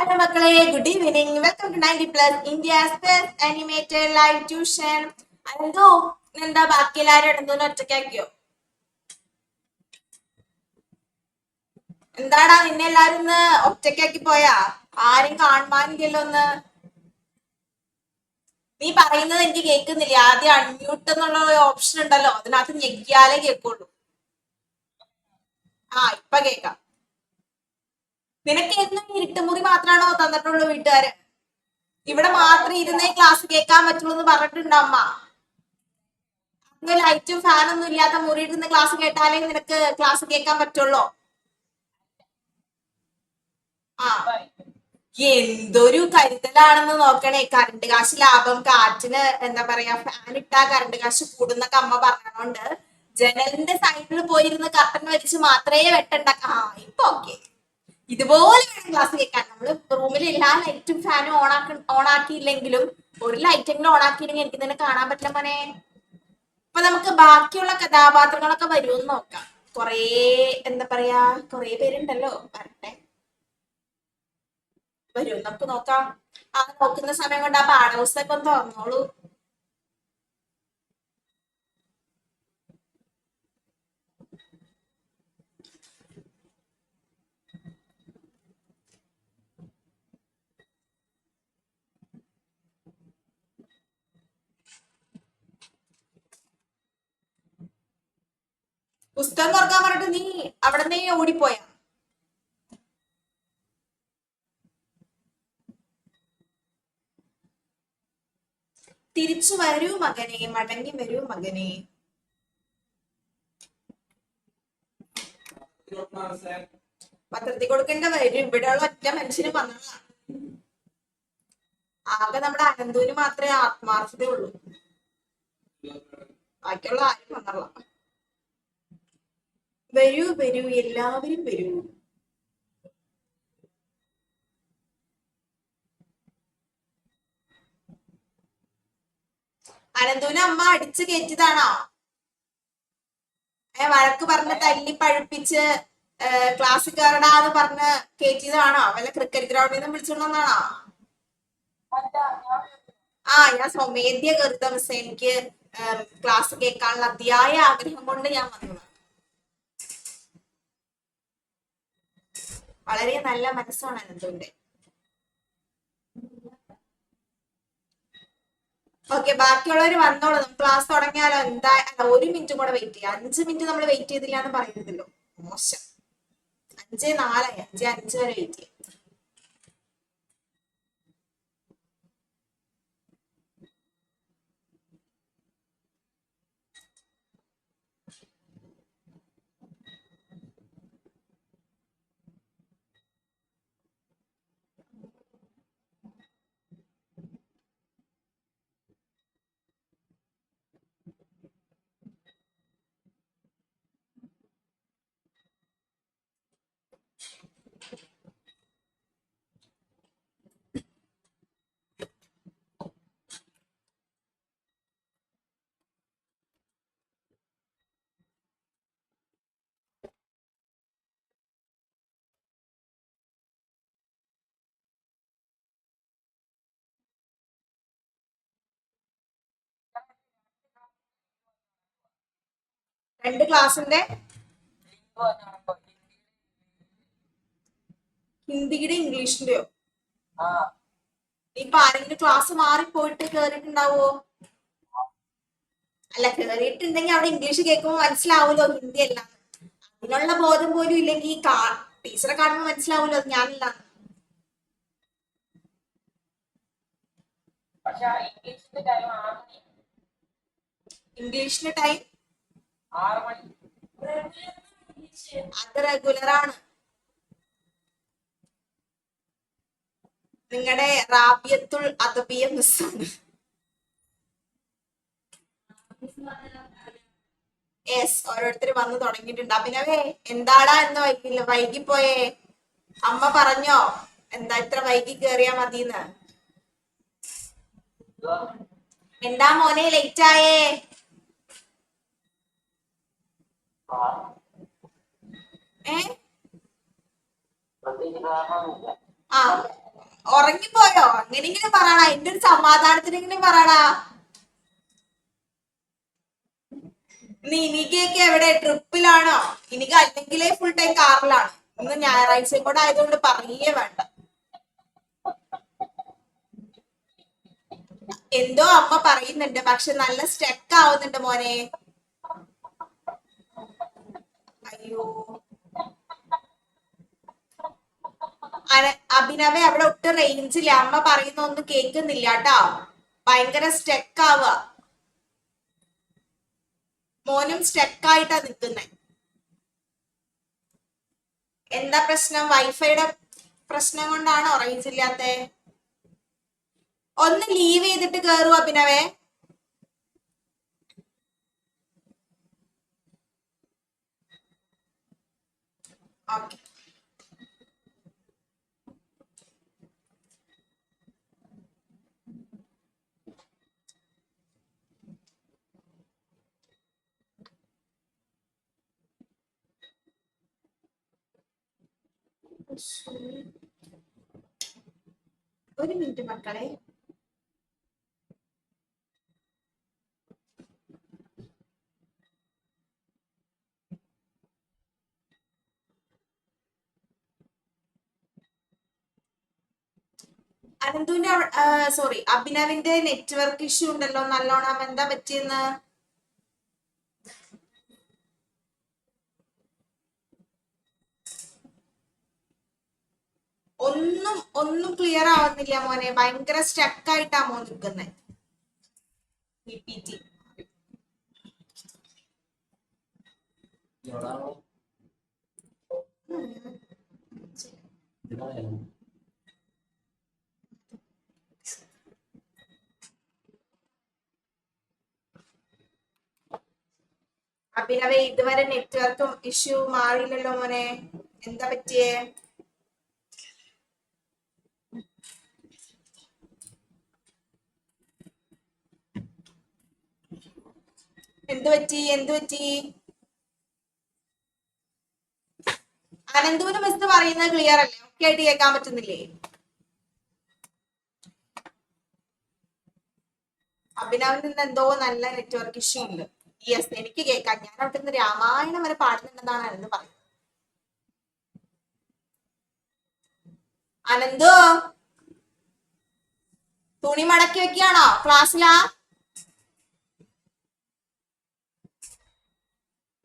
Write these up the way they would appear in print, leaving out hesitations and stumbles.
Hello മക്കളെ, good evening. Welcome to 90+ India's best animated live tuition. അതെന്തോ എന്താ ബാക്കി എല്ലാരും ഇടുന്നോന്ന് ഒറ്റയ്ക്കാക്കിയോ? എന്താടാ നിന്നെ എല്ലാരും ഇന്ന് ഒറ്റയ്ക്കാക്കി പോയാ? ആരും കാണുവാനില്ലല്ലോ ഒന്ന്. നീ പറയുന്നത് എനിക്ക് കേൾക്കുന്നില്ല. ആദ്യം അൺമ്യൂട്ട് എന്നുള്ള ഓപ്ഷൻ ഉണ്ടല്ലോ, അതിനകത്ത് ഞെക്കിയാലേ കേൾക്കുള്ളൂ. ഇപ്പൊ കേൾക്കാം. നിനക്ക് എന്നും ഇരുട്ടുമുറി മാത്രമാണോ തന്നിട്ടുള്ളൂ വീട്ടുകാര്? ഇവിടെ മാത്രം ഇരുന്നേ ക്ലാസ് കേൾക്കാൻ പറ്റുള്ളൂ എന്ന് പറഞ്ഞിട്ടുണ്ട് അമ്മ. ലൈറ്റും ഫാനൊന്നും ഇല്ലാത്ത മുറിയിൽ നിന്ന് ക്ലാസ് കേട്ടാലേ നിനക്ക് ക്ലാസ് കേൾക്കാൻ പറ്റുള്ളൂ. എന്തൊരു കരുതലാണെന്ന് നോക്കണേ. കറണ്ട് കാശ് ലാഭം, കാറ്റിന് എന്താ പറയാ, ഫാൻ ഇട്ടാ കറണ്ട് കാശ് കൂടുന്നൊക്കെ അമ്മ പറഞ്ഞോണ്ട് ജനലിന്റെ സൈഡിൽ പോയിരുന്ന് കർട്ടൻ വലിച്ച് മാത്രമേ വെട്ടണ്ട. ഇപ്പൊ ഓക്കെ. ഇതുപോലെ വേണം ക്ലാസ് കേൾക്കാൻ. നമ്മള് റൂമിൽ എല്ലാ ലൈറ്റും ഫാനും ഓൺ ആക്കിയില്ലെങ്കിലും ഒരു ലൈറ്റെങ്കിലും ഓൺ ആക്കിയില്ലെങ്കിൽ എനിക്ക് തന്നെ കാണാൻ പറ്റില്ല മോനെ. അപ്പൊ നമുക്ക് ബാക്കിയുള്ള കഥാപാത്രങ്ങളൊക്കെ വരുമെന്ന് നോക്കാം. കൊറേ എന്താ പറയാ, കൊറേ പേരുണ്ടല്ലോ. വരട്ടെ, വരും, നമുക്ക് നോക്കാം. നോക്കുന്ന സമയം കൊണ്ട് ആ പാഠപുസ്തകം ഒന്ന് തുറന്നോളൂ. പുസ്തകം തുറക്കാൻ പറഞ്ഞിട്ട് നീ അവിടെ നിന്ന് ഓടിപ്പോയാ? തിരിച്ചു വരൂ മകനെ, മടങ്ങി വരൂ മകനെ. പത്രത്തിൽ കൊടുക്കേണ്ട വരും. ഇവിടെയുള്ള ഒറ്റ മനുഷ്യന് വന്നതാണ്. ആകെ നമ്മുടെ അനന്തൂര് മാത്രമേ ആത്മാർത്ഥതയുള്ളൂ. ബാക്കിയുള്ള ആരും വന്നല്ല. വരൂ വരൂ, എല്ലാവരും വരൂ. അനന്തൂന് അമ്മ അടിച്ചു കയറ്റിയതാണോ? വഴക്ക് പറഞ്ഞ് തല്ലി പഴുപ്പിച്ച് ക്ലാസ് കയറടാന്ന് പറഞ്ഞ് കയറ്റിയതാണോ? വല്ല ക്രിക്കറ്റ് ഗ്രൗണ്ടിൽ നിന്ന് വിളിച്ചോണ്ടാണോ? ഞാൻ സ്വമേധ്യ കരുത മിസ്. എനിക്ക് ക്ലാസ് കേൾക്കാനുള്ള അതിയായ ആഗ്രഹം കൊണ്ട് ഞാൻ വന്നതാണ്. വളരെ നല്ല മനസ്സാണ് അനന്തുവിന്റെ. ഓക്കെ, ബാക്കിയുള്ളവർ വന്നോളൂ. നമുക്ക് ക്ലാസ് തുടങ്ങിയാലോ? എന്താ, ഒരു മിനിറ്റും കൂടെ വെയിറ്റ് ചെയ്യാം. 5 മിനിറ്റ് നമ്മൾ വെയിറ്റ് ചെയ്തില്ല എന്ന് പറയുന്നതല്ലോ, മോശം. 5:04, 5:05 വരെ വെയിറ്റ് ചെയ്യാം. രണ്ട് ക്ലാസ്സിന്റെ ഹിന്ദിയുടെ ഇംഗ്ലീഷിന്റെയോ? ഇപ്പൊ ആരെങ്കിലും ക്ലാസ് മാറിപ്പോയിട്ട് കേറിയിട്ടുണ്ടാവോ? അല്ല, കേറിയിട്ടുണ്ടെങ്കിൽ അവിടെ ഇംഗ്ലീഷ് കേൾക്കുമ്പോൾ മനസ്സിലാവുമല്ലോ ഹിന്ദി അല്ല. അതിനുള്ള ബോധം പോലും ഇല്ലെങ്കിൽ ടീച്ചറെ കാണുമ്പോൾ മനസ്സിലാവുമല്ലോ ഞാനില്ല. ഇംഗ്ലീഷിന്റെ ടൈം 6 മണി. അത് റെഗുലർ ആണ്. നിങ്ങളുടെ റാബിയത്തുൽ അദബിയ മിസ്സാണ്. യെസ്, ഓരോരുത്തർ വന്ന് തുടങ്ങിയിട്ടുണ്ട്. അഭിനവേ, എന്താടാ എന്ന് വൈകിപ്പോയേ? അമ്മ പറഞ്ഞോ എന്താ ഇത്ര വൈകി കേറിയാ മതിന്ന്? എന്താ മോനെ ലേറ്റ് ആയേ? ഉറങ്ങിപ്പോയോ? അങ്ങനെങ്കിലും പറയടാ, എന്റെ ഒരു സമാധാനത്തിനെങ്കിലും പറയടാ. ഇനിക്കൊക്കെ എവിടെ ട്രിപ്പിലാണോ? എനിക്ക് അല്ലെങ്കിലേ ഫുൾ ടൈം കാറിലാണ്. ഇന്ന് ഞായറാഴ്ചയും കൂടെ ആയതുകൊണ്ട് പറയേ വേണ്ട. എന്തോ അമ്മ പറയുന്നുണ്ട്, പക്ഷെ നല്ല സ്റ്റക്ക് ആവുന്നുണ്ട് മോനെ. അയ്യോ അഭിനവെ, അവിടെ ഒട്ടും റേഞ്ചില്ല. അമ്മ പറയുന്ന ഒന്നും കേൾക്കുന്നില്ല കേട്ടോ. ഭയങ്കര സ്റ്റക്ക് ആവുക. മോനും സ്റ്റക്കായിട്ടാ നിൽക്കുന്നേ. എന്താ പ്രശ്നം? വൈഫൈയുടെ പ്രശ്നം കൊണ്ടാണോ റേഞ്ച് ഇല്ലാത്ത? ഒന്ന് ലീവ് ചെയ്തിട്ട് കേറുവോ അഭിനവേ? ഓക്കെ. ഒരു മിനിറ്റ് മക്കളെ. അനന്തുവിന്റെ സോറി, അഭിനവിന്റെ നെറ്റ്വർക്ക് ഇഷ്യൂ ഉണ്ടല്ലോ നല്ലോണം. എന്താ പറ്റിയെന്ന്? ഒന്നും ക്ലിയർ ആവുന്നില്ല മോനെ. ഭയങ്കര സ്റ്റക്കായിട്ടാ മോൻ നിൽക്കുന്നത്. അഭിനവേ, ഇതുവരെ നെറ്റ്വർക്കും ഇഷ്യൂ മാറിയില്ലല്ലോ മോനെ. എന്താ പറ്റിയേ? എന്തു പറ്റി? അനന്തുവിന് മിസ് പറയുന്നത് ക്ലിയർ അല്ലേ? ഒക്കെ ആയിട്ട് കേൾക്കാൻ പറ്റുന്നില്ലേ? അഭിനവിൽ നിന്ന് എന്തോ നല്ല നെറ്റ്വർക്ക് ഇഷ്യൂ ഉണ്ട്. യെസ്, എനിക്ക് കേൾക്കാം. ഞാൻ അവിടെ നിന്ന് രാമായണം വരെ പാടുന്നുണ്ടെന്നാണ് അനന്ത് പറയുന്നത്. അനന്തു, തുണി മടക്കി വെക്കുകയാണോ? ക്ലാസ്സിലാ?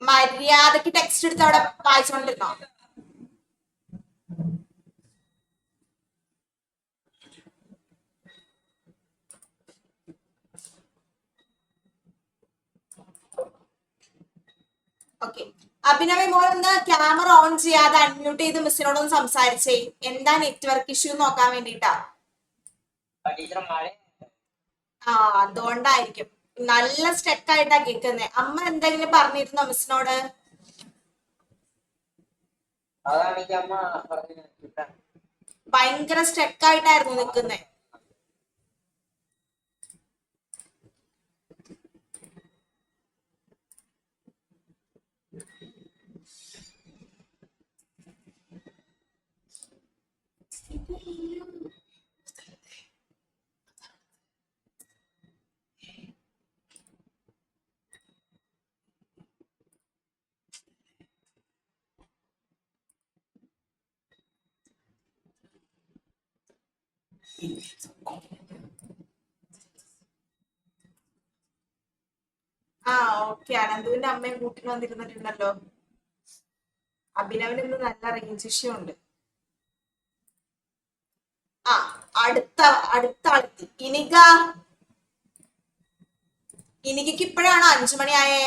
മര്യാദക്ക് ടെക്സ്റ്റ് എടുത്ത് അവിടെ വായിച്ചോണ്ടിരുന്നോ? ഓക്കെ. അഭിനവ മോൾ ഒന്ന് ക്യാമറ ഓൺ ചെയ്യാതെ അൺമ്യൂട്ട് ചെയ്ത് മിസ്സിനോടൊന്ന് സംസാരിച്ചേ. എന്താ നെറ്റ്വർക്ക് ഇഷ്യൂ നോക്കാൻ വേണ്ടിട്ടാ. ആ, അതുകൊണ്ടായിരിക്കും നല്ല സ്റ്റക്ക് ആയിട്ടാ കേൾക്കുന്നത്. അമ്മ എന്തെങ്കിലും പറഞ്ഞിരുന്നോ മിസ്സിനോട്? ഭയങ്കര സ്റ്റക്ക് ആയിട്ടായിരുന്നു നിൽക്കുന്നത്. ആ, ഓക്കെ. അനന്തുവിന്റെ അമ്മയും കൂട്ടിന് വന്നിരുന്നിട്ടുണ്ടല്ലോ. അഭിനവിന് ഇന്ന് നല്ല റേഞ്ച് ഇഷ്യൂ ഉണ്ട്. ആ, അടുത്ത ആളെത്തി. ഇനിക്ക് ഇപ്പോഴാണോ 5 മണിയായേ?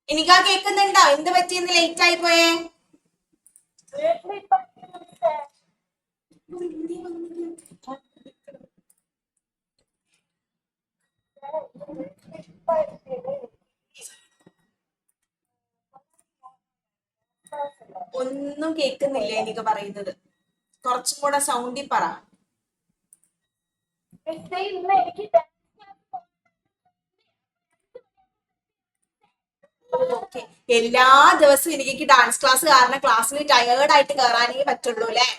എനിക്കാ കേൾക്കുന്നുണ്ടോ? എന്ത് പറ്റിയെന്ന് ലേറ്റ് ആയി പോയേ? ഒന്നും കേൾക്കുന്നില്ല എനിക്ക് പറയുന്നത്. കുറച്ചും കൂടെ സൗണ്ടിൽ പറ. ഓക്കെ, എല്ലാ ദിവസവും എനിക്ക് ഡാൻസ് ക്ലാസ് കാരണം ക്ലാസ്സിൽ ടയേർഡ് ആയിട്ട് കയറാനേ പറ്റുള്ളൂ അല്ലെ?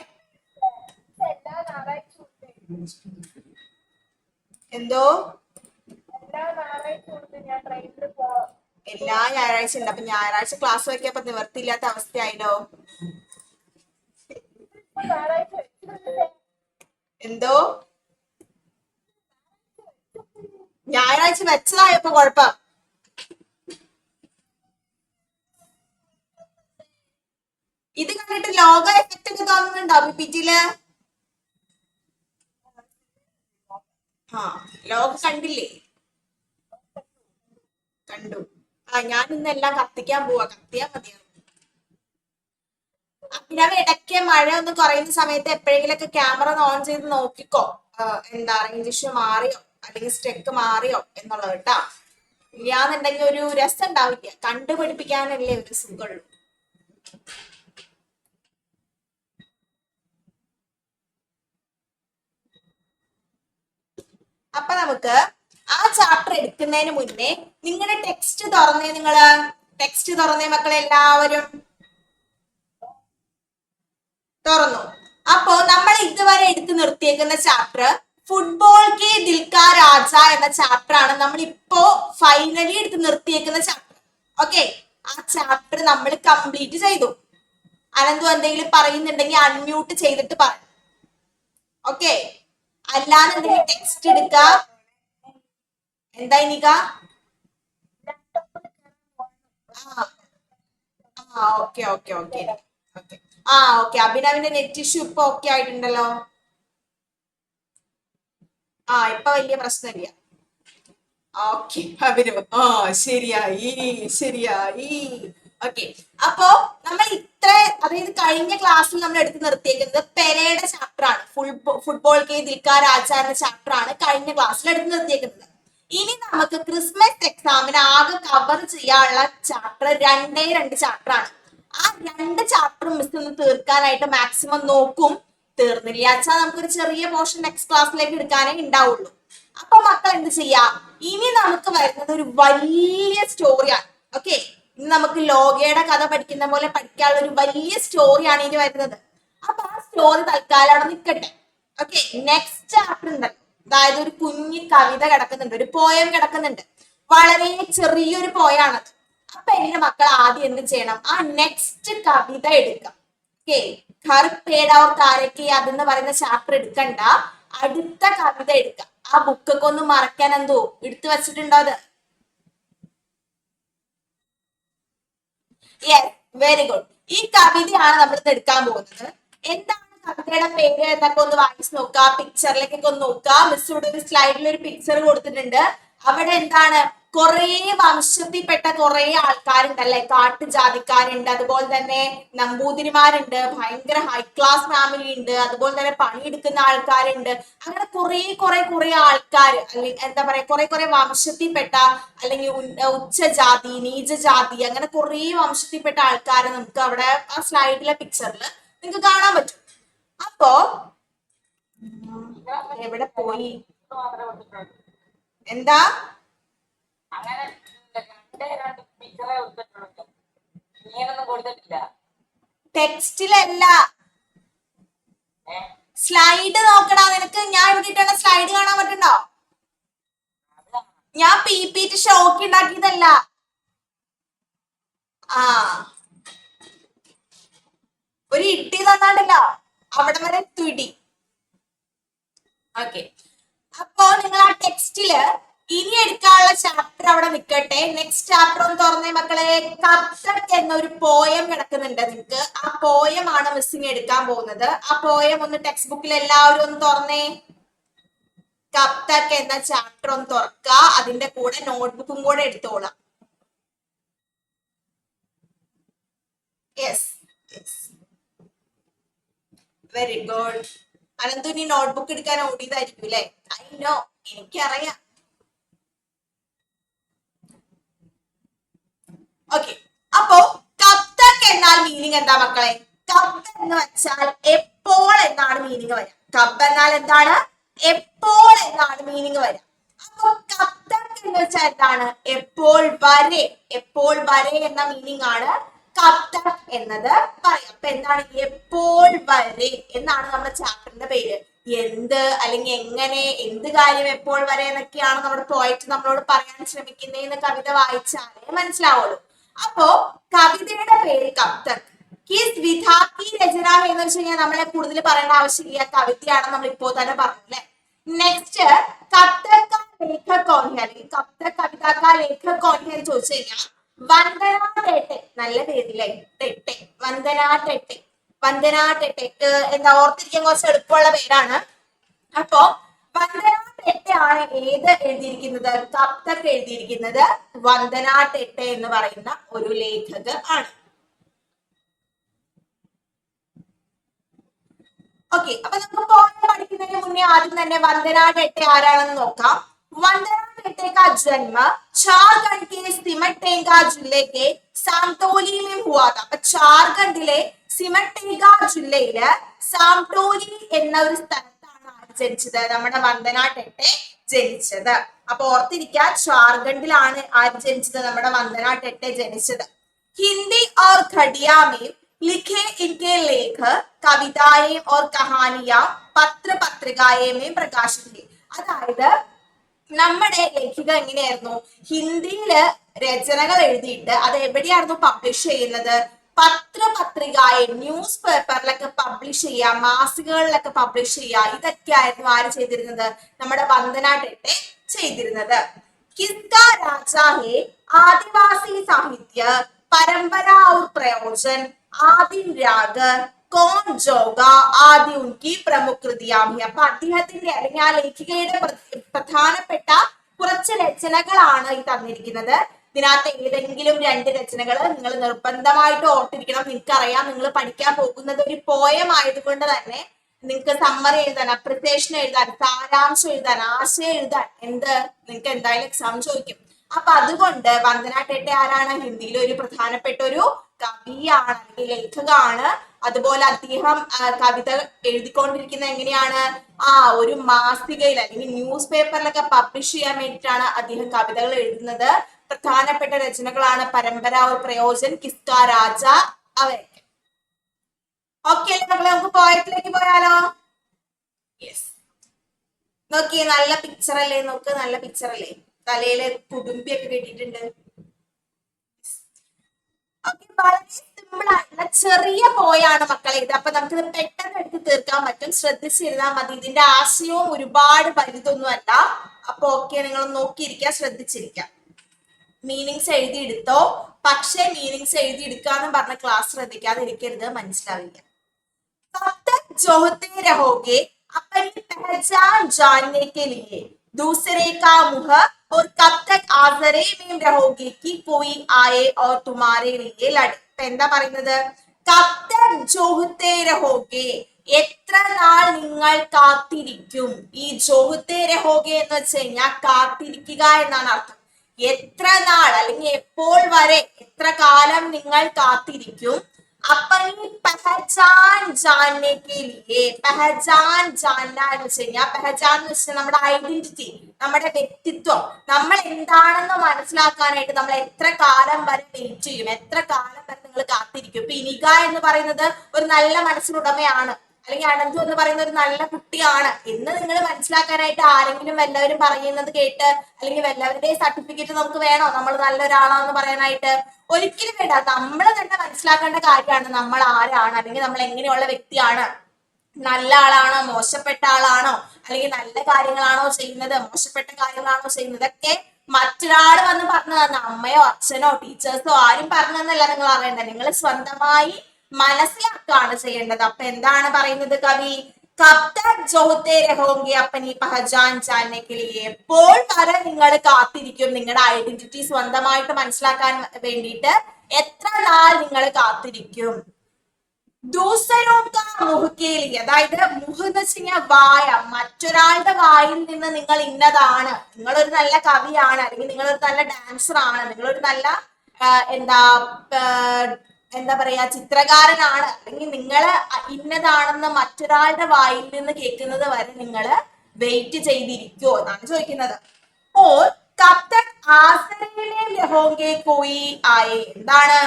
എന്തോ എല്ലാ ഞായറാഴ്ച ഉണ്ട്. അപ്പൊ ഞായറാഴ്ച ക്ലാസ് വെക്കപ്പോ നിവർത്തിയില്ലാത്ത അവസ്ഥയായില്ലോ. എന്തോ ഞായറാഴ്ച വെച്ചതായപ്പോ കുഴപ്പം. ഇത് കണ്ടിട്ട് ലോഗോ എഫക്റ്റ് ഒക്കെ തോന്നുന്നുണ്ടോ പിപിറ്റിയില്? ആ ലോഗോ കണ്ടില്ലേ? കണ്ടു. ആ ഞാൻ ഇന്നെല്ലാം കത്തിക്കാൻ പോവാ, കത്തിയാ മതിയാവും. പിന്നെ ഇടയ്ക്ക് മഴ ഒന്ന് കുറയുന്ന സമയത്ത് എപ്പോഴെങ്കിലൊക്കെ ക്യാമറ ഒന്ന് ഓൺ ചെയ്ത് നോക്കിക്കോ, എന്താ റേഞ്ച് ഇഷ്യൂ മാറിയോ അല്ലെങ്കിൽ സ്റ്റെക്ക് മാറിയോ എന്നുള്ളത് കേട്ടാ. ഇല്ലാന്നുണ്ടെങ്കിൽ ഒരു രസം ഉണ്ടാവില്ല, കണ്ടുപിടിപ്പിക്കാനല്ലേ ഒരു സുഖമുള്ളൂ. അപ്പൊ നമുക്ക് ആ ചാപ്റ്റർ എടുക്കുന്നതിന് മുന്നേ നിങ്ങളുടെ ടെക്സ്റ്റ് തുറന്നേ. നിങ്ങള് ടെക്സ്റ്റ് തുറന്നേ മക്കളെ, എല്ലാവരും തുറന്നു. അപ്പോ നമ്മൾ ഇതുവരെ എടുത്തു നിർത്തിയേക്കുന്ന ചാപ്റ്റർ ഫുട്ബോൾ കെ ദിൽക്കാ രാജ എന്ന ചാപ്റ്റർ ആണ് നമ്മൾ ഇപ്പോ ഫൈനലി എടുത്ത് നിർത്തിയേക്കുന്ന ചാപ്റ്റർ. ഓക്കെ, ആ ചാപ്റ്റർ നമ്മൾ കംപ്ലീറ്റ് ചെയ്തു. അനന്തു എന്തെങ്കിലും പറയുന്നുണ്ടെങ്കിൽ അൺമ്യൂട്ട് ചെയ്തിട്ട് പറ. ഓക്കെ, അല്ലാന്നുണ്ടെങ്കിൽ ടെക്സ്റ്റ് എടുക്ക. എന്താ ഇനിക? Okay okay okay okay. Okay, അഭിനവിന്റെ നെറ്റ് ഇഷ്യൂ ഇപ്പൊ ഓക്കെ ആയിട്ടുണ്ടല്ലോ. ഇപ്പൊ വലിയ പ്രശ്നമില്ല. ഓക്കെ അഭിനവ്, ശരിയായി ശരിയായി. ഓക്കെ, അപ്പോ നമ്മൾ ഇത്ര, അതായത് കഴിഞ്ഞ ക്ലാസ്സിൽ നമ്മൾ എടുത്ത് നിർത്തിയേക്കുന്നത് പെരയുടെ ചാപ്റ്റർ ആണ്. ഫുട്ബോൾ കെ ദിൽക്കാ രാജ എന്ന ചാപ്റ്റർ ആണ് കഴിഞ്ഞ ക്ലാസ്സിൽ എടുത്ത് നിർത്തിയേക്കുന്നത്. ഇനി നമുക്ക് ക്രിസ്മസ് എക്സാമിന് ആകെ കവർ ചെയ്യാനുള്ള ചാപ്റ്റർ 2 ചാപ്റ്റർ ആണ്. ആ 2 ചാപ്റ്റർ മിസ് ഒന്ന് തീർക്കാനായിട്ട് മാക്സിമം നോക്കും. തീർന്നില്ല വെച്ചാൽ നമുക്കൊരു ചെറിയ പോർഷൻ നെക്സ്റ്റ് ക്ലാസ്സിലേക്ക് എടുക്കാനേ ഉണ്ടാവുള്ളൂ. അപ്പൊ മക്കൾ എന്ത് ചെയ്യാ, ഇനി നമുക്ക് വരുന്നത് ഒരു വലിയ സ്റ്റോറിയാണ്. ഓക്കെ, ഇനി നമുക്ക് ലോകയുടെ കഥ പഠിക്കുന്ന പോലെ പഠിക്കാനുള്ള ഒരു വലിയ സ്റ്റോറിയാണ് ഇനി വരുന്നത്. അപ്പൊ ആ സ്റ്റോറി തൽക്കാലം അവിടെ നിൽക്കട്ടെ. ഓക്കെ, നെക്സ്റ്റ് ചാപ്റ്റർ ഉണ്ടല്ലോ, അതായത് ഒരു കുഞ്ഞി കവിത കിടക്കുന്നുണ്ട്, ഒരു പോയം കിടക്കുന്നുണ്ട്. വളരെ ചെറിയൊരു പോയാണത്. അപ്പൊ എന്റെ മക്കൾ ആദ്യം എന്ത് ചെയ്യണം, ആ നെക്സ്റ്റ് കവിത എടുക്കാം. ഓക്കെ, ഘർ പേട ഓർ താരക്ക് അതെന്ന് പറയുന്ന ചാപ്റ്റർ എടുക്കണ്ട, അടുത്ത കവിത എടുക്കാം. ആ ബുക്കൊക്കെ ഒന്ന് മറക്കാൻ എന്തോ എടുത്തു വെച്ചിട്ടുണ്ടോ അത്? Yes, very good. ഈ കവിതയാണ് നമ്മൾ ഇന്ന് എടുക്കാൻ പോകുന്നത്. എന്താണ് കവിതയുടെ പേര് എന്നൊക്കെ ഒന്ന് വായിച്ചു നോക്കുക, പിക്ചറിലേക്കൊക്കെ ഒന്ന് നോക്കുക. മിസ് ഇവിടെ ഒരു സ്ലൈഡിൽ ഒരു പിക്ചർ കൊടുത്തിട്ടുണ്ട്. അവിടെ എന്താണ്, കുറെ വംശത്തിൽപ്പെട്ട കുറെ ആൾക്കാരുണ്ടല്ലേ, കാട്ടുജാതിക്കാരുണ്ട്, അതുപോലെ തന്നെ നമ്പൂതിരിമാരുണ്ട്, ഭയങ്കര ഹൈ ക്ലാസ് ഫാമിലി ഉണ്ട്, അതുപോലെ തന്നെ പണിയെടുക്കുന്ന ആൾക്കാരുണ്ട്. അങ്ങനെ കുറെ ആൾക്കാർ, അല്ലെങ്കിൽ എന്താ പറയാ, കുറെ വംശത്തിൽപ്പെട്ട, അല്ലെങ്കിൽ ഉച്ചജാതി, നീചജാതി, അങ്ങനെ കുറെ വംശത്തിൽപ്പെട്ട ആൾക്കാരെ നമുക്ക് അവിടെ ആ സ്ലൈഡിലെ പിക്ചറിൽ നിങ്ങൾക്ക് കാണാൻ പറ്റും. അപ്പോ എവിടെ പോയി, എന്താ ടെക്സ്റ്റിലല്ല, സ്ലൈഡ് നോക്കടാ നിനക്ക്. ഞാൻ ഇവിടെ ഇട്ടുള്ള സ്ലൈഡ് കാണാൻ പറ്റുണ്ടോ? ഞാൻ PPT ഷോക്ക് ഉണ്ടാക്കിയതല്ല. ഒരു ഇട്ടി തന്നാണ്ടല്ലോ, അവിടെ വരെ തുടി. ഓക്കെ, അപ്പോ നിങ്ങൾ ആ ടെക്സ്റ്റില് ഇനി എടുക്കാനുള്ള ചാപ്റ്റർ അവിടെ നിൽക്കട്ടെ. നെക്സ്റ്റ് ചാപ്റ്റർ ഒന്ന് തുറന്നേ മക്കളെ. കബ്തക് എന്നൊരു പോയം കിടക്കുന്നുണ്ട് നിങ്ങൾക്ക്. ആ പോയം ആണ് മിസ്സിങ് എടുക്കാൻ പോകുന്നത്. ആ പോയം ഒന്ന് ടെക്സ്റ്റ് ബുക്കിൽ എല്ലാവരും ഒന്ന് തുറന്നേ. കബ്തക് എന്ന ചാപ്റ്റർ ഒന്ന് തുറക്കുക, അതിന്റെ കൂടെ നോട്ട്ബുക്കും കൂടെ എടുത്തോളാം. Yes, very good. അനന്തു നീ നോട്ട്ബുക്ക് എടുക്കാൻ ഓടിയതായിരിക്കും അല്ലെ? ഐ നോ, എനിക്കറിയാം. ഓക്കെ, അപ്പോ കബ്തക് എന്നാൽ മീനിങ് എന്താ മക്കളെ? കബ് എന്ന് വെച്ചാൽ എപ്പോൾ എന്നാണ് മീനിങ് വരിക. കബ് എന്നാൽ എന്താണ്? എപ്പോൾ എന്നാണ് മീനിങ് വരിക. അപ്പൊ കബ്തക് എന്ന് വെച്ചാൽ എന്താണ്? എപ്പോൾ വരെ. എപ്പോൾ വരെ എന്ന മീനിങ് ആണ് കബ്തക് എന്നത് പറയാം. അപ്പൊ എന്താണ്? എപ്പോൾ വരെ എന്നാണ് നമ്മുടെ ചാപ്റ്ററിന്റെ പേര്. എന്ത് അല്ലെങ്കിൽ എങ്ങനെ, എന്ത് കാര്യം എപ്പോൾ വരെ എന്നൊക്കെയാണ് നമ്മുടെ പോയിറ്റ് നമ്മളോട് പറയാൻ ശ്രമിക്കുന്നതെന്ന് കവിത വായിച്ചാലേ മനസ്സിലാവുള്ളൂ. അപ്പോ കവിതയുടെ പേര് കബ്തക്. കിസ് വിധാ കി രചന എന്ന് വെച്ച് കഴിഞ്ഞാൽ നമ്മളെ കൂടുതൽ പറയേണ്ട ആവശ്യമില്ല, കവിതയാണ് നമ്മൾ ഇപ്പോ തന്നെ പറഞ്ഞു അല്ലെ. നെക്സ്റ്റ് കബ്തക് കാ ലേഖക് കൗൻ ഹെ, അല്ലെങ്കിൽ കബ്തക് കവിത കാ ലേഖക് കൗൻ ഹെ എന്ന് ചോദിച്ചു കഴിഞ്ഞാൽ വന്ദന ടെട്ടെ. നല്ല പേരില്ലേ, ടെട്ടെ, വന്ദന ടെട്ടെ. വന്ദന ടെട്ടെ എന്താ, ഓർത്തിരിക്കാൻ കുറച്ച് എളുപ്പമുള്ള പേരാണ്. അപ്പോ വന്ദന ടെട്ടെ ആണ് ഏത് എഴുതിയിരിക്കുന്നത്? കബ്തക് എഴുതിയിരിക്കുന്നത് വന്ദന ടെട്ടെ എന്ന് പറയുന്ന ഒരു ലേഖക ആണ്. ഓക്കെ, അപ്പൊ നമുക്ക് പോയം പഠിക്കുന്നതിന് മുന്നേ ആദ്യം തന്നെ വന്ദന ടെട്ടെ ആരാണെന്ന് നോക്കാം. वंदना टेटे का जन्म झारखंड के सिमटेगा जिले के सामटोली में हुआ था. അപ്പൊ ജാർഖണ്ഡിലെ സിമട്ടേഗ ജില്ലയില് സാംടോലി എന്ന ഒരു സ്ഥലത്താണ് ആര് ജനിച്ചത്? നമ്മുടെ വന്ദന ടെട്ടെ ജനിച്ചത്. അപ്പൊ ഓർത്തിരിക്കുക, ജാർഖണ്ഡിലാണ് ആര് ജനിച്ചത്? നമ്മുടെ വന്ദന ടെട്ടെ ജനിച്ചത്. हिंदी और खड़िया में लिखे इनके लेख कविताएं और कहानियां पत्र पत्रिकाएं में प्रकाशित हुई. അതായത് നമ്മുടെ ലേഖിക എങ്ങനെയായിരുന്നു? ഹിന്ദിയില് രചനകൾ എഴുതിയിട്ട് അത് എവിടെയായിരുന്നു പബ്ലിഷ് ചെയ്യുന്നത്? പത്രപത്രികയെ, ന്യൂസ് പേപ്പറിലൊക്കെ പബ്ലിഷ് ചെയ്യുക, മാസികകളിലൊക്കെ പബ്ലിഷ് ചെയ്യുക, ഇതൊക്കെ ആയിരുന്നു ആര് ചെയ്തിരുന്നത്? നമ്മുടെ വന്ദന ടെട്ടെ ചെയ്തിരുന്നത്. किसका राजा है आदिवासी साहित्य परंपरा और प्रयोजन आदिम राग कौन जोगा ആദി ഉൻകി പ്രമുഖ കൃതിയാമി. അപ്പൊ അദ്ദേഹത്തിന്റെ അല്ലെങ്കിൽ ആ ലേഖികയുടെ പ്രധാനപ്പെട്ട കുറച്ച് രചനകളാണ് ഈ തന്നിരിക്കുന്നത്. ഇതിനകത്ത് ഏതെങ്കിലും രണ്ട് രചനകൾ നിങ്ങൾ നിർബന്ധമായിട്ട് ഓർത്തിരിക്കണം. നിങ്ങൾക്കറിയാം, നിങ്ങൾ പഠിക്കാൻ പോകുന്നത് ഒരു പോയം ആയതുകൊണ്ട് തന്നെ നിങ്ങൾക്ക് സമ്മറി എഴുതാൻ, അപ്രിസിയേഷൻ എഴുതാൻ, സാരാംശം എഴുതാൻ, ആശയം എഴുതാൻ എന്ത് നിങ്ങൾക്ക് എന്തായാലും എക്സാം ചോദിക്കും. അപ്പൊ അതുകൊണ്ട് വന്ദന ടെട്ടെ ആരാണ്? ഹിന്ദിയിലെ ഒരു പ്രധാനപ്പെട്ട ഒരു കവിയാണ് അല്ലെങ്കിൽ ലേഖകമാണ്. അതുപോലെ അദ്ദേഹം കവിത എഴുതിക്കൊണ്ടിരിക്കുന്നത് എങ്ങനെയാണ്? ഒരു മാസികയിൽ അല്ലെങ്കിൽ ന്യൂസ് പേപ്പറിലൊക്കെ പബ്ലിഷ് ചെയ്യാൻ വേണ്ടിയിട്ടാണ് അദ്ദേഹം കവിതകൾ എഴുതുന്നത്. പ്രധാനപ്പെട്ട രചനകളാണ് പരമ്പര ഒരു പ്രയോജൻ, കിസ്കാ രാജ, അവയൊക്കെ. ഓക്കെ മക്കളെ, നമുക്ക് പോയത്തിലേക്ക് പോയാലോ? യെസ്, നോക്കിയേ, നല്ല പിക്ചർ അല്ലേ? നോക്ക്, നല്ല പിക്ചർ അല്ലേ? തലയില് കുടുംബിയൊക്കെ കെട്ടിയിട്ടുണ്ട്. വളരെ സിമ്പിൾ ആയിട്ടുള്ള ചെറിയ പോയാണ് മക്കളെ ഇത്. അപ്പൊ നമുക്കിത് പെട്ടെന്ന് എടുത്ത് തീർക്കാൻ പറ്റും. ശ്രദ്ധിച്ചിരുന്നാൽ മതി. ഇതിന്റെ ആശയവും ഒരുപാട് വലുതൊന്നും അല്ല. അപ്പൊ ഓക്കെ, നിങ്ങൾ നോക്കിയിരിക്കുക, ശ്രദ്ധിച്ചിരിക്കുക. മീനിങ്സ് എഴുതിയെടുത്തോ. പക്ഷേ മീനിങ്സ് എഴുതിയെടുക്കുക എന്ന് പറഞ്ഞ ക്ലാസ് ശ്രദ്ധിക്കാതെ ഇരിക്കരുത്, മനസ്സിലാവില്ല. कब तक जोहते रहोगे अपनी पहचान जानने के लिए दूसरे का मुंह और कब तक आजरे में रहोगे कि कोई आए और तुम्हारे लिए लड़े. എന്താ പറയുന്നത്? कब तक जोहते रहोगे, എത്ര നാൾ നിങ്ങൾ കാത്തിരിക്കും. ഈ ജോഹത്തെ രഹോഗെ എന്ന് വെച്ച് കഴിഞ്ഞാൽ കാത്തിരിക്കുക എന്നാണ് അർത്ഥം. എത്ര നാൾ അല്ലെങ്കിൽ എപ്പോൾ വരെ, എത്ര കാലം നിങ്ങൾ കാത്തിരിക്കും. अपनी पहचान जानने के लिए, पहचान जानना എന്ന് വെച്ച് കഴിഞ്ഞാൽ, പഹചാൻ എന്ന് വെച്ചാൽ നമ്മുടെ ഐഡന്റിറ്റി, നമ്മുടെ വ്യക്തിത്വം, നമ്മൾ എന്താണെന്ന് മനസ്സിലാക്കാനായിട്ട് നമ്മൾ എത്ര കാലം വരെ വെയിറ്റ് ചെയ്യും, എത്ര കാലം വരെ നിങ്ങൾ കാത്തിരിക്കും. ഇപ്പൊ ഇനിക എന്ന് പറയുന്നത് ഒരു നല്ല മനസ്സിനുടമയാണ്, അല്ലെങ്കിൽ അനന്തു എന്ന് പറയുന്ന ഒരു നല്ല കുട്ടിയാണ് എന്ന് നിങ്ങൾ മനസ്സിലാക്കാനായിട്ട് ആരെങ്കിലും വല്ലവരും പറയുന്നത് കേട്ട് അല്ലെങ്കിൽ വല്ലവരുടെയും സർട്ടിഫിക്കറ്റ് നമുക്ക് വേണോ നമ്മൾ നല്ലൊരാളാന്ന് പറയാനായിട്ട്? ഒരിക്കലും വേണ്ട. നമ്മൾ തന്നെ മനസ്സിലാക്കേണ്ട കാര്യമാണ് നമ്മൾ ആരാണ്, അല്ലെങ്കിൽ നമ്മൾ എങ്ങനെയുള്ള വ്യക്തിയാണ്. നല്ല ആളാണോ, മോശപ്പെട്ട ആളാണോ, അല്ലെങ്കിൽ നല്ല കാര്യങ്ങളാണോ ചെയ്യുന്നത്, മോശപ്പെട്ട കാര്യങ്ങളാണോ ചെയ്യുന്നത്, ഒക്കെ മറ്റൊരാൾ വന്ന് പറഞ്ഞു തന്ന, അമ്മയോ അച്ഛനോ ടീച്ചേഴ്സോ ആരും പറഞ്ഞു തന്നല്ല നിങ്ങൾ അറിയേണ്ടത്. നിങ്ങൾ സ്വന്തമായി മനസ്സിലാക്കുകയാണ് ചെയ്യേണ്ടത്. അപ്പൊ എന്താണ് പറയുന്നത് കവി? കബ് തക് ജോഹത്തെ രഹോങ്കെ അപ്പനി പഹചാൻ ജാനനെ കെ ലിയെ, എപ്പോൾ വരെ നിങ്ങൾ കാത്തിരിക്കും നിങ്ങളുടെ ഐഡന്റിറ്റി സ്വന്തമായിട്ട് മനസ്സിലാക്കാൻ വേണ്ടിയിട്ട് എത്ര നാൾ നിങ്ങൾ കാത്തിരിക്കും. ദൂസരോ കാ മുഹ് കെ ലിയെ, അതായത് മുഹ് എന്ന് വെച്ച് കഴിഞ്ഞാൽ വായ, മറ്റൊരാളുടെ വായിൽ നിന്ന് നിങ്ങൾ ഇന്നതാണ്, നിങ്ങളൊരു നല്ല കവിയാണ്, അല്ലെങ്കിൽ നിങ്ങളൊരു നല്ല ഡാൻസർ ആണ്, നിങ്ങളൊരു നല്ല എന്താ എന്താ പറയാ ചിത്രകാരനാണ് അല്ലെങ്കിൽ നിങ്ങള് ഇന്നതാണെന്ന് മറ്റൊരാളുടെ വായിൽ നിന്ന് കേൾക്കുന്നത് വരെ നിങ്ങള് വെയിറ്റ് ചെയ്തിരിക്കോ എന്നാണ് ചോദിക്കുന്നത്. ഓർ കബ് തക് ആസരയിലെ രഹോങ്കെ കോയി ആയേ, എന്താണ്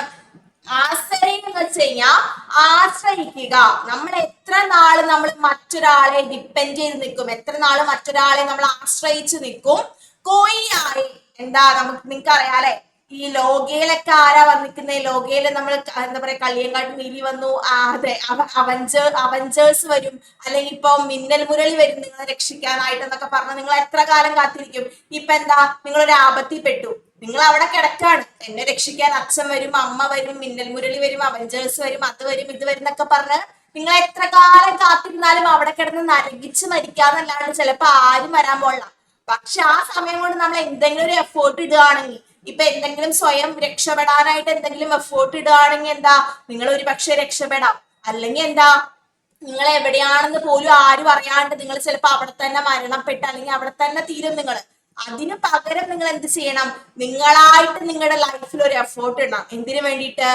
ആശ്രയം എന്ന് വെച്ച് കഴിഞ്ഞാൽ ആശ്രയിക്കുക. നമ്മൾ എത്ര നാള് നമ്മൾ മറ്റൊരാളെ ഡിപ്പെൻഡ് ചെയ്ത് നിൽക്കും, എത്ര നാള് മറ്റൊരാളെ നമ്മൾ ആശ്രയിച്ച് നിൽക്കും. കോയി ആയി എന്താ നമുക്ക് നിങ്ങൾക്ക് അറിയാലേ, ഈ ലോകയിലൊക്കെ ആരാ വന്നിരിക്കുന്നത്, ലോകയില് നമ്മൾ എന്താ പറയാ കളിയങ്കാട്ട് നീലി വന്നു, അതെ അവഞ്ചേഴ്സ് വരും, അല്ലെങ്കിൽ ഇപ്പൊ മിന്നൽ മുരളി വരും നിങ്ങളെ രക്ഷിക്കാനായിട്ട് എന്നൊക്കെ പറഞ്ഞ് നിങ്ങൾ എത്ര കാലം കാത്തിരിക്കും. ഇപ്പൊ എന്താ നിങ്ങളൊരു ആപത്തിൽ പെട്ടു, നിങ്ങൾ അവിടെ കിടക്കാണ്, എന്നെ രക്ഷിക്കാൻ അച്ഛൻ വരും, അമ്മ വരും, മിന്നൽ മുരളി വരും, അവഞ്ചേഴ്സ് വരും, അത് വരും ഇത് വരും എന്നൊക്കെ പറഞ്ഞ് നിങ്ങൾ എത്ര കാലം കാത്തിരുന്നാലും അവിടെ കിടന്ന് നരകിച്ച് മരിക്കാന്നല്ലാണ്ട് ചിലപ്പോ ആരും വരാൻ പോണില്ല. പക്ഷെ ആ സമയം കൊണ്ട് നമ്മൾ എന്തെങ്കിലും ഒരു എഫേർട്ട് ഇടുകയാണെങ്കിൽ, ഇപ്പൊ എന്തെങ്കിലും സ്വയം രക്ഷപ്പെടാനായിട്ട് എന്തെങ്കിലും എഫേർട്ട് ഇടുകയാണെങ്കിൽ എന്താ നിങ്ങൾ ഒരു പക്ഷെ രക്ഷപ്പെടാം. അല്ലെങ്കിൽ എന്താ നിങ്ങൾ എവിടെയാണെന്ന് പോലും ആരും അറിയാണ്ട് നിങ്ങൾ ചിലപ്പോ അവിടെ തന്നെ മരണപ്പെട്ട് അല്ലെങ്കിൽ അവിടെ തന്നെ തീരും നിങ്ങൾ. അതിന് പകരം നിങ്ങൾ എന്ത് ചെയ്യണം, നിങ്ങളായിട്ട് നിങ്ങളുടെ ലൈഫിൽ ഒരു എഫേർട്ട് ഇടണം. എന്തിനു വേണ്ടിയിട്ട്,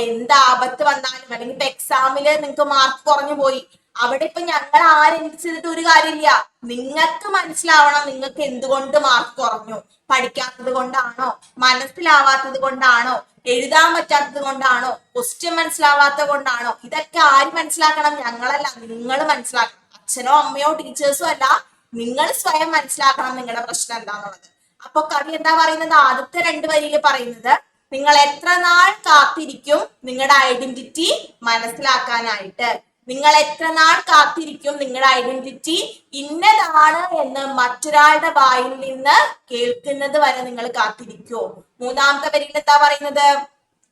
എന്ത് ആപത്ത് വന്നാലും, അല്ലെങ്കിൽ ഇപ്പൊ എക്സാമില് നിങ്ങൾക്ക് മാർക്ക് കുറഞ്ഞു പോയി, അവിടെ ഇപ്പൊ ഞങ്ങൾ ആരെന്ത് ചെയ്തിട്ട് ഒരു കാര്യമില്ല. നിങ്ങൾക്ക് മനസ്സിലാവണം നിങ്ങൾക്ക് എന്തുകൊണ്ട് മാർക്ക് കുറഞ്ഞു, പഠിക്കാത്തത് കൊണ്ടാണോ, മനസ്സിലാവാത്തത് കൊണ്ടാണോ, എഴുതാൻ പറ്റാത്തത് കൊണ്ടാണോ, ക്വസ്റ്റ്യൻ മനസ്സിലാവാത്തത് കൊണ്ടാണോ, ഇതൊക്കെ ആര് മനസ്സിലാക്കണം, ഞങ്ങളല്ല, നിങ്ങൾ മനസ്സിലാക്കണം. അച്ഛനോ അമ്മയോ ടീച്ചേഴ്സോ അല്ല, നിങ്ങൾ സ്വയം മനസ്സിലാക്കണം നിങ്ങളുടെ പ്രശ്നം എന്താന്നുള്ളത്. അപ്പൊ കവി എന്താ പറയുന്നത്, ആദ്യത്തെ 2 വരിയിൽ പറയുന്നത് നിങ്ങൾ എത്ര നാൾ കാത്തിരിക്കും നിങ്ങളുടെ ഐഡന്റിറ്റി മനസ്സിലാക്കാനായിട്ട്, നിങ്ങൾ എത്ര നാൾ കാത്തിരിക്കും നിങ്ങളുടെ ഐഡന്റിറ്റി ഇന്നതാണ് എന്ന് മറ്റൊരാളുടെ വായിൽ നിന്ന് കേൾക്കുന്നത് വരെ നിങ്ങൾ കാത്തിരിക്കോ. 3ാമത്തെ വരിയിൽ എന്താ പറയുന്നത്,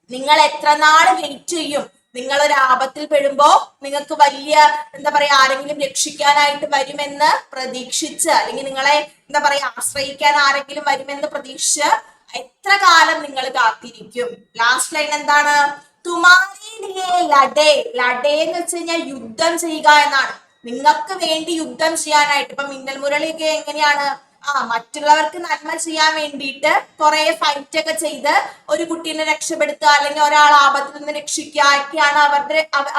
നിങ്ങൾ എത്ര നാൾ വെയിറ്റ് ചെയ്യും, നിങ്ങൾ ഒരു ആപത്തിൽ പെടുമ്പോ നിങ്ങൾക്ക് വലിയ എന്താ പറയാ ആരെങ്കിലും രക്ഷിക്കാനായിട്ട് വരുമെന്ന് പ്രതീക്ഷിച്ച്, അല്ലെങ്കിൽ നിങ്ങളെ എന്താ പറയാ ആശ്രയിക്കാൻ ആരെങ്കിലും വരുമെന്ന് പ്രതീക്ഷിച്ച് എത്ര കാലം നിങ്ങൾ കാത്തിരിക്കും. ലാസ്റ്റ് ലൈൻ എന്താണ്, തുമാരി ലിയേ ലഡേ, ലഡേ എന്ന് വെച്ച് കഴിഞ്ഞാൽ യുദ്ധം ചെയ്യുക എന്നാണ്. നിങ്ങൾക്ക് വേണ്ടി യുദ്ധം ചെയ്യാനായിട്ട്, ഇപ്പൊ മിന്നൽ മുരളിയൊക്കെ എങ്ങനെയാണ്, മറ്റുള്ളവർക്ക് നന്മ ചെയ്യാൻ വേണ്ടിയിട്ട് കുറെ ഫൈറ്റ് ഒക്കെ ചെയ്ത് ഒരു കുട്ടീനെ രക്ഷപ്പെടുത്തുക, അല്ലെങ്കിൽ ഒരാൾ ആപത്തിൽ നിന്ന് രക്ഷിക്കുക ഒക്കെയാണ്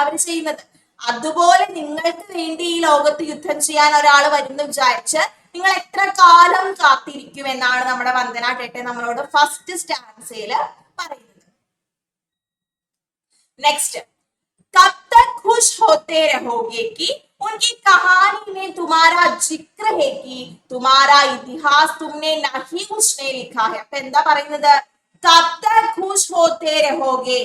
അവര് ചെയ്യുന്നത്. അതുപോലെ നിങ്ങൾക്ക് വേണ്ടി ഈ ലോകത്ത് യുദ്ധം ചെയ്യാൻ ഒരാൾ വരുന്നു വിചാരിച്ച് നിങ്ങൾ എത്ര കാലം കാത്തിരിക്കും എന്നാണ് നമ്മുടെ വന്ദന ടേട്ടെ നമ്മളോട് ഫസ്റ്റ് സ്റ്റാൻസയിൽ പറയുന്നത്. नेक्स्ट, कब तक खुश होते रहोगे कि उनकी कहानी में तुम्हारा जिक्र है कि तुम्हारा इतिहास तुमने नहीं उसने लिखा है. അപ്പൊ എന്താ പറയുന്നത്, കബ് തക് ഖുഷ് ഹോത്തേ രഹോഗെ,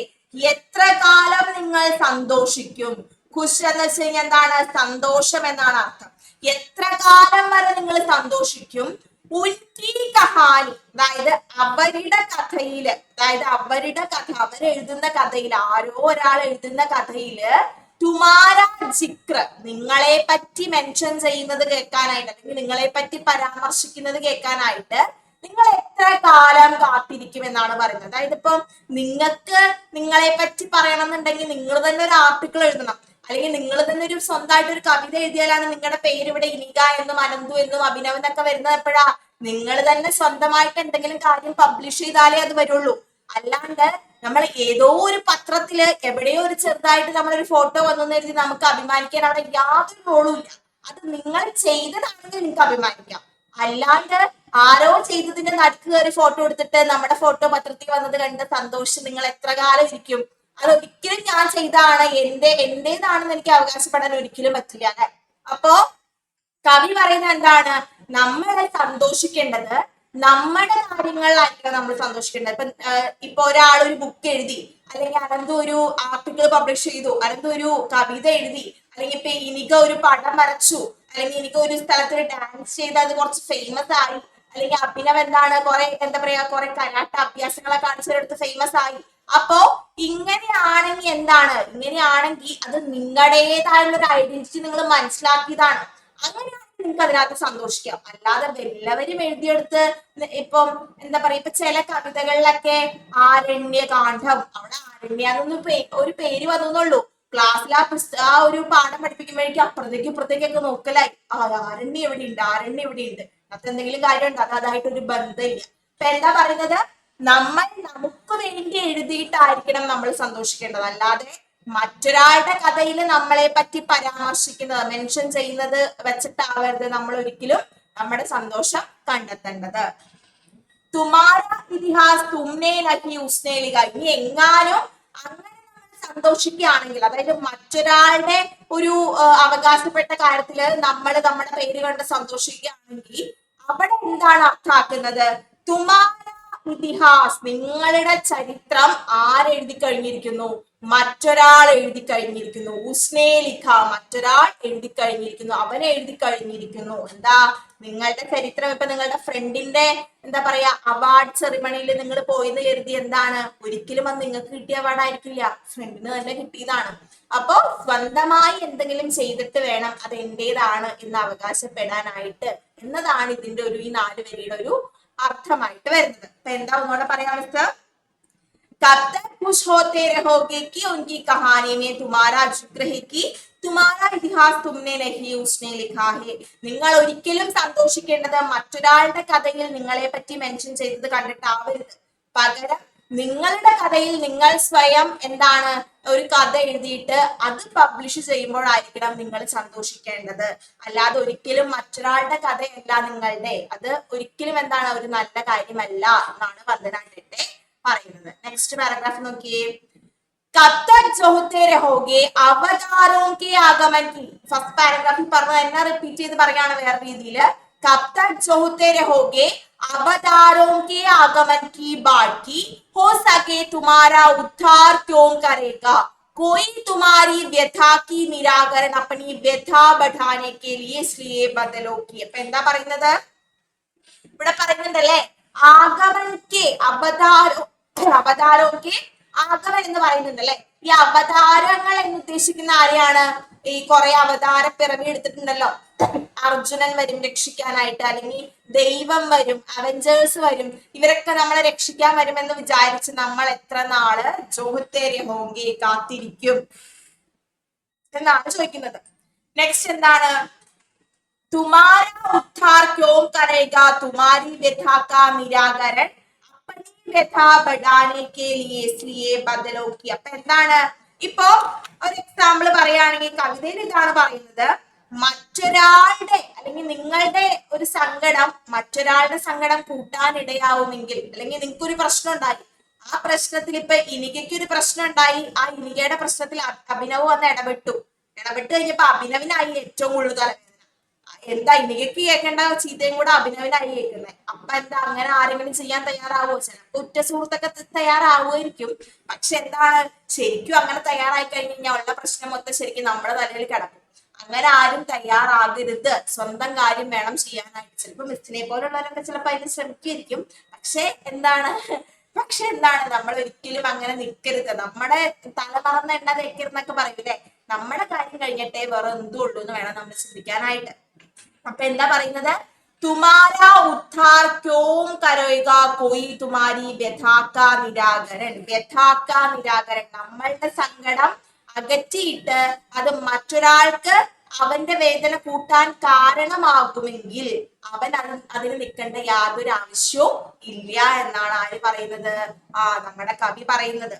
എത്ര കാലം നിങ്ങൾ സന്തോഷിക്കും. ഖുഷ് എന്ന് വെച്ച് കഴിഞ്ഞാൽ എന്താണ്, സന്തോഷം എന്നാണ് അർത്ഥം. എത്ര കാലം വരെ നിങ്ങൾ സന്തോഷിക്കും. ഉൻകി കഹാനി, അതായത് അവരുടെ കഥയില്, അതായത് അവരുടെ കഥ, അവരെഴുതുന്ന കഥയിൽ, ആരോ ഒരാൾ എഴുതുന്ന കഥയില് തുമാര ജിക്ര, നിങ്ങളെ പറ്റി മെൻഷൻ ചെയ്യുന്നത് കേൾക്കാനായിട്ട്, അല്ലെങ്കിൽ നിങ്ങളെ പറ്റി പരാമർശിക്കുന്നത് കേൾക്കാനായിട്ട് നിങ്ങൾ എത്ര കാലം കാത്തിരിക്കും എന്നാണ് പറയുന്നത്. അതായത് ഇപ്പം നിങ്ങൾക്ക് നിങ്ങളെ പറ്റി പറയണമെന്നുണ്ടെങ്കിൽ നിങ്ങൾ തന്നെ ഒരു ആർട്ടിക്കിൾ എഴുതണം, അല്ലെങ്കിൽ നിങ്ങൾ തന്നെ ഒരു സ്വന്തമായിട്ട് ഒരു കവിത എഴുതിയാലാണ് നിങ്ങളുടെ പേര് ഇവിടെ ഇനിക എന്നും അനന്തു എന്നും അഭിനവ് എന്നൊക്കെ വരുന്നത്. എപ്പോഴാ, നിങ്ങൾ തന്നെ സ്വന്തമായിട്ട് എന്തെങ്കിലും കാര്യം പബ്ലിഷ് ചെയ്താലേ അത് വരുള്ളൂ. അല്ലാണ്ട് നമ്മൾ ഏതോ ഒരു പത്രത്തില് എവിടെയോ ഒരു ചെറുതായിട്ട് നമ്മളൊരു ഫോട്ടോ വന്നു കരുതി നമുക്ക് അഭിമാനിക്കാൻ അവിടെ യാതൊരു റോളും ഇല്ല. അത് നിങ്ങൾ ചെയ്തതാണെങ്കിൽ നിങ്ങൾക്ക് അഭിമാനിക്കാം. അല്ലാണ്ട് ആരോ ചെയ്തതിന്റെ നടുക്ക് കയറി ഫോട്ടോ എടുത്തിട്ട് നമ്മുടെ ഫോട്ടോ പത്രത്തിൽ വന്നത് കണ്ട് സന്തോഷം നിങ്ങൾ എത്ര കാലം ഇരിക്കും. അതൊരിക്കലും ഞാൻ ചെയ്തതാണ്, എന്റേതാണെന്ന് എനിക്ക് അവകാശപ്പെടാൻ ഒരിക്കലും പറ്റില്ല അല്ലെ. അപ്പോ കവി പറയുന്നത് എന്താണ്, നമ്മളെ സന്തോഷിക്കേണ്ടത് നമ്മുടെ കാര്യങ്ങളിലായിരിക്കണം നമ്മൾ സന്തോഷിക്കേണ്ടത്. ഇപ്പൊ ഒരാൾ ഒരു ബുക്ക് എഴുതി, അല്ലെങ്കിൽ അനന്തു ഒരു ആർട്ടിക്കിൾ പബ്ലിഷ് ചെയ്തു, അനന്തു ഒരു കവിത എഴുതി, അല്ലെങ്കിൽ ഇപ്പൊ എനിക്ക് ഒരു പടം വരച്ചു, അല്ലെങ്കിൽ എനിക്ക് ഒരു സ്ഥലത്ത് ഡാൻസ് ചെയ്ത് അത് കുറച്ച് ഫേമസ് ആയി, അല്ലെങ്കിൽ അഭിനവ് എന്താണ് കുറെ എന്താ പറയാ കുറെ കരാട്ട അഭ്യാസങ്ങളെ കാണിച്ചെടുത്ത് ഫേമസ് ആയി. അപ്പോ ഇങ്ങനെയാണെങ്കിൽ എന്താണ്, ഇങ്ങനെയാണെങ്കിൽ അത് നിങ്ങളുടേതായുള്ള ഒരു ഐഡന്റിറ്റി നിങ്ങൾ മനസ്സിലാക്കിയതാണ്. അങ്ങനെയാണെങ്കിൽ നിങ്ങൾക്ക് അതിനകത്ത് സന്തോഷിക്കാം. അല്ലാതെ എല്ലാവരും എഴുതിയെടുത്ത് ഇപ്പം എന്താ പറയാ, ഇപ്പൊ ചില കവിതകളിലൊക്കെ ആരണ്യകാന്ഡം, അവിടെ ആരണ്യാന്നൊന്നും ഒരു പേര് വന്നുള്ളൂ. ക്ലാസ്സിൽ ആ ഒരു പാഠം പഠിപ്പിക്കുമ്പോഴേക്കും ഇപ്പുറത്തേക്കൊക്കെ നോക്കലായി, ആരണ്യം എവിടെയുണ്ട്, ആരണ്യം എവിടെയുണ്ട്, അത് എന്തെങ്കിലും കാര്യമുണ്ട്, അത് അതായിട്ടൊരു ബന്ധമില്ല. ഇപ്പൊ എന്താ പറയുന്നത്, നമ്മൾ നമുക്ക് വേണ്ടി എഴുതിയിട്ടായിരിക്കണം നമ്മൾ സന്തോഷിക്കേണ്ടത്. അല്ലാതെ മറ്റൊരാളുടെ കഥയിൽ നമ്മളെ പറ്റി പരാമർശിക്കുന്നത്, മെൻഷൻ ചെയ്യുന്നത് വെച്ചിട്ടാവരുത് നമ്മൾ ഒരിക്കലും നമ്മുടെ സന്തോഷം കണ്ടെത്തേണ്ടത്. തുമാര ഇതിഹാസ് തുമ്നെ ലഹി ഉസ്നെ ലിഖ. ഇനി എങ്ങാനും അങ്ങനെ നമ്മൾ സന്തോഷിക്കുകയാണെങ്കിൽ, അതായത് മറ്റൊരാളുടെ ഒരു അവകാശപ്പെട്ട കാര്യത്തില് നമ്മൾ നമ്മുടെ പേര് കണ്ട് സന്തോഷിക്കുകയാണെങ്കിൽ അവിടെ എന്താണ് അർത്ഥാക്കുന്നത്? തുമാര ഇതിഹാസ്, നിങ്ങളുടെ ചരിത്രം ആരെഴുതി കഴിഞ്ഞിരിക്കുന്നു? മറ്റൊരാൾ എഴുതി കഴിഞ്ഞിരിക്കുന്നു. ഉസ്നെ ലിഖ, മറ്റൊരാൾ എഴുതി കഴിഞ്ഞിരിക്കുന്നു, അവൻ എഴുതി കഴിഞ്ഞിരിക്കുന്നു. എന്താ നിങ്ങളുടെ ചരിത്രം? ഇപ്പൊ നിങ്ങളുടെ ഫ്രണ്ടിന്റെ എന്താ പറയാ അവാർഡ് സെറിമണിയിൽ നിങ്ങൾ പോയെന്ന് കരുതി എന്താണ് ഒരിക്കലും അത് നിങ്ങൾക്ക് കിട്ടിയ അവാർഡായിരിക്കില്ല, ഫ്രണ്ടിന് തന്നെ കിട്ടിയതാണ്. അപ്പോ സ്വന്തമായി എന്തെങ്കിലും ചെയ്തിട്ട് വേണം അത് എന്റേതാണ് എന്ന് അവകാശപ്പെടാനായിട്ട് എന്നതാണ് ഇതിന്റെ ഒരു ഈ 4 വരിയുടെ ഒരു അർത്ഥമായിട്ട് വരുന്നത്. അപ്പൊ എന്താ ഒന്നുകൂടെ പറയാം മിസ്റ്റർ? कब तक खुश होते रहोगे कि उनकी कहानी में तुम्हारा जिक्र है कि तुम्हारा ഇതിഹാസ് തുമ്നെ നഹി ഉസ്നെ ലിഖാ ഹെ. നിങ്ങൾ ഒരിക്കലും സന്തോഷിക്കേണ്ടത് മറ്റൊരാളുടെ കഥയിൽ നിങ്ങളെ പറ്റി മെൻഷൻ ചെയ്തത് കണ്ടിട്ടാവരുത്. പകരം നിങ്ങളുടെ കഥയിൽ നിങ്ങൾ സ്വയം എന്താണ് ഒരു കഥ എഴുതിയിട്ട് അത് പബ്ലിഷ് ചെയ്യുമ്പോഴായിരിക്കണം നിങ്ങൾ സന്തോഷിക്കേണ്ടത്. അല്ലാതെ ഒരിക്കലും മറ്റൊരാളുടെ കഥയല്ല നിങ്ങളുടെ, അത് ഒരിക്കലും എന്താണ് ഒരു നല്ല കാര്യമല്ല എന്നാണ് വന്ദന ടെട്ടെ പറയുന്നത്. നെക്സ്റ്റ് പാരഗ്രാഫ് നോക്കിയേ. കബ് തക് ജോഹത്തെ രഹോഗെ അവതാരോं के आगमन की. ഫസ്റ്റ് പാരഗ്രാഫിൽ പറഞ്ഞത് എന്നെ റിപ്പീറ്റ് ചെയ്ത് പറയാണ് വേറെ രീതിയിൽ. കബ് തക് ജോഹത്തെ രഹോഗെ അവതാരോं के आगमन की बात की हो सके तुम्हारा उद्धार क्यों करेगा कोई तुम्हारी व्यथा की निराकरण अपनी व्यथा बढ़ाने के लिए इसलिए बदलो की. അപ്പൊ എന്താ പറയുന്നത്? ഇവിടെ പറയുന്നുണ്ടല്ലേ ആഗമനക്ക് അവതാരമൊക്കെ ആഗമൻ എന്ന് പറയുന്നുണ്ടല്ലേ. ഈ അവതാരങ്ങൾ എന്ന് ഉദ്ദേശിക്കുന്ന ആരെയാണ്? ഈ കുറെ അവതാര പിറവി എടുത്തിട്ടുണ്ടല്ലോ. അർജുനൻ വരും രക്ഷിക്കാനായിട്ട്, അല്ലെങ്കിൽ ദൈവം വരും, അവഞ്ചേഴ്സ് വരും, ഇവരൊക്കെ നമ്മളെ രക്ഷിക്കാൻ വരുമെന്ന് വിചാരിച്ച് നമ്മൾ എത്ര നാള് ജോഹത്തേരെ ഹോങ്കെ കാത്തിരിക്കും എന്നാണ് ചോദിക്കുന്നത്. നെക്സ്റ്റ് എന്താണ്? तुम्हारा उद्धार क्यों करेगा तुम्हारी व्यथा का निराकरण अपनी व्यथा बढ़ाने के लिए इसलिए बदलो की. അപ്പൊ എന്താണ്? ഇപ്പോ ഒരു എക്സാമ്പിൾ പറയുകയാണെങ്കിൽ കവിതയിൽ ഇതാണ് പറയുന്നത്. മറ്റൊരാളുടെ അല്ലെങ്കിൽ നിങ്ങളുടെ ഒരു സങ്കടം മറ്റൊരാളുടെ സങ്കടം കൂട്ടാനിടയാവുമെങ്കിൽ, അല്ലെങ്കിൽ നിങ്ങൾക്ക് ഒരു പ്രശ്നം ഉണ്ടായി, ആ പ്രശ്നത്തിൽ ഇപ്പൊ ഇനികയ്ക്ക് ഒരു പ്രശ്നം ഉണ്ടായി, ആ ഇനികയുടെ പ്രശ്നത്തിൽ അഭിനവ് വന്ന് ഇടപെട്ട് കഴിഞ്ഞപ്പോ അഭിനവിനായി ഏറ്റവും കൂടുതൽ എന്താ ഇനികയ്ക്ക് കേൾക്കേണ്ട ചീത്തയും കൂടെ അഭിനവിനായി കേൾക്കുന്നത്. അപ്പൊ എന്താ അങ്ങനെ ആരെങ്കിലും ചെയ്യാൻ തയ്യാറാവോ? ചിലപ്പോ ഉറ്റ സുഹൃത്തൊക്കെ തയ്യാറാവുമായിരിക്കും. പക്ഷെ എന്താണ് ശരിക്കും അങ്ങനെ തയ്യാറായി കഴിഞ്ഞ് കഴിഞ്ഞാൽ ഉള്ള പ്രശ്നം മൊത്തം ശരിക്കും നമ്മുടെ തലയിൽ കിടക്കും. അങ്ങനെ ആരും തയ്യാറാകരുത്. സ്വന്തം കാര്യം വേണം ചെയ്യാനായിട്ട്. ചിലപ്പോ മിസ്സിനെ പോലുള്ളവരൊക്കെ ചിലപ്പോ അതിന് ശ്രമിക്കുമായിരിക്കും. പക്ഷെ എന്താണ് നമ്മൾ ഒരിക്കലും അങ്ങനെ നിൽക്കരുത്. നമ്മുടെ തലമറന്ന എണ്ണ തേക്കരുന്നൊക്കെ പറയൂലേ, നമ്മുടെ കാര്യം കഴിഞ്ഞിട്ടേ വേറെ എന്തും ഉള്ളൂ എന്ന് വേണം നമ്മൾ ചിന്തിക്കാനായിട്ട്. അപ്പൊ എന്താ പറയുന്നത്? തുമാരാ ഉദ്ധാർ ക്യോം കരോയിക കോയി തുമാരി വ്യഥാക്ക നിരാകരൻ. വ്യഥാക്ക നിരാകരൻ, നമ്മളുടെ സങ്കടം അകറ്റിയിട്ട് അത് മറ്റൊരാൾക്ക് അവന്റെ വേദന കൂട്ടാൻ കാരണമാകുമെങ്കിൽ അവൻ അതിന് നിൽക്കേണ്ട യാതൊരു ആവശ്യവും ഇല്ല എന്നാണ് ആര് പറയുന്നത്? നമ്മുടെ കവി പറയുന്നത്.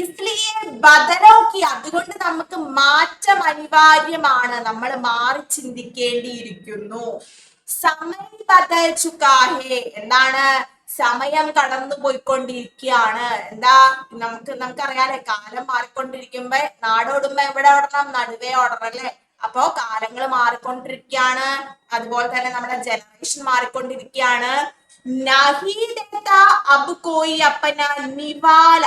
इसलिए बदलो की, അതുകൊണ്ട് നമുക്ക് മാറ്റം അനിവാര്യമാണ്. നമ്മൾ മാറി ചിന്തിക്കേണ്ടിയിരിക്കുന്നു. സമയം ബദൽ ചുക്കാ ഹേ, എന്താണ്? സമയം കടന്നു പോയിക്കൊണ്ടിരിക്കുകയാണ്. എന്താ നമുക്കറിയാലേ, കാലം മാറിക്കൊണ്ടിരിക്കുമ്പോ നാടോടുമ്പോ എവിടെ ഓടണം? നടുവേ ഓടണം അല്ലേ? അപ്പോ കാലങ്ങൾ മാറിക്കൊണ്ടിരിക്കുകയാണ്. അതുപോലെ തന്നെ നമ്മുടെ ജനറേഷൻ മാറിക്കൊണ്ടിരിക്കുകയാണ്. നഹി ദേതാ അബ് കോയി അപ്പന നിവാല.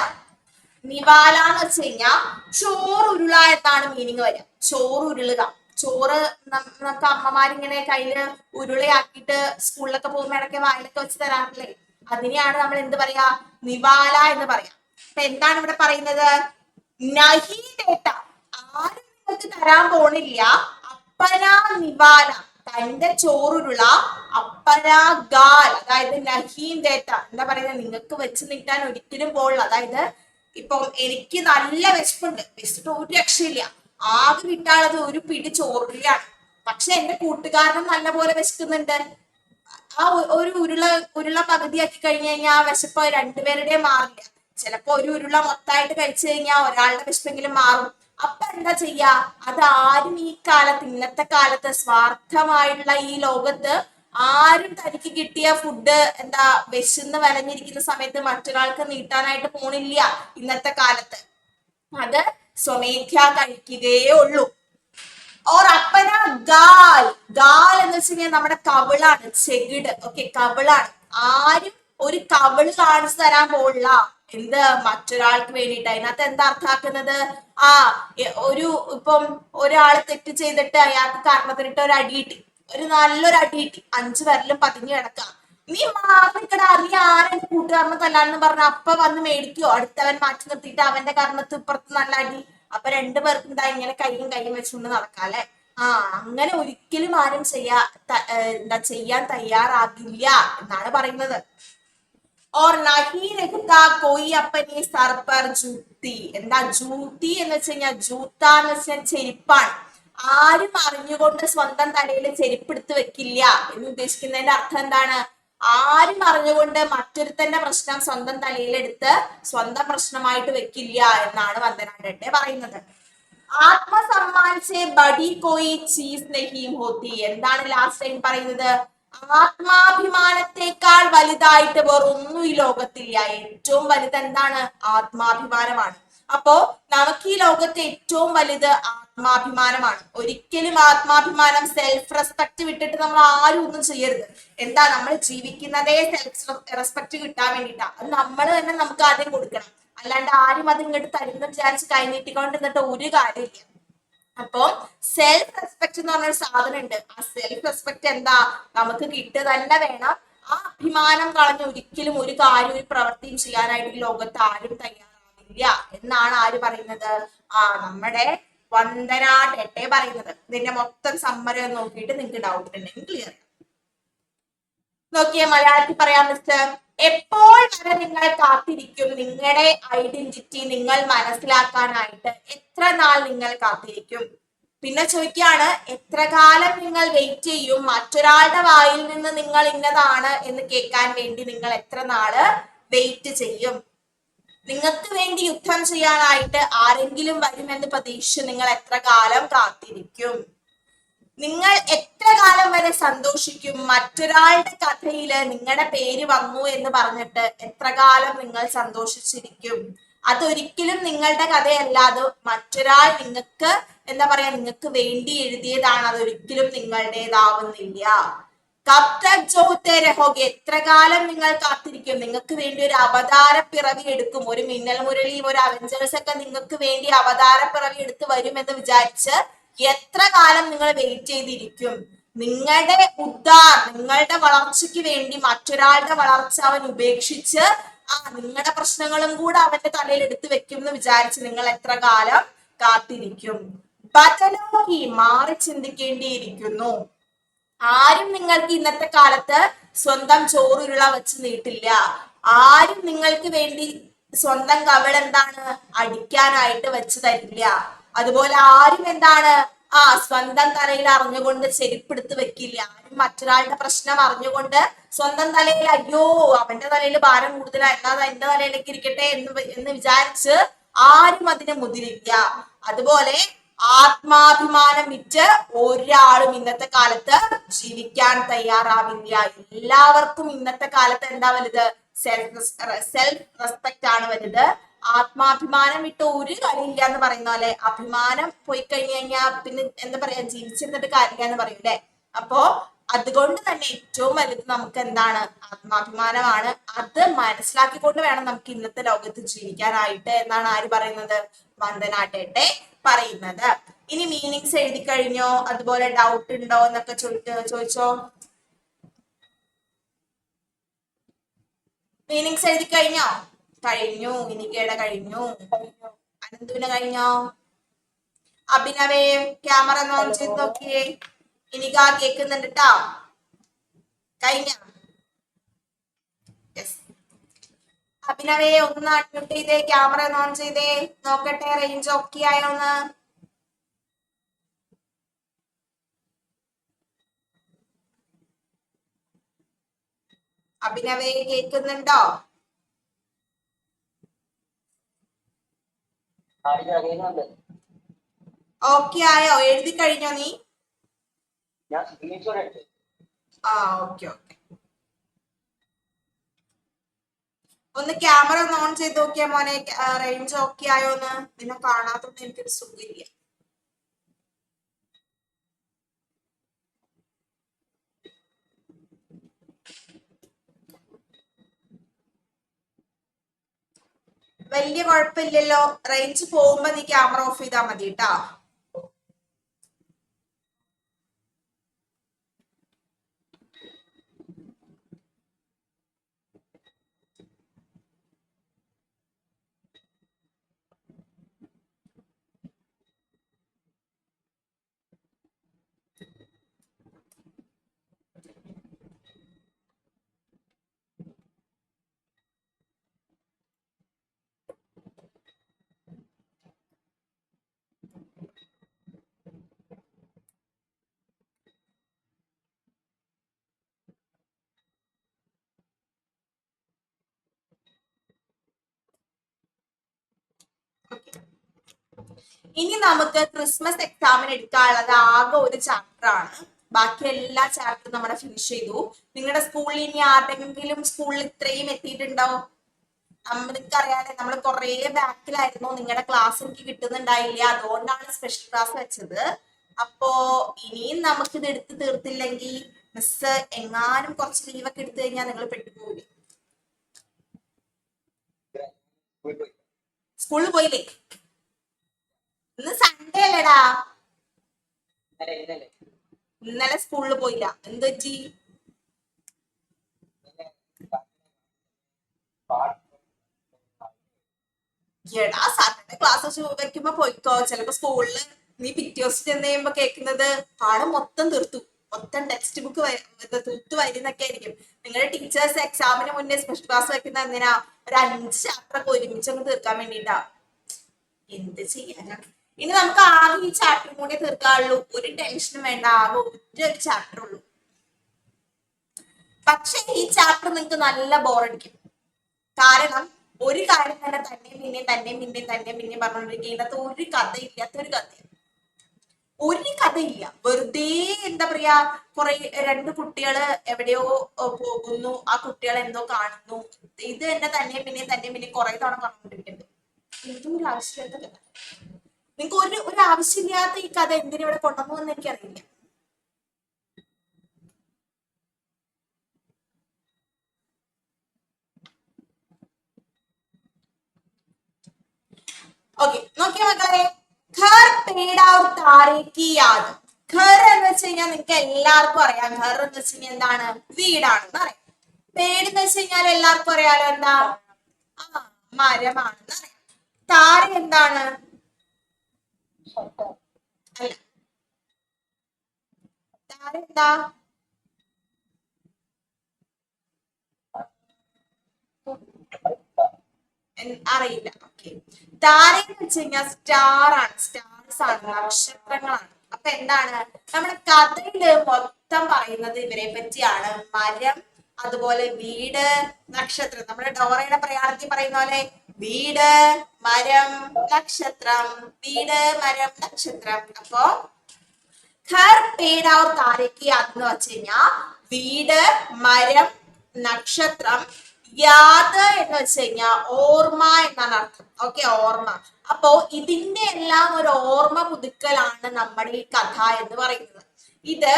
നിവാല എന്ന് വെച്ച് കഴിഞ്ഞാൽ ചോറുരുള എന്നാണ് മീനിങ് വരിക. ചോറുരുളുക. ചോറ് നമുക്ക് അമ്മമാരിങ്ങനെ കയ്യില് ഉരുളയാക്കിയിട്ട് സ്കൂളിലൊക്കെ പോകുമ്പോ ഇടയ്ക്ക് വായിലൊക്കെ വെച്ച് തരാറില്ലേ? അതിനെയാണ് നമ്മൾ എന്ത് പറയാ? നിവാല എന്ന് പറയാം. അപ്പൊ എന്താണ് ഇവിടെ പറയുന്നത്? നഹി ഡേട്ട, ആരും നിങ്ങൾക്ക് തരാൻ പോണില്ല. അപ്പന നിവാല, തന്റെ ചോറുരുള. അപ്പന ഗാൽ, അതായത് നഹീൻ ഡേട്ട എന്താ പറയുന്നത്? നിങ്ങൾക്ക് വെച്ച് നീട്ടാൻ ഒരിക്കലും പോകില്ല. അതായത് ഇപ്പം എനിക്ക് നല്ല വിശപ്പുണ്ട്, വിശപ്പിട്ട് ഒരു രക്ഷയില്ല, ആകെ കിട്ടാനുള്ളത് ഒരു പിടി ചോറിലാണ്. പക്ഷെ എന്റെ കൂട്ടുകാരനും നല്ല പോലെ വിശക്കുന്നുണ്ട്, ആ ഒരു ഉരുള പകുതിയാക്കി കഴിഞ്ഞു കഴിഞ്ഞാൽ ആ വിശപ്പ് രണ്ടുപേരുടെയും മാറില്ല. ചിലപ്പോ ഒരു ഉരുള മൊത്തമായിട്ട് കഴിച്ചു കഴിഞ്ഞാൽ ഒരാളുടെ വിശപ്പെങ്കിലും മാറും. അപ്പൊ എന്താ ചെയ്യാ? അത് ആരും ഈ കാലത്ത്, ഇന്നത്തെ കാലത്ത് സ്വാർത്ഥമായിട്ടുള്ള ഈ ലോകത്ത് ആരും തനിക്ക് കിട്ടിയ ഫുഡ് എന്താ വിശന്ന് വലഞ്ഞിരിക്കുന്ന സമയത്ത് മറ്റൊരാൾക്ക് നീട്ടാനായിട്ട് പോണില്ല ഇന്നത്തെ കാലത്ത്. അത് സ്വമേധ്യ കഴിക്കുകയേ ഉള്ളൂ. ഓർ അപ്പന ഗാൽ. ഗാൽ എന്ന് വെച്ച് കഴിഞ്ഞാൽ നമ്മുടെ കവിളാണ്, ചെകിട്. ഓക്കെ, കവിളാണ്. ആരും ഒരു കവിള് കാണിച്ചു തരാൻ പോളില്ല. എന്ത്? മറ്റൊരാൾക്ക് വേണ്ടിയിട്ട്. അതിനകത്ത് എന്താ അർത്ഥാക്കുന്നത്? ഇപ്പം ഒരാള് തെറ്റ് ചെയ്തിട്ട് അയാൾക്ക് കർമ്മത്തിനിട്ട് ഒരു അടി കിട്ടി, ഒരു നല്ലൊരു അടി കിട്ടി, 5 വിരലും പതിഞ്ഞു കിടക്കാം. നീ മാറിക്കട, നീ ആരെ കൂട്ടുകാരനെ തല്ലാന്ന് പറഞ്ഞ അപ്പ വന്ന് മേടിക്കോ? അടുത്തവൻ മാറ്റി നിർത്തിയിട്ട് അവന്റെ കർമ്മത്ത് ഇപ്പുറത്ത് നല്ല അടി. അപ്പൊ രണ്ടുപേർക്കും ഇതാ ഇങ്ങനെ കയ്യും വെച്ചുകൊണ്ട് നടക്കാം അല്ലെ? അങ്ങനെ ഒരിക്കലും ആരും ചെയ്യാൻ തയ്യാറാകില്ല എന്നാണ് പറയുന്നത്. ഓർ നഹി രഹ്താ കോയി അപ്പനെ സർ പർ ജൂത്തി. എന്താ ജൂത്തി എന്ന് വെച്ച് കഴിഞ്ഞാൽ? ജൂത്ത എന്ന് വെച്ചാൽ ചെരുപ്പാണ്. ആരും അറിഞ്ഞുകൊണ്ട് സ്വന്തം തലയിൽ ചെരുപ്പെടുത്ത് വെക്കില്ല എന്ന് ഉദ്ദേശിക്കുന്നതിന്റെ അർത്ഥം എന്താണ്? ആരും അറിഞ്ഞുകൊണ്ട് മറ്റൊരുത്തന്റെ പ്രശ്നം സ്വന്തം തലയിലെടുത്ത് സ്വന്തം പ്രശ്നമായിട്ട് വെക്കില്ല എന്നാണ് വന്ദന ടെട്ടെ പറയുന്നത്. ആത്മസമ്മാനിച്ച് ബഡി കോയി ചീസ് നഹീം ഹോത്തി. എന്താണ് ലാസ്റ്റ് ടൈം പറയുന്നത്? ആത്മാഭിമാനത്തെക്കാൾ വലുതായിട്ട് വേറൊന്നും ഈ ലോകത്തില്ല. ഏറ്റവും വലുത് എന്താണ്? ആത്മാഭിമാനമാണ്. അപ്പോ നമുക്ക് ഈ ലോകത്തെ ഏറ്റവും വലുത് ആത്മാഭിമാനമാണ്. ഒരിക്കലും ആത്മാഭിമാനം, സെൽഫ് റെസ്പെക്ട് വിട്ടിട്ട് നമ്മൾ ആരും ഒന്നും ചെയ്യരുത്. എന്താ? നമ്മൾ ജീവിക്കുന്നതേ സെൽഫ് റെസ്പെക്ട് കിട്ടാൻ വേണ്ടിയിട്ടാ. അത് നമ്മൾ തന്നെ നമുക്ക് ആദ്യം കൊടുക്കണം. അല്ലാണ്ട് ആരും അത് ഇങ്ങോട്ട് തരുന്ന വിചാരിച്ച് കൈനീട്ടിക്കൊണ്ടിരുന്നിട്ട് ഒരു കാര്യമില്ല. അപ്പൊ സെൽഫ് റെസ്പെക്ട് എന്ന് പറഞ്ഞൊരു സാധനം ഉണ്ട്. ആ സെൽഫ് റെസ്പെക്ട് എന്താ? നമുക്ക് കിട്ടുക തന്നെ വേണം. ആ അഭിമാനം കളഞ്ഞ് ഒരിക്കലും ഒരു കാര്യം, ഒരു പ്രവൃത്തിയും ചെയ്യാനായിട്ട് ഈ ലോകത്ത് ആരും തയ്യാറാവില്ല എന്നാണ് ആര് പറയുന്നത്? നമ്മുടെ വന്ദന ടെട്ടെ പറയുന്നത്. ഇതിന്റെ മൊത്തം സമ്മറി നോക്കിയിട്ട് നിങ്ങൾക്ക് ഡൗട്ട് ഉണ്ടെങ്കിൽ ക്ലിയർ ചെയ്യാം. നോക്കിയേ, മലയാളത്തിൽ പറയാം മിസ്റ്റർ. എപ്പോൾ വരെ നിങ്ങൾ കാത്തിരിക്കും നിങ്ങളുടെ ഐഡന്റിറ്റി നിങ്ങൾ മനസ്സിലാക്കാനായിട്ട്? എത്ര നാൾ നിങ്ങൾ കാത്തിരിക്കും? പിന്നെ ചോദിക്കുകയാണ്, എത്ര കാലം നിങ്ങൾ വെയിറ്റ് ചെയ്യും മറ്റൊരാളുടെ വായിൽ നിന്ന് നിങ്ങൾ ഇന്നതാണ് എന്ന് കേൾക്കാൻ വേണ്ടി? നിങ്ങൾ എത്ര നാള് വെയിറ്റ് ചെയ്യും? നിങ്ങൾക്ക് വേണ്ടി യുദ്ധം ചെയ്യാനായിട്ട് ആരെങ്കിലും വരുമെന്ന് പ്രതീക്ഷിച്ച് നിങ്ങൾ എത്ര കാലം കാത്തിരിക്കും? നിങ്ങൾ എത്ര കാലം വരെ സന്തോഷിക്കും മറ്റൊരാളുടെ കഥയില് നിങ്ങളുടെ പേര് വന്നു എന്ന് പറഞ്ഞിട്ട്? എത്ര കാലം നിങ്ങൾ സന്തോഷിച്ചിരിക്കും? അതൊരിക്കലും നിങ്ങളുടെ കഥയല്ല. അത് മറ്റൊരാൾ നിങ്ങൾക്ക് എന്താ പറയാ, നിങ്ങൾക്ക് വേണ്ടി എഴുതിയതാണ്. അതൊരിക്കലും നിങ്ങളുടേതാവുന്നില്ല. കബ് തക് ജോത്തെ രഹോഗെ. എത്ര കാലം നിങ്ങൾ കാത്തിരിക്കും? നിങ്ങൾക്ക് വേണ്ടി ഒരു അവതാര പിറവി എടുക്കും. ഒരു മിന്നൽ മുരളിയും ഒരു അവഞ്ചേഴ്സ് ഒക്കെ നിങ്ങൾക്ക് വേണ്ടി അവതാര പിറവി എടുത്ത് വരുമെന്ന് വിചാരിച്ച് എത്ര കാലം നിങ്ങൾ വെയിറ്റ് ചെയ്തിരിക്കും? നിങ്ങളുടെ നിങ്ങളുടെ വളർച്ചയ്ക്ക് വേണ്ടി മറ്റൊരാളുടെ വളർച്ച അവൻ ഉപേക്ഷിച്ച് നിങ്ങളുടെ പ്രശ്നങ്ങളും കൂടെ അവന്റെ തലയിൽ എടുത്ത് വെക്കും എന്ന് വിചാരിച്ച് നിങ്ങൾ എത്ര കാലം കാത്തിരിക്കും? ബദലോഹി. മാറി ചിന്തിക്കേണ്ടിയിരിക്കുന്നു. ആരും നിങ്ങൾക്ക് ഇന്നത്തെ കാലത്ത് സ്വന്തം ചോറുരുള വെച്ച് നീട്ടില്ല. ആരും നിങ്ങൾക്ക് വേണ്ടി സ്വന്തം കവിളെന്താണ് അടിക്കാനായിട്ട് വെച്ച് തരില്ല. അതുപോലെ ആരും എന്താണ് സ്വന്തം തലയിൽ അറിഞ്ഞുകൊണ്ട് ചെരുപ്പെടുത്ത് വെക്കില്ല. ആരും മറ്റൊരാളുടെ പ്രശ്നം അറിഞ്ഞുകൊണ്ട് സ്വന്തം തലയിൽ അയ്യോ അവന്റെ തലയിൽ ഭാരം കൂടുതലാ എന്നാ എന്റെ തലയിലേക്ക് ഇരിക്കട്ടെ എന്ന് വിചാരിച്ച് ആരും അതിനെ മുതിരില്ല. അതുപോലെ ആത്മാഭിമാനം വിറ്റ് ഒരാളും ഇന്നത്തെ കാലത്ത് ജീവിക്കാൻ തയ്യാറാവില്ല. എല്ലാവർക്കും ഇന്നത്തെ കാലത്ത് എന്താ വലുത്? സെൽഫ് റെസ്പെക്ട് ആണ് വലുത്. ആത്മാഭിമാനം വിട്ട് ഒരു കളിയില്ല എന്ന് പറയുന്ന പോലെ അഭിമാനം പോയി കഴിഞ്ഞു കഴിഞ്ഞാൽ പിന്നെ എന്താ പറയാ, ജീവിച്ചിരുന്നിട്ട് കാര്യമില്ല എന്ന് പറയൂലേ. അപ്പോ അതുകൊണ്ട് തന്നെ ഏറ്റവും വലുത് നമുക്ക് എന്താണ്? ആത്മാഭിമാനമാണ്. അത് മനസ്സിലാക്കിക്കൊണ്ട് വേണം നമുക്ക് ഇന്നത്തെ ലോകത്ത് ജീവിക്കാനായിട്ട് എന്നാണ് ആര് പറയുന്നത്? വന്ദന ടെട്ടെ പറയുന്നത്. ഇനി മീനിങ്സ് എഴുതി കഴിഞ്ഞോ? അതുപോലെ ഡൗട്ട് ഉണ്ടോ എന്നൊക്കെ ചോദിച്ചോ. മീനിങ്സ് എഴുതി കഴിഞ്ഞോ? കഴിഞ്ഞു. ഇനിക്കേടെ കഴിഞ്ഞു. അനന്തുവിന് കഴിഞ്ഞോ? അഭിനവേ ക്യാമറ ഓൺ ചെയ്ത് നോക്കിയേ. ഇനിക കേൾക്കുന്നുണ്ട് ട്ടാ. കഴിഞ്ഞ അഭിനവേ ഒന്ന് അൺമ്യൂട്ട് ചെയ്തേ, ക്യാമറ ഓൺ ചെയ്തേ, നോക്കട്ടെ റേഞ്ച് ഓക്കെ ആയോന്ന്. അഭിനവേ കേൾക്കുന്നുണ്ടോ? ഓക്കെ ആയോ? എഴുതി കഴിഞ്ഞോ നീ? ആ ഓക്കെ ഓക്കെ. ഒന്ന് ക്യാമറ ഒന്ന് ഓൺ ചെയ്ത് നോക്കിയാ മോനെ, റേഞ്ച് ഓക്കെ ആയോന്ന്. നിന്നെ കാണാത്തോണ്ട് എനിക്കൊരു സുഖമില്ല. വലിയ കുഴപ്പമില്ലല്ലോ. റേഞ്ച് പോകുമ്പോ നീ ക്യാമറ ഓഫ് ചെയ്താൽ മതി കേട്ടാ. ഇനി നമുക്ക് ക്രിസ്മസ് എക്സാമിന് എടുക്കാനുള്ളത് ആകെ ഒരു ചാപ്റ്റർ ആണ്. ബാക്കി എല്ലാ ചാപ്റ്ററും നമ്മുടെ ഫിനിഷ് ചെയ്തു. നിങ്ങളുടെ സ്കൂളിൽ ഇനി ആരുടെങ്കിലും സ്കൂളിൽ ഇത്രയും എത്തിയിട്ടുണ്ടോ? നിങ്ങൾക്കറിയാലേ നമ്മൾ കുറെ ബാക്കിലായിരുന്നു. നിങ്ങളുടെ ക്ലാസ് എനിക്ക് കിട്ടുന്നുണ്ടായില്ല, അതുകൊണ്ടാണ് സ്പെഷ്യൽ ക്ലാസ് വെച്ചത്. അപ്പോ ഇനിയും നമുക്ക് ഇത് എടുത്ത് തീർത്തില്ലെങ്കിൽ മിസ് എങ്ങാനും കുറച്ച് ലീവൊക്കെ എടുത്തു കഴിഞ്ഞാൽ നിങ്ങൾ പെട്ടുപോകില്ലേ? സ്കൂളിൽ പോയില്ലേ? ഇന്ന് സൺഡേ അല്ലേടാ. ഇന്നലെ സ്കൂളിൽ പോയില്ല, എന്ത് പറ്റി? എടാ സാറ്റർഡേ ക്ലാസ് വെക്കുമ്പോ പോയിക്കോ. ചിലപ്പോ സ്കൂളില് നീ പിറ്റേ ദിവസം ചെന്ന് കഴിയുമ്പോ കേൾക്കുന്നത് പാഠം മൊത്തം തീർത്തു, മൊത്തം ടെക്സ്റ്റ് ബുക്ക് തീർത്തു വരുന്നൊക്കെ ആയിരിക്കും. നിങ്ങളുടെ ടീച്ചേഴ്സ് എക്സാമിന് മുന്നേ സ്പെഷ്യൽ ക്ലാസ് വെക്കുന്ന എന്തിനാ? ഒരു 5 ചാപ്റ്റർ ഒക്കെ ഒരുമിച്ച് ഒന്ന് തീർക്കാൻ വേണ്ടിട്ടാ. എന്ത് ചെയ്യാനാ? ഇനി നമുക്ക് ആകെ ഈ ചാപ്റ്റർ കൂടി തീർക്കാനുള്ളൂ. ഒരു ടെൻഷനും വേണ്ട, ആകെ ഒരു ചാപ്റ്റർ ഉള്ളൂ. പക്ഷെ ഈ ചാപ്റ്റർ നിങ്ങൾക്ക് നല്ല ബോറടിക്കും. കാരണം ഒരു കാര്യം തന്നെ പിന്നെയും പറഞ്ഞുകൊണ്ടിരിക്കുക. ഇതിനകത്ത് ഒരു കഥയില്ലാത്തൊരു കഥയാണ്. ഒരു കഥയില്ല, വെറുതെ എന്താ പറയാ, കുറെ 2 കുട്ടികള് എവിടെയോ പോകുന്നു, ആ കുട്ടികൾ എന്തോ കാണുന്നു. ഇത് തന്നെ പിന്നെയും കുറെ തവണ പറഞ്ഞുകൊണ്ടിരിക്കുന്നുണ്ട്. എന്തും ഒരു ആവശ്യമില്ലാത്ത കഥ. നിങ്ങൾക്ക് ഒരു ആവശ്യമില്ലാത്ത ഈ കഥ എന്തിനാ ഇവിടെ കൊണ്ടുവന്നു എനിക്കറിയില്ല. ഓക്കെ, നോക്കിയ മക്കളെ, ഘർ പേട ഔർ താരെ കി യാദ്. ഘർ എന്ന് വെച്ച് കഴിഞ്ഞാൽ നിങ്ങൾക്ക് എല്ലാവർക്കും അറിയാം. ഘർ എന്ന് വെച്ച് കഴിഞ്ഞാൽ എന്താണ്? വീടാണെന്ന് അറിയാം. പേട് എന്ന് വെച്ച് കഴിഞ്ഞാൽ എല്ലാവർക്കും അറിയാലോ, എന്താ? ആ, മരമാണെന്ന് അറിയാം. താര എന്താണ്? അല്ല, താര എന്താ? അറിയില്ല. ഓക്കെ, താര എന്ന് വെച്ച് കഴിഞ്ഞാൽ സ്റ്റാർ ആണ്, സ്റ്റാർസ് ആണ്, നക്ഷത്രങ്ങളാണ്. അപ്പൊ എന്താണ് നമ്മുടെ കഥയില് മൊത്തം പറയുന്നത് ഇവരെ പറ്റിയാണ്. മരം, അതുപോലെ വീട്, നക്ഷത്രം. നമ്മുടെ ഡോറയുടെ പ്രയാണത്തിൽ പറയുന്ന പോലെ വീട്, മരം, നക്ഷത്രം, വീട്, മരം, നക്ഷത്രം. അപ്പോ ഘർ പേട ഔർ താരെ കി യാദ് എന്ന് വെച്ച് കഴിഞ്ഞാ വീട്, മരം, നക്ഷത്രം. യാദ് എന്ന് വെച്ച് കഴിഞ്ഞാൽ ഓർമ്മ എന്നാണ് അർത്ഥം. ഓക്കെ, ഓർമ്മ. അപ്പോ ഇതിന്റെ എല്ലാം ഒരു ഓർമ്മ പുതുക്കലാണ് നമ്മുടെ ഈ കഥ എന്ന് പറയുന്നത്. ഇത്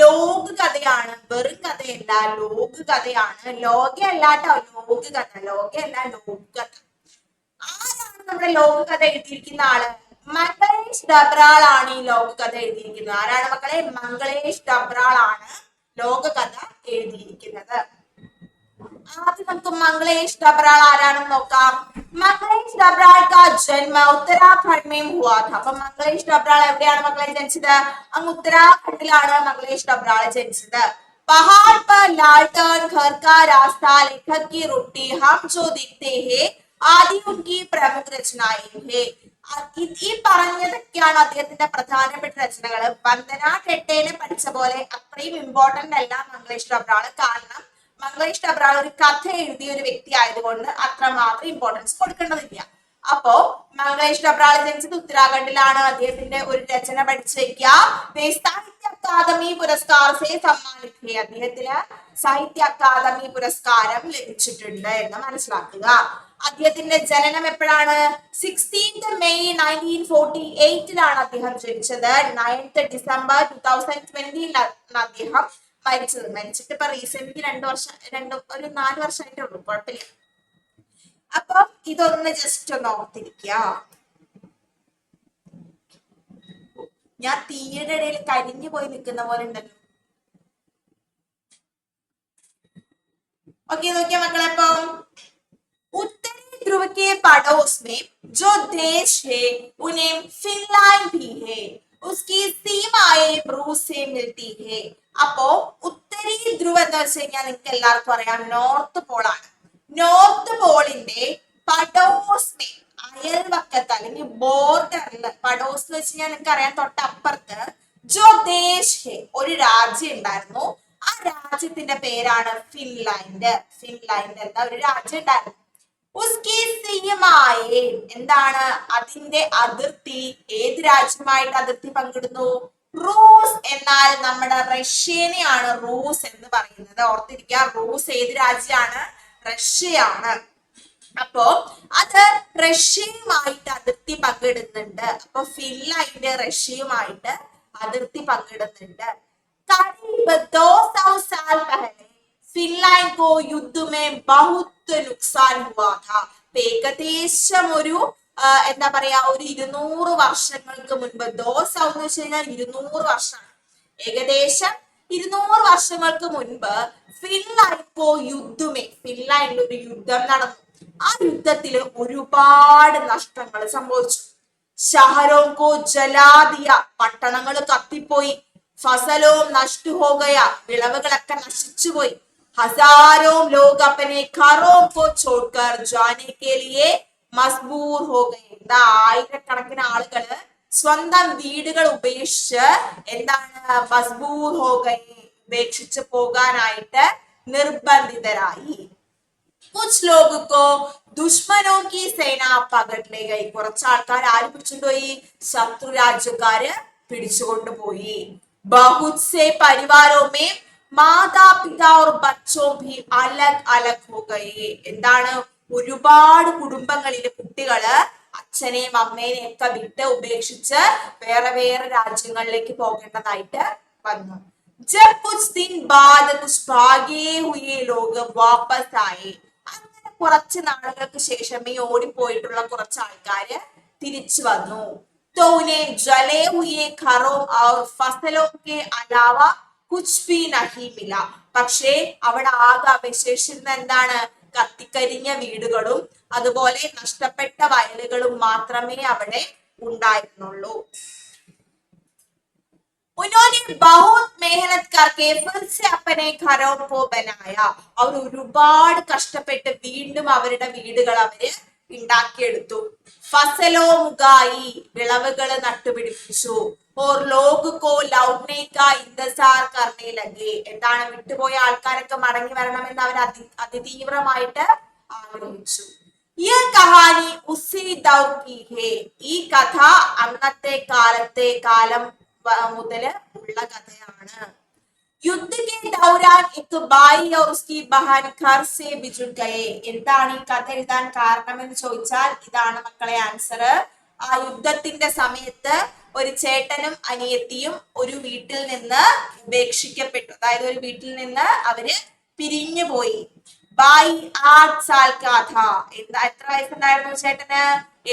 ലോക് കഥയാണ്, വെറും കഥയല്ല, ലോക് കഥയാണ്. ലോകയല്ലാട്ടോ, ലോക് കഥ, ലോകയല്ല, ലോക് കഥ. ആരാണ് നമ്മുടെ ലോക് കഥ എഴുതിയിരിക്കുന്ന ആള്? മംഗളേഷ് ഡബ്രാൾ ആണ് ഈ ലോക കഥ എഴുതിയിരിക്കുന്നത്. ആരാണ് മക്കളെ? മംഗളേഷ് ഡബ്രാൾ ആണ് ലോക കഥ എഴുതിയിരിക്കുന്നത്. ആദ്യം നമുക്ക് മംഗളേഷ് ഡബ്രാൾ ആരാണെന്ന് നോക്കാം. മംഗളേഷ് ഡബ്രാൾ കാ ജന്മ ഉത്തരാഖണ്ഡ് में हुआ था. അപ്പൊ മംഗളേഷ് ഡബ്രാൾ എവിടെയാണ് മക്കളെ ജനിച്ചത്? അങ്ങ് ഉത്തരാഖണ്ഡിലാണ് മംഗളേഷ് ഡബ്രാൾ ജനിച്ചത്. पहाड़ पर लालटेन घर का रास्ता लेखक की रोटी हम जो दिखते हैं आदि उनकी प्रमुख रचनाएं है. ഈ പറഞ്ഞതൊക്കെയാണ് അദ്ദേഹത്തിന്റെ പ്രധാനപ്പെട്ട രചനകൾ. വന്ദന ടെട്ടേനെ പഠിച്ച പോലെ അത്രയും ഇമ്പോർട്ടന്റ് അല്ല മംഗളേഷ് ഡബ്രാൾ. കാരണം മംഗ്ലീഷ് ടബ്രാൾ ഒരു കഥ എഴുതിയ ഒരു വ്യക്തി ആയതുകൊണ്ട് അത്രമാത്രം ഇമ്പോർട്ടൻസ് കൊടുക്കേണ്ടതില്ല. അപ്പോ മംഗ്ലീഷ് ടബ്രാൾ ജനിച്ചത് ഉത്തരാഖണ്ഡിലാണ്. അദ്ദേഹത്തിന്റെ ഒരു രചന പഠിച്ചു വെക്കുക. സാഹിത്യ അക്കാദമി പുരസ്കാർ സേ സമ്മാനിക്കുക. അദ്ദേഹത്തിന് സാഹിത്യ അക്കാദമി പുരസ്കാരം ലഭിച്ചിട്ടുണ്ട് എന്ന് മനസ്സിലാക്കുക. അദ്ദേഹത്തിന്റെ ജനനം എപ്പോഴാണ്? 16 മെയ് 1948 അദ്ദേഹം ജനിച്ചത്. 9 ഡിസംബർ 2020 അദ്ദേഹം മരിച്ചത്. മരിച്ചിട്ട് ഇപ്പൊ റീസെന്റ് 4 വർഷമായിട്ടേ ഉള്ളൂ. കുഴപ്പമില്ല. അപ്പം ഇതൊന്ന് ജസ്റ്റ് ഒന്ന് ഓർത്തിരിക്കുക. ഞാൻ തീയുടെ ഇടയിൽ കരിഞ്ഞു പോയി നിൽക്കുന്ന പോലെ ഉണ്ടല്ലോ. ओके तो क्या मतलब उत्तरी ध्रुव के पड़ोस में जो देश है उन्हें फिनलैंड भी है. उसकी सीमाएं रूस से मिलती है. അപ്പോ ഉത്തരി ധ്രുവ എന്ന് വെച്ച് കഴിഞ്ഞാൽ നിങ്ങൾക്ക് എല്ലാവർക്കും അറിയാം നോർത്ത് പോളാണ്. നോർത്ത് പോളിന്റെ പഡോസ് അയൽവക്കത്ത് അല്ലെങ്കിൽ ബോർഡറിൽ, പഡോസ് എന്ന് വെച്ച് കഴിഞ്ഞാൽ നിങ്ങൾക്ക് അറിയാം തൊട്ടപ്പുറത്ത് ജോ ദേശ് ഹെ ഒരു രാജ്യം ഉണ്ടായിരുന്നു. ആ രാജ്യത്തിന്റെ പേരാണ് ഫിൻലാൻഡ്. ഫിൻലാൻഡ് എന്ന ഒരു രാജ്യം ഉണ്ടായിരുന്നു. എന്താണ് അതിന്റെ അതിർത്തി? ഏത് രാജ്യമായിട്ട് അതിർത്തി പങ്കിടുന്നു? റൂസ്. എന്നാൽ നമ്മുടെ റഷ്യനെയാണ് റൂസ് എന്ന് പറയുന്നത്. ഓർത്തിരിക്കുക, റൂസ് ഏത് രാജ്യമാണ്? റഷ്യയാണ്. അപ്പോ അത് റഷ്യയുമായിട്ട് അതിർത്തി പങ്കിടുന്നുണ്ട്. അപ്പൊ ഫിൻലാൻഡ് റഷ്യയുമായിട്ട് അതിർത്തി പങ്കിടുന്നുണ്ട്. करीब 200 साल पहले फिनलैंड को युद्ध में बहुत नुकसान हुआ था. ഏകദേശം ഒരു എന്താ പറയാ ഒരു 200 വർഷങ്ങൾക്ക് മുൻപ്, 200 എന്ന് വെച്ച് കഴിഞ്ഞാൽ 200 വർഷമാണ്. ഏകദേശം 200 വർഷങ്ങൾക്ക് മുൻപ് ഫിൻലാൻഡിൽ ഒരു യുദ്ധം നടന്നു. ആ യുദ്ധത്തിൽ ഒരുപാട് നഷ്ടങ്ങൾ സംഭവിച്ചു. ഷഹരോങ്കോ ജലാദിയ പട്ടണങ്ങൾ കത്തിപ്പോയി. ഫസലോം നഷ്ടു ഹോഗയ വിളവുകളൊക്കെ നശിച്ചുപോയി. ഹസാരോം ലോഗ് അപ്പനെ ഘറോം കോ ചോഡ്കർ ജാനെ കെ ലിയെ മസ്ബൂർ ഹോഗയ. എന്താ ആയിരക്കണക്കിന് ആളുകള് സ്വന്തം വീടുകൾ ഉപേക്ഷിച്ച് എന്താണ് മസ്ബൂർ ഹോഗയെ ഉപേക്ഷിച്ച് പോകാനായിട്ട് നിർബന്ധിതരായി. കുച്ച് ലോഗോ ദുഷ്മനോ കി സേന പകടിലെ ഗൈ. കുറച്ച് ആൾക്കാർ ആര് പിടിച്ചുകൊണ്ടുപോയി? ശത്രു രാജ്യക്കാര് പിടിച്ചുകൊണ്ടുപോയി. बहुत से परिवारों में माता पिता और बच्चों भी अलग अलग हो गए. എന്താണ് ഒരുപാട് കുടുംബങ്ങളിലെ കുട്ടികള് അച്ഛനെയും അമ്മേനെയും ഒക്കെ വിട്ട് ഉപേക്ഷിച്ച് വേറെ വേറെ രാജ്യങ്ങളിലേക്ക് പോകേണ്ടതായിട്ട് വന്നു. जब कुछ दिन बाद कुछ भागे हुए लोग वापस आए. അങ്ങനെ കുറച്ച് നാളുകൾക്ക് ശേഷം ഈ ഓടിപ്പോയിട്ടുള്ള കുറച്ച് ആൾക്കാര് തിരിച്ചു വന്നു. तो उन्हें जले हुए घरों और फसलों के अलावा कुछ भी नहीं मिला. പക്ഷേ അവിടെ ആകെ അവശേഷിച്ചിരുന്ന എന്താണ്? കത്തിക്കരിഞ്ഞ വീടുകളും അതുപോലെ നഷ്ടപ്പെട്ട വയലുകളും മാത്രമേ അവിടെ ഉണ്ടായിരുന്നുള്ളൂ. उन्होंने बहुत मेहनत करके फिर से अपने घरों को बनाया. അവർ ഒരുപാട് കഷ്ടപ്പെട്ട് വീണ്ടും അവരുടെ വീടുകൾ അവര് ഉണ്ടാക്കിയെടുത്തു. ഫസലോ മുഗായി വിളവുകൾ നട്ടുപിടിപ്പിച്ചു. ഓർ ലോഗ് കോ ലൗട്നെ കാ ഇന്തസാർ കർനെ ലഗെ. എന്താണ് വിട്ടുപോയ ആൾക്കാരൊക്കെ മടങ്ങി വരണമെന്ന് അവർ അതിതീവ്രമായിട്ട് ആഗ്രഹിച്ചു. ഈ കഹാനി ഉസി ദൗർ കി ഹേ. ഈ കഥ അന്നത്തെ കാലം മുതല് ഉള്ള കഥയാണ്. युद्ध के दौरान एक भाई और उसकी बहन घर से बिछुड़ गए. എന്താണ് ഈ കഥ എഴുതാൻ കാരണം എന്ന് ചോദിച്ചാൽ ഇതാണ് മക്കളെ ആൻസർ. ആ യുദ്ധത്തിന്റെ സമയത്ത് ഒരു ചേട്ടനും അനിയത്തിയും ഒരു വീട്ടിൽ നിന്ന് ഉപേക്ഷിക്കപ്പെട്ടു. അതായത് ഒരു വീട്ടിൽ നിന്ന് അവര് പിരിഞ്ഞു പോയി. ബായി 8 साल का था. എത്ര വയസ്സുണ്ടായിരുന്നു ചേട്ടന്?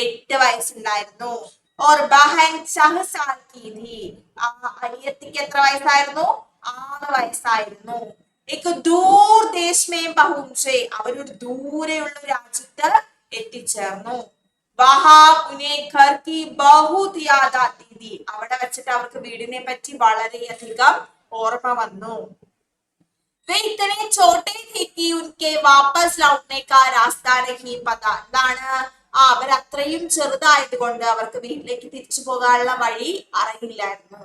8 വയസ്സുണ്ടായിരുന്നു. और बहन 6 साल की थी. ആ അനിയത്തിക്ക് എത്ര വയസ്സായിരുന്നു? 6 വയസ്സായിരുന്നു. ദൂർ ദേശമേ പഹുഞ്ചെ. അവരൊരു ദൂരെയുള്ള രാജ്യത്ത് എത്തിച്ചേർന്നു. അവിടെ വെച്ചിട്ട് അവർക്ക് വീടിനെ പറ്റി വളരെയധികം ഓർമ്മ വന്നു. എന്താണ് അവർ അത്രയും ചെറുതായത് കൊണ്ട് അവർക്ക് വീട്ടിലേക്ക് തിരിച്ചു പോകാനുള്ള വഴി അറിയില്ലായിരുന്നു.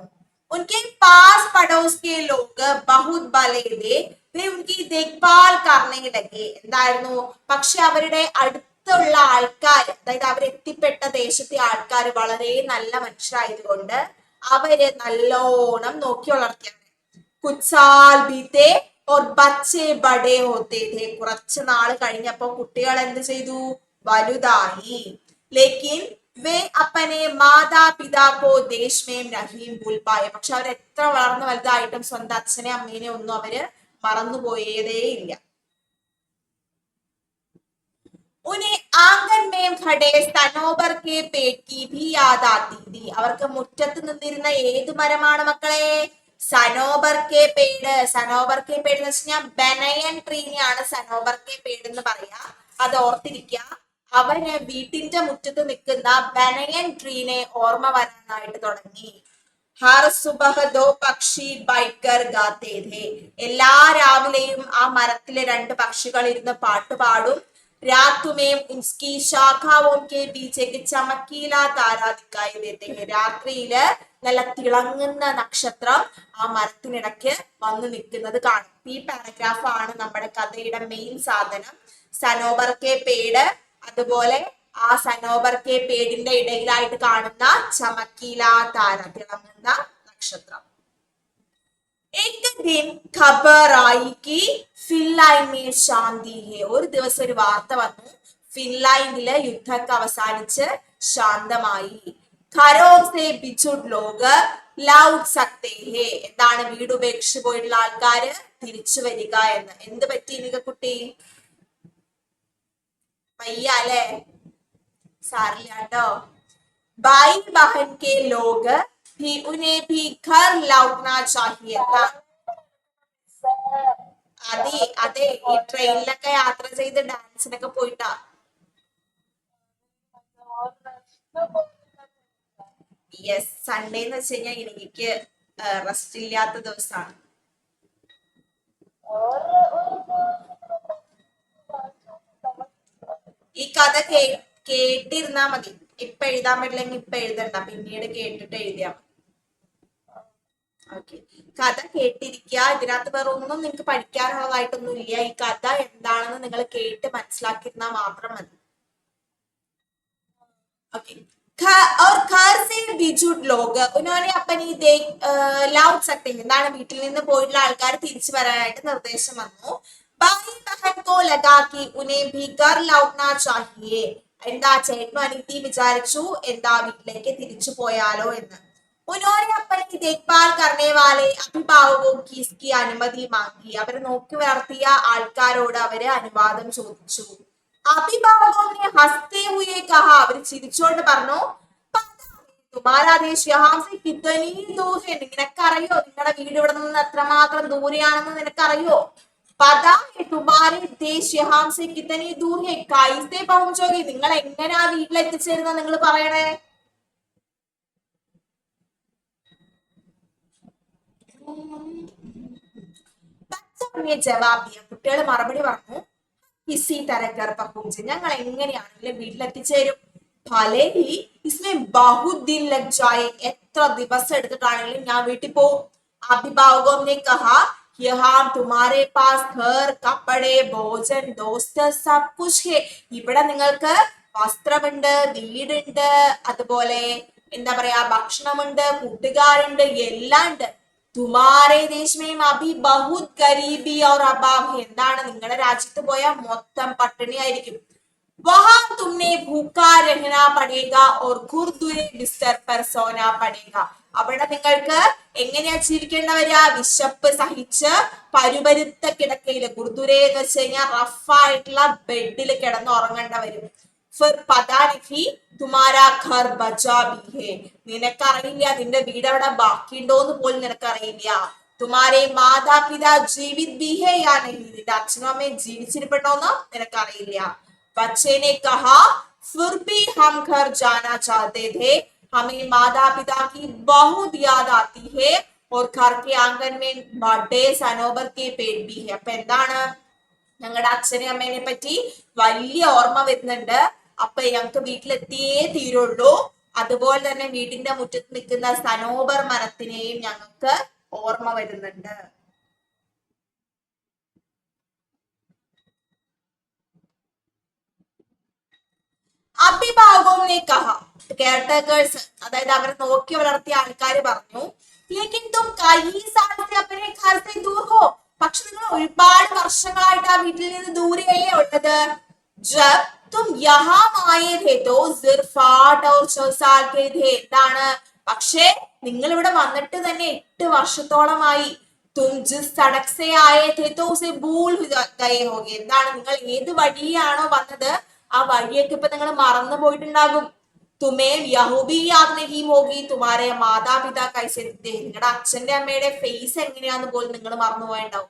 उनके पास पड़ोस के लोग बहुत भले थे. ഉൻകി ദേഖ്ഭാൽ കർണേ ലഗേ. എന്തായിരുന്നു? പക്ഷെ അവരുടെ അടുത്തുള്ള ആൾക്കാർ, അതായത് അവരെത്തിപ്പെട്ട ദേശത്തെ ആൾക്കാർ വളരെ നല്ല മനുഷ്യരായതുകൊണ്ട് അവര് നല്ലോണം നോക്കി വളർത്തിയാണ്. കുച്ചാൽ ബീത്തെ ഓർ ബച്ചേ ബഡേ ഹോത്തേ ഥേ. കുറച്ച് നാള് കഴിഞ്ഞപ്പോ കുട്ടികൾ എന്ത് ചെയ്തു? വലുതായി. ലേക്കിൻ വേ അപ്പനെ മാതാപിതാ കോ ദേശ് മേം നഹീം ഭൂൽ പായെ. പക്ഷെ അവർ എത്ര വളർന്നു വലുതായിട്ടും സ്വന്തം അച്ഛനെ അമ്മേനെ ഒന്നും അവര് മറന്നുപോയതേ ഇല്ല. ഉन्हें ആംഗൻ മേം ഖടേ സനോബർ കെ പേട് കി ഭി യാദ് ആത്തി थी. അവർക്ക് മുറ്റത്ത് നിന്നിരുന്ന ഏത് മരമാണ് മക്കളെ? സനോബർ കെ പേട്. സനോബർ കെ പേട് എന്ന് വെച്ചാൽ ബനയൻ ട്രീനെയാണ് സനോബർ കെ പേട് എന്ന് പറയാ. അത് ഓർത്തിരിക്കുക. അവന് വീട്ടിന്റെ മുറ്റത്ത് നിൽക്കുന്ന ബനയൻ ട്രീനെ ഓർമ്മ വരാനായിട്ട് തുടങ്ങി. ഹർ സുബഹ് ദോ പക്ഷി ബൈക്കർ ഗാത്തേ ഥേ. എല്ലാ രാവിലെയും ആ മരത്തിലെ രണ്ട് പക്ഷികൾ ഇരുന്ന് പാട്ട് പാടും. രാത്തുമേം ഉസ്കി ശാഖാവോം കെ പീച്ചേക്ക് ചമക്കീല താരാ ദിക്കായി ദേത്തെ ഹെ. രാത്രിയില് നല്ല തിളങ്ങുന്ന നക്ഷത്രം ആ മരത്തിനിടയ്ക്ക് വന്നു നിൽക്കുന്നത് കാണും. ഈ പാരഗ്രാഫ് ആണ് നമ്മുടെ കഥയുടെ മെയിൻ സാധനം. സനോബർ കെ പേട്, അതുപോലെ ആ സനോബർ കെ പേടിന്റെ ഇടയിലായിട്ട് കാണുന്ന ചമക്കീല താര, തിളങ്ങുന്ന നക്ഷത്രം. एक दिन खबर आई कि ഫിൻലാൻഡ് में शांति है. ഒരു ദിവസം ഒരു വാർത്ത വന്നു, ഫിൻലാൻഡിലെ യുദ്ധമൊക്കെ അവസാനിച്ച് ശാന്തമായി. ഘരോ സെ ബിഛുട് ലോഗ് ലൗട്ട് സക്തേ ഹേ. എന്താണ്? വീട് ഉപേക്ഷിച്ച് പോയിട്ടുള്ള ആൾക്കാര് തിരിച്ചു വരിക എന്ന്. എന്ത് പറ്റി നിക കുട്ടി? വയ്യ അല്ലേ? സാരില്ല കേട്ടോ. ഭായി ബഹൻ കെ ലോഗ് भी उन्हें भी घर लौटना चाहिए था. അതെ അതെ, ഈ ട്രെയിനിലൊക്കെ യാത്ര ചെയ്ത് ഡാൻസിനൊക്കെ പോയിട്ടാ. യെസ്, സൺഡേ എന്ന് വെച്ച് കഴിഞ്ഞാൽ എനിക്ക് റെസ്റ്റ് ഇല്ലാത്ത ദിവസമാണ്. ഈ കഥ കേട്ടിരുന്നാ മതി. ഇപ്പൊ എഴുതാൻ പറ്റില്ലെങ്കിൽ ഇപ്പൊ എഴുതണ്ട, പിന്നീട് കേട്ടിട്ട് എഴുതിയാ മതി. ഓക്കെ, കഥ കേട്ടിരിക്കുക. ഇതിനകത്ത് വേറെ ഒന്നും നിങ്ങൾക്ക് പഠിക്കാനുള്ളതായിട്ടൊന്നും ഇല്ല. ഈ കഥ എന്താണെന്ന് നിങ്ങൾ കേട്ട് മനസ്സിലാക്കിയിരുന്നാൽ മാത്രം മതി. ഓക്കെ. और घर से बिछुड़ लोग उन्होंने अपनी ലൗട്ട് സക്തേ. എന്താണ്? വീട്ടിൽ നിന്ന് പോയിട്ടുള്ള ആൾക്കാർ തിരിച്ചു വരാനായിട്ട് നിർദ്ദേശം വന്നു. ഭായി ബഹൻ കോ ലഗാ കി ഉन्हें भी घर लौटना चाहिए. എന്താ? ചേട്ടനും അനിയത്തി വിചാരിച്ചു എന്താ വീട്ടിലേക്ക് തിരിച്ചു പോയാലോ എന്ന്. उन्होंने अपनी देखभाल करने वाले अभिभावकों की इसकी അനുമതി മാങ്ങി. അവരെ നോക്കി വളർത്തിയ ആൾക്കാരോട് അവര് അനുവാദം ചോദിച്ചു. അഭിഭാവകനെ ഹസ്തേ ഹുയെ കഹ. അവര് ചിരിച്ചോണ്ട് പറഞ്ഞു, തുമാരാ ദേശ് യഹാം സെ കിതനി ദൂർ ഹെ. നിനക്കറിയോ നിങ്ങളുടെ വീട് ഇവിടെ നിന്ന് എത്രമാത്രം ദൂരെയാണെന്ന് നിനക്കറിയോ? പതാ ഹെ തുമാരെ ദേശ് യഹാം സെ കിതനി ദൂർ ഹെ കൈസേ പहुंचोगे. നിങ്ങൾ എങ്ങനെയാ വീട്ടിൽ എത്തിച്ചേരുന്ന നിങ്ങൾ പറയണേ? ജവാബ് ചെയ്യാം. കുട്ടികൾ മറുപടി പറഞ്ഞു, ഇസി തരക്കർ പഹുഞ്ച്. ഞങ്ങൾ എങ്ങനെയാണെങ്കിലും വീട്ടിലെത്തിച്ചേരും. ഭലേ ഹി ഇസ്മേ ബഹുത് ദിൻ ലഗ് ജായേ. എത്ര ദിവസം എടുത്തിട്ടാണെങ്കിലും ഞാൻ വീട്ടിൽ പോവും. അഭിഭാവകോം ने कहा यहाँ तुम्हारे पास घर कपड़े भोजन दोस्त सब कुछ है. ഇവിടെ നിങ്ങൾക്ക് വസ്ത്രമുണ്ട്, വീടുണ്ട്, അതുപോലെ എന്താ പറയാ ഭക്ഷണമുണ്ട്, കൂട്ടുകാരുണ്ട്, എല്ലാം ഉണ്ട്. തുമാരേ ദേശമേം അഭി ബഹുത് ഗരീബി और അഭാവ്. എന്താണ്? നിങ്ങളുടെ രാജ്യത്ത് പോയാൽ മൊത്തം പട്ടിണി ആയിരിക്കും. വഹാ തുമ്നെ ഭൂക്കാ രഹനാ പടേഗാ और ഖുർദുരെ ബിസ്തർ പർ സോനാ പടേഗാ. അവിടെ നിങ്ങൾക്ക് എങ്ങനെയാ ജീവിക്കേണ്ട വരിക? വിശപ്പ് സഹിച്ച് പരുപരുത്ത കിടക്കയില്, ഗുർദുരെ എന്ന് വെച്ച് കഴിഞ്ഞാൽ റഫായിട്ടുള്ള ബെഡിൽ കിടന്ന് ഉറങ്ങേണ്ട വരും. ഫിർ പതാ നഹീ തുമാരാ ഘർ ബച്ചാ ഭി ഹേ. നിനക്കറിയില്ല നിന്റെ വീട് അവിടെ ബാക്കിയുണ്ടോന്ന് പോലും നിനക്കറിയില്ല. തുമാരെ മാതാപിതാ ജീവിത് ഭി ഹേ യാ നഹീ. നിന്റെ അച്ഛനും അമ്മയും ജീവിച്ചിരിപ്പുണ്ടോന്ന് നിനക്കറിയില്ല. बच्चे ने कहा फिर भी हम घर जाना चाहते थे. हमें माता पिता की बहुत याद आती है और घर के आंगन में बड़े सनोबर के पेड़ भी है. അപ്പൊ എന്താണ്? ഞങ്ങളുടെ അച്ഛനെ അമ്മേനെ പറ്റി വലിയ ഓർമ്മ വരുന്നുണ്ട്. അപ്പൊ ഞങ്ങൾക്ക് വീട്ടിലെത്തിയേ തീരുള്ളൂ. അതുപോലെ തന്നെ വീടിന്റെ മുറ്റത്ത് നിൽക്കുന്ന സനോബർ മരത്തിനെയും ഞങ്ങൾക്ക് ഓർമ്മ വരുന്നുണ്ട്. ने कहा, കെയർടേക്കേഴ്സ് അതായത് അവരെ നോക്കി വളർത്തിയ ആൾക്കാർ പറഞ്ഞു, ലേക്കിൻ തും കई साल से अपने घर से दूर हो, പക്ഷെ നിങ്ങൾ ഒരുപാട് വർഷങ്ങളായിട്ട് ആ വീട്ടിൽ നിന്ന് ദൂരെയല്ലേ ഉള്ളത്. जब तुम यहाँ आए थे तो सिर्फ 8 और 6 साल के थे. എന്താണ്, പക്ഷേ നിങ്ങൾ ഇവിടെ വന്നിട്ട് തന്നെ 8 വർഷത്തോളമായി. തും ജിസ് സടക് സേ ആയേ थे तो उसे भूल गए होगे. എന്താണ്, നിങ്ങൾ ഏത് വഴിയാണോ വന്നത് ആ വഴിയൊക്കെ ഇപ്പൊ നിങ്ങൾ മറന്നു പോയിട്ടുണ്ടാകും. തുമേം യഹൂബി യാദ് നഹീ ഹോഗി തുമാരെ മാതാപിതാ കൈസെ ദിഖ്തേ. നിങ്ങളുടെ അച്ഛന്റെ അമ്മയുടെ ഫേസ് എങ്ങനെയാന്ന് പോലും നിങ്ങൾ മറന്നു പോയിട്ടുണ്ടാവും.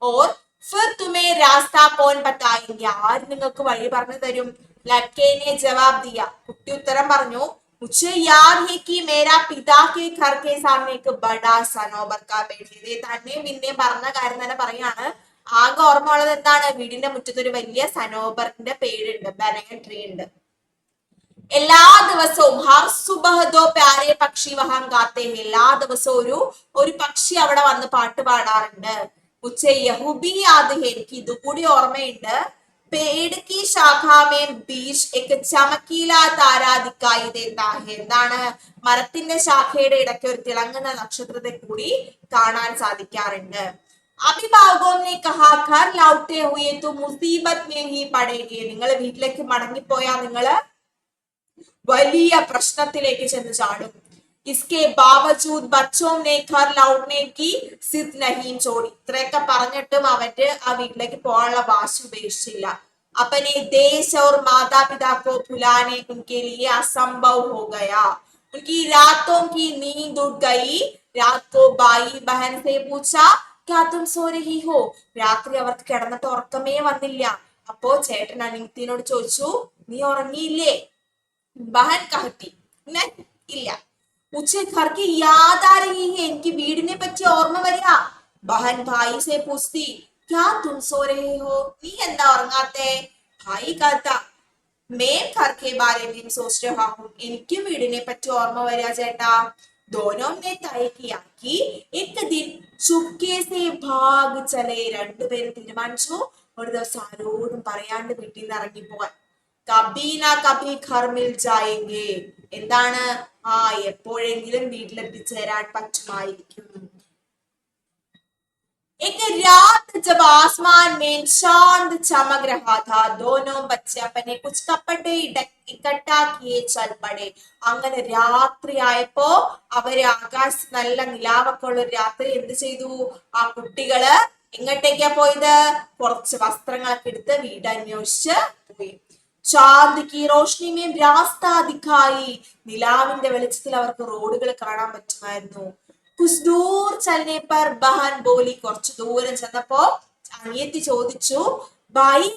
ഓർ ഫിർ തുമേ രാസ്ത കോൻ ബതായേംഗെ. ആര് നിങ്ങൾക്ക് വഴി പറഞ്ഞു തരും. ലഡ്കേനെ ജവാബ് ദിയ. കുട്ടി ഉത്തരം പറഞ്ഞു, മുझे याद है कि मेरा पिता के घर के सामने एक बड़ा सनोबर का पेड़ है. തന്നെ പിന്നെ പറഞ്ഞ കാര്യം തന്നെ പറയാണ്. ആകെ ഓർമ്മ ഉള്ളത് എന്താണ്, വീടിന്റെ മുറ്റത്ത് ഒരു വലിയ സനോബറിന്റെ പേടുണ്ട്, ബനയൻ ട്രീ ഉണ്ട്. എല്ലാ ദിവസവും ഹർ സുബഹ ദോ പ്യാരെ പക്ഷി വഹാം ഗാത്തെ ഹെ. എല്ലാ ദിവസവും ഒരു പക്ഷി അവിടെ വന്ന് പാട്ട് പാടാറുണ്ട്. മുझे യഹൂബി യാദ് ഹെ. എനിക്ക് ഇതുകൂടി ഓർമ്മയുണ്ട്. पेड़ की शाखा में बीच एक चमकीला तारा दिखाई देता है. എന്താണ്, മരത്തിന്റെ ശാഖയുടെ ഇടയ്ക്ക് ഒരു തിളങ്ങുന്ന നക്ഷത്രത്തെ കൂടി കാണാൻ സാധിക്കാറുണ്ട്. അഭിഭാവകോം ने कहा घर लौटे हुए तो मुसीबत में ही पड़ेंगे. നിങ്ങൾ വീട്ടിലേക്ക് മടങ്ങിപ്പോയാൽ നിങ്ങൾ വലിയ പ്രശ്നത്തിലേക്ക് ചെന്ന് ചാടും. इसके बावजूद बच्चों ने घर लौटने की सिद्ध नहीं छोड़ी. ഇത്രയൊക്കെ പറഞ്ഞിട്ടും അവര് ആ വീട്ടിലേക്ക് പോകാനുള്ള വാശി ഉപേക്ഷിച്ചില്ല. अपने देश और माता पिता को भुलाने उनके लिए असंभव हो गया. उनकी रातों की नींद उड़ गई. रात को भाई बहन से पूछा, क्या तुम सो रही हो. രാത്രി അവർക്ക് കിടന്നിട്ട് ഉറക്കമേ വന്നില്ല. അപ്പോ ചേട്ടൻ അനിയത്തിനോട് ചോദിച്ചു, നീ ഉറങ്ങിയില്ലേ. ബഹൻ कहती, ഇല്ല. मुझे घर की याद आ रही है. എനിക്ക് വീടിനെ പറ്റി ഓർമ്മ വരിക. ബഹൻ ഭായി സെ പൂछती, क्या तुम सो रहे हो. നീ എന്താ ഉറങ്ങാത്തെ. ഭായി कहता, मैं घर के बारे में सोच रहा हूँ. എനിക്കും വീടിനെ പറ്റി ഓർമ്മ വരിക ചേട്ടാ. दोनों ने तय किया कि एक दिन चुपके से भाग चले. രണ്ടുപേരും തീരുമാനിച്ചു ഒരു ദിവസം ആരോടും പറയാണ്ട് വീട്ടിൽ നിന്ന് ഇറങ്ങിപ്പോവാൻ. കബി നാ കബി ഘർ മിൽ ജായേംഗെ. എന്താണ്, എപ്പോഴെങ്കിലും വീട്ടിലെത്തിച്ചേരാൻ പറ്റുമായിരിക്കും. एक रात जब आसमान में चांद चमक रहा था, दोनों बच्चे अपने कुछ कपड़े इकट्ठा किए चल पड़े. അങ്ങനെ രാത്രിയായപ്പോ അവര് ആകാശത്ത് നല്ല നിലാവൊക്കെ ഉള്ള രാത്രി എന്ത് ചെയ്തു, ആ കുട്ടികള് എങ്ങോട്ടേക്കാ പോയത്, കുറച്ച് വസ്ത്രങ്ങളൊക്കെ എടുത്ത് വീട് അന്വേഷിച്ച് പോയി. ചാന്ദ് കി റോഷ്നി മേ രാസ്ത ദിഖായി. നിലാവിന്റെ വെളിച്ചത്തിൽ അവർക്ക് റോഡുകൾ കാണാൻ പറ്റുമായിരുന്നു. കുച്ച് ദൂർ ചലനെ പർ ബഹൻ ബോലി. കുറച്ചു ദൂരം ചെന്നപ്പോ അനിയത്തി ചോദിച്ചു, ഭായി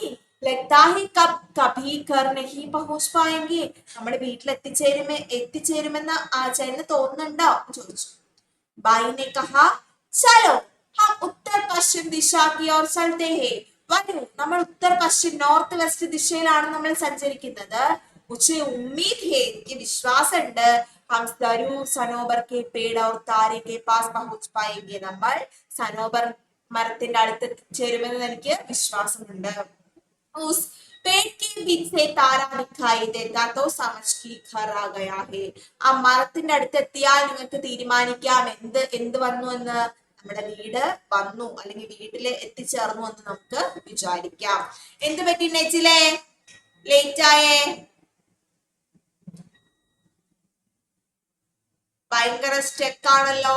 ലഗ്താ ഹൈ കബ് കഭി ഘർ നഹീ പഹുഞ്ച് പായെംഗെ. നമ്മുടെ വീട്ടിൽ എത്തിച്ചേരുമെന്ന് ആ ചേട്ടന് തോന്നുന്നുണ്ടോ ചോദിച്ചു. ഭായി ने कहा, चलो हम उत्तर पश्चिम दिशा की ओर चलते हैं. വരൂ, നമ്മൾ ഉത്തർ പശ്ചിം നോർത്ത് വെസ്റ്റ് ദിശയിലാണ് നമ്മൾ സഞ്ചരിക്കുന്നത്. മുझे उम्मीद है, എനിക്ക് വിശ്വാസമുണ്ട്. हम जरूर सनोबर के पेड़ और तारे के पास पहुंच पाएंगे. നമ്മൾ സനോബർ മരത്തിന്റെ അടുത്ത് ചേരുമെന്ന് എനിക്ക് വിശ്വാസമുണ്ട്. उस पेड़ के बीच से तारा दिखाई देता तो समझ की घर आ गया है. ആ മരത്തിന്റെ അടുത്ത് എത്തിയാൽ നിങ്ങൾക്ക് തീരുമാനിക്കാം എന്ത് വന്നു എന്ന്. നമ്മുടെ വീട് വന്നു അല്ലെങ്കിൽ വീട്ടില് എത്തിച്ചേർന്നു എന്ന് നമുക്ക് വിചാരിക്കാം. എന്ത് പറ്റി നെജിലെ, ലേറ്റ് ആയേ. ഭയങ്കര സ്റ്റെക്ക് ആണല്ലോ.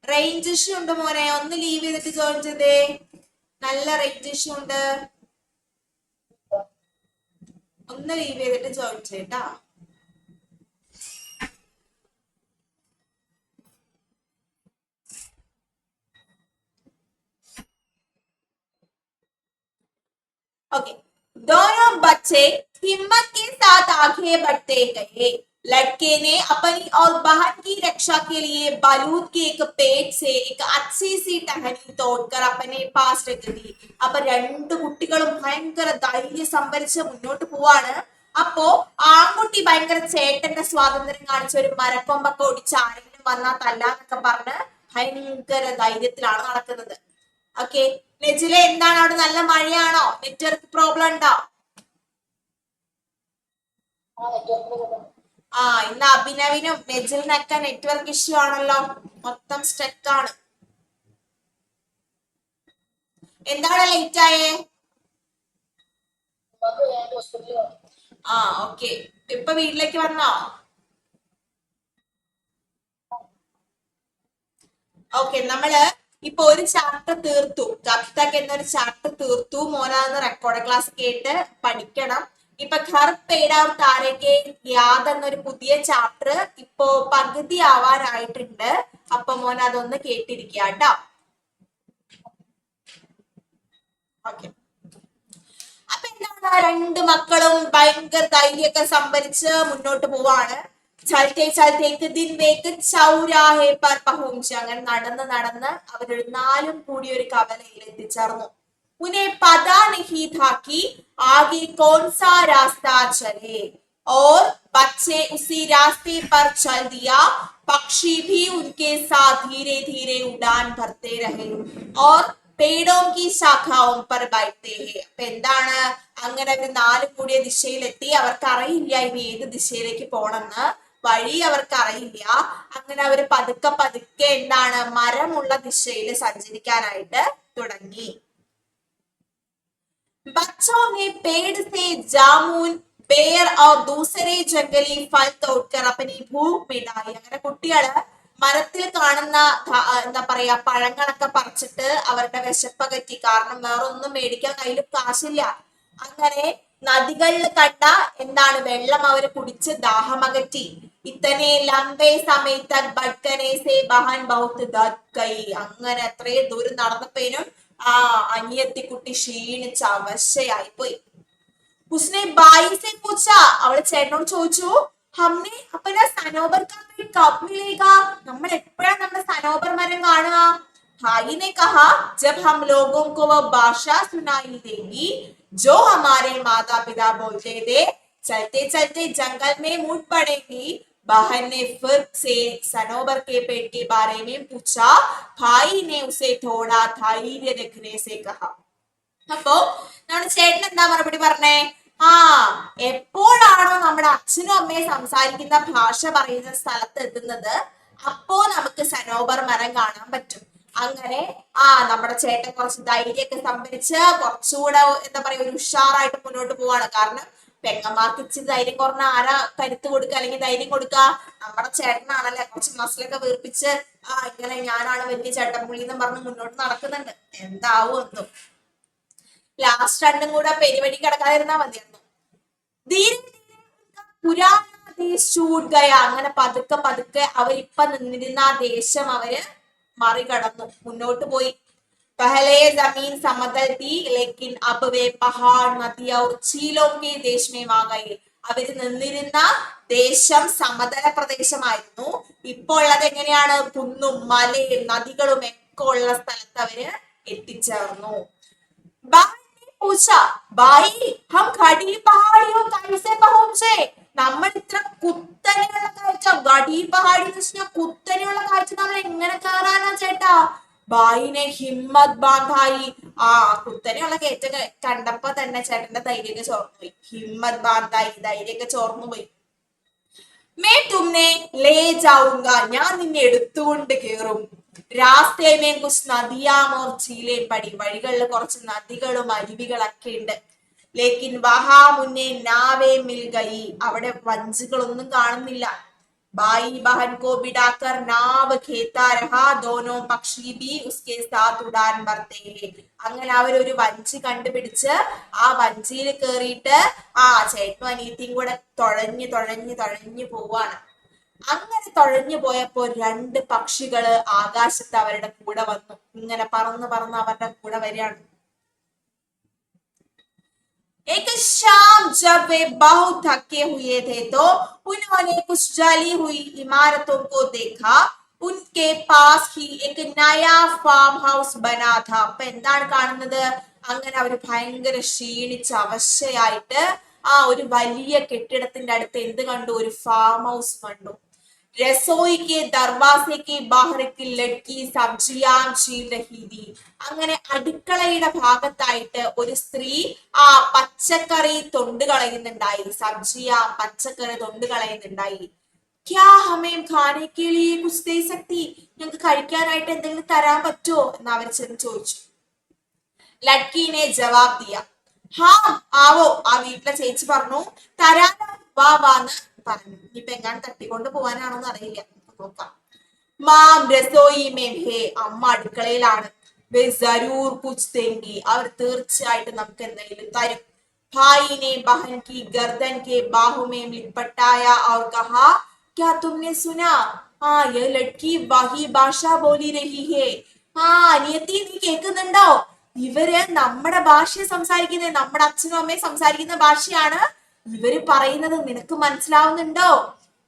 റേഞ്ച് ഇഷ്യൂ ഉണ്ട് മോനെ, ഒന്ന് ലീവ് ചെയ്തിട്ട് ജോയിൻ ചെയ്തേ. നല്ല റേഞ്ച് ഇഷ്യൂ ഉണ്ട്, ഒന്ന് ലീവ് ചെയ്തിട്ട് ജോയിൻ ചെയ്യട്ടാ. ओके, दोनों बच्चे हिम्मत के साथ आगे बढ़ते गए. लड़के ने अपनी और बहन की रक्षा के लिए बालूद के एक पेड़ से एक अच्छी सी टहनी तोड़कर अपने पास रख दी. അപ്പൊ രണ്ട് കുട്ടികളും ഭയങ്കര ധൈര്യം സംഭരിച്ച് മുന്നോട്ട് പോവാണ്. അപ്പോ ആൺകുട്ടി ഭയങ്കര ചേട്ടന്റെ സ്വാതന്ത്ര്യം കാണിച്ച ഒരു മരക്കൊമ്പൊക്കെ ഒടിച്ച് ആരെങ്കിലും വന്നാൽ തല്ലാന്നൊക്കെ പറഞ്ഞ് ഭയങ്കര ധൈര്യത്തിലാണ് നടക്കുന്നത്. ഓക്കെ. നെജിലെ എന്താണ് അവിടെ നല്ല മഴയാണോ? നെറ്റ്വർക്ക് പ്രോബ്ലം ഉണ്ടോ? ഇന്ന് അഭിനവിനും നെജിലിനൊക്കെ നെറ്റ്വർക്ക് ഇഷ്യൂ ആണല്ലോ, മൊത്തം സ്റ്റക്ക് ആണ്. എന്താണ് ലേറ്റ് ആയേ? ഓക്കെ. ഇപ്പൊ വീട്ടിലേക്ക് വന്നോ? ഓക്കെ. നമ്മള് ഇപ്പൊ ഒരു ചാപ്റ്റർ തീർത്തു, ജബ് എന്നൊരു ചാപ്റ്റർ തീർത്തു. മോനാന്ന് റെക്കോർഡ് ക്ലാസ് കേട്ട് പഠിക്കണം. ഇപ്പൊ ഘർ പേട ഓർ താരയ്ക്ക് യാദ് എന്നൊരു പുതിയ ചാപ്റ്റർ ഇപ്പോ പകുതി ആവാനായിട്ടുണ്ട്. അപ്പൊ മോൻ അതൊന്ന് കേട്ടിരിക്കുക കേട്ടോ. ഓക്കെ. അപ്പൊ എന്താണ്, രണ്ട് മക്കളും ഭയങ്കര ധൈര്യമൊക്കെ സംഭരിച്ച് മുന്നോട്ട് പോവാണ്. ചലത്തെ ചലത്തേക്ക് ദിൻ വേക്ക് ചൗരാഹെ പർ പഹുഞ്ച്. അങ്ങനെ നടന്ന് നടന്ന് അവരൊരു നാലും കൂടി ഒരു കവലയിൽ എത്തിച്ചേർന്നു. ഉന്നെ പതാ നഹീ ഥാ കി ആകെ കോൺ സാ രാസ്ത ചലേ और बच्चे उसी रास्ते पर चल दिया. पक्षी भी उनके साथ धीरे धीरे उड़ान भरते रहे और പേടോ കി ശാഖാവും പർ ബൈഠത്തെ ഹെ. അപ്പൊ എന്താണ്, അങ്ങനെ അവർ നാല് കൂടിയ ദിശയിലെത്തി. അവർക്ക് അറിയില്ല ഇനി ഏത് ദിശയിലേക്ക് പോണെന്ന്, വഴി അവർക്ക് അറിയില്ല. അങ്ങനെ അവര് പതുക്കെ പതുക്കെ എന്താണ്, മരമുള്ള ദിശയിൽ സഞ്ചരിക്കാനായിട്ട് തുടങ്ങി. बच्चों ने पेड़ से जामुन बेर और दूसरे जंगली फल तोड़कर अपनी भूख मिटाई. അങ്ങനെ കുട്ടികള് മരത്തിൽ കാണുന്ന എന്താ പറയാ പഴങ്ങളൊക്കെ പറിച്ചിട്ട് അവരുടെ വിശപ്പകറ്റി. കാരണം വേറെ ഒന്നും മേടിക്കാൻ കയ്യിൽ കാശില്ല. അങ്ങനെ നദികളിൽ കണ്ട എന്താണ് വെള്ളം അവര് കുടിച്ച് ദാഹമകറ്റി. ഇത്തനെ ലംബേ സമയത്ത് ഭട്കനെ സേ ബഹൻ ബഹുത്ത് ദത് കൈ. അങ്ങനെ അത്രയും ദൂരം നടന്നപ്പോഴും അനിയത്തിക്കുട്ടി ക്ഷീണിച്ച് അവശയായി പോയി. ഉസ്നെ ബായി സെ പൂച്ച. അവള് ചേട്ടനോട് ചോദിച്ചു, ഹംനെ അപ്പന സനോബർ കാ പേട് കബ് മിലേഗാ. നമ്മൾ എപ്പോഴാണ് നമ്മുടെ സനോബർ മരം കാണുക? भाई ने कहा जब हम लोगों को वह भाषा सुनाई देगी जो हमारे माता पिता बोलते थे. चलते चलते जंगल में मुड़ पड़ेगी. बहन ने फिर से सनोबर के पेड़ के बारे में पूछा. भाई ने उसे थोड़ा धैर्य रखने से कहा. അപ്പോ നമ്മുടെ ചേട്ടൻ എന്താ മറുപടി പറഞ്ഞേ? എപ്പോഴാണോ നമ്മുടെ അച്ഛനും അമ്മയും സംസാരിക്കുന്ന ഭാഷ പറയുന്ന സ്ഥലത്ത് എത്തുന്നത്, അപ്പോ നമുക്ക് സനോബർ മരം കാണാൻ പറ്റും. അങ്ങനെ നമ്മുടെ ചേട്ടൻ കുറച്ച് ധൈര്യമൊക്കെ സംഭരിച്ച് കുറച്ചുകൂടെ എന്താ പറയാ ഒരു ഉഷാറായിട്ട് മുന്നോട്ട് പോവാണ്. കാരണം പെങ്ങന്മാർക്ക് ഇച്ചിരി ധൈര്യം കുറഞ്ഞ ആരാ കരുത്ത് കൊടുക്കുക അല്ലെങ്കിൽ ധൈര്യം കൊടുക്കുക? നമ്മുടെ ചേട്ടനാണല്ലേ. കുറച്ച് മസിലൊക്കെ വീർപ്പിച്ച് ഇങ്ങനെ ഞാനാണ് വലിയ ചേട്ടൻപുള്ളി എന്ന് പറഞ്ഞ് മുന്നോട്ട് നടക്കുന്നുണ്ട്. എന്താവും എന്തോ. ലാസ്റ്റ് രണ്ടും കൂടെ പെരുവഴി കിടക്കാതിരുന്നാ മതിയായിരുന്നു. അങ്ങനെ പതുക്കെ പതുക്കെ അവരിപ്പൊ നിന്നിരുന്ന ആ ദേശം അവര് മറികടന്നു മുന്നോട്ട് പോയി. पहले जमीन समतल थी लेकिन अब वे पहाड़ नदियां और झीलों के देश में आ गए. അവര് നിന്നിരുന്ന ദേശം സമതല പ്രദേശമായിരുന്നു. ഇപ്പോൾ ഉള്ളത് എങ്ങനെയാണ്? കുന്നും മലയും നദികളും ഒക്കെ ഉള്ള സ്ഥലത്ത് അവര് എത്തിച്ചേർന്നു. നമ്മൾ ഇത്ര കുത്തനെയുള്ള കാഴ്ച, ഗഡി പഹാടി എന്ന് വെച്ചാൽ കുത്തനെയുള്ള കാഴ്ച നമ്മൾ എങ്ങനെ കയറാനാ ചേട്ടാ? ബായിനെ ഹിമ്മത് ബാന്ധായി. കുത്തനെയുള്ള കയറ്റം കണ്ടപ്പോ തന്നെ ചേട്ടന്റെ ധൈര്യമൊക്കെ ചോർന്നു പോയി. ഹിമ്മത് ബാന്ധായി, ധൈര്യമൊക്കെ ചോർന്നു പോയി. മേ തുമ്നെ ലേ ജാവുങ്ക. ഞാൻ നിന്നെ എടുത്തുകൊണ്ട് കേറും. രാസ്തേമേ കുച്ച് നദിയാമോർ ചീലേ പടി. വഴികളിൽ കുറച്ച് നദികളും അരുവികളൊക്കെ ഉണ്ട്. ലേക്കിൻ വഹാ മുന്നേ നാവേ മിൽ ഗയി. അവിടെ വഞ്ചികളൊന്നും കാണുന്നില്ല. ബായി ബഹൻ കോ ബിഡാക്കർ നാവ് ഖേത്താ രഹാ. ദോനോ പക്ഷി ബി ഉസ്കെ സാത്ത് ഉഡാൻ ഭർത്തേ ഹെ. അങ്ങനെ അവരൊരു വഞ്ചി കണ്ടുപിടിച്ച് ആ വഞ്ചിയിൽ കേറിയിട്ട് ചേട്ടനും അനിയത്തിയും കൂടെ തുഴഞ്ഞു തുഴഞ്ഞു തുഴഞ്ഞു പോവാണ്. അങ്ങനെ തുഴഞ്ഞു പോയപ്പോ രണ്ട് പക്ഷികള് ആകാശത്ത് അവരുടെ കൂടെ വന്നു. ഇങ്ങനെ പറന്ന് പറന്ന് അവരുടെ കൂടെ വരികയാണ്. एक शाम जब वे बहुत थके हुए थे तो उन्होंने कुछ जली हुई इमारतों को देखा. उनके पास ही एक नया फार्म हाउस बना था. അപ്പൊ എന്താണ് കാണുന്നത്? അങ്ങനെ അവര് ഭയങ്കര ക്ഷീണിച്ച് അവശയായിട്ട് ഒരു വലിയ കെട്ടിടത്തിന്റെ അടുത്ത് എന്ത് കണ്ടു? ഒരു ഫാം ഹൗസ് കണ്ടു. രസോയി കെ ദർവാസെ കെ ബാഹർ കി ലഡ്കി സബ്ജിയാം ചീൽ രഹി थी. അങ്ങനെ അടുക്കളയുടെ ഭാഗത്തായിട്ട് ഒരു സ്ത്രീ ആ പച്ചക്കറി തൊണ്ട് കളയുന്നുണ്ടായി. സബ്ജിയാ പച്ചക്കറി തൊണ്ട് കളയുന്നുണ്ടായി. ക്യാ ഹമേം ഖാനെ കെ ലിയെ കുച്ച് ദേ സക്തി, ഞങ്ങൾക്ക് കഴിക്കാനായിട്ട് എന്തെങ്കിലും തരാൻ പറ്റുമോ എന്ന് അവർ ചെന്ന് ചോദിച്ചു. ലഡ്കീനെ ജവാബ് ദിയ, ഹാ ആവോ. ആ വീട്ടിലെ ചേച്ചി പറഞ്ഞു തരാനോ, വാ വാന്ന് പറഞ്ഞു. ഇനിയിപ്പൊ എങ്ങാനും തട്ടിക്കൊണ്ട് പോവാനാണോന്ന് അറിയില്ല, നോക്കാം. മാം രസോയി മേം ഹേ, അമ്മ അടുക്കളയിലാണ്. വേ ജരൂർ കുച്ച് ദേംഗി, അവർ തീർച്ചയായിട്ടും നമുക്ക് എന്തെങ്കിലും തരും. ഭായിനെ ബഹൻ കി ഗർദൻ കെ ബാഹു മേം ലിപ്പട്ടായ और कहा क्या तुमने सुना, हाँ ये लड़की वही ഭാഷ बोली रही है. ആ അനിയത്തി നീ കേൾക്കുന്നുണ്ടോ, ഇവര് നമ്മുടെ ഭാഷ സംസാരിക്കുന്നത്, നമ്മുടെ അച്ഛനും അമ്മയും സംസാരിക്കുന്ന ഭാഷയാണ് ഇവര് പറയുന്നത്, നിനക്ക് മനസ്സിലാവുന്നുണ്ടോ?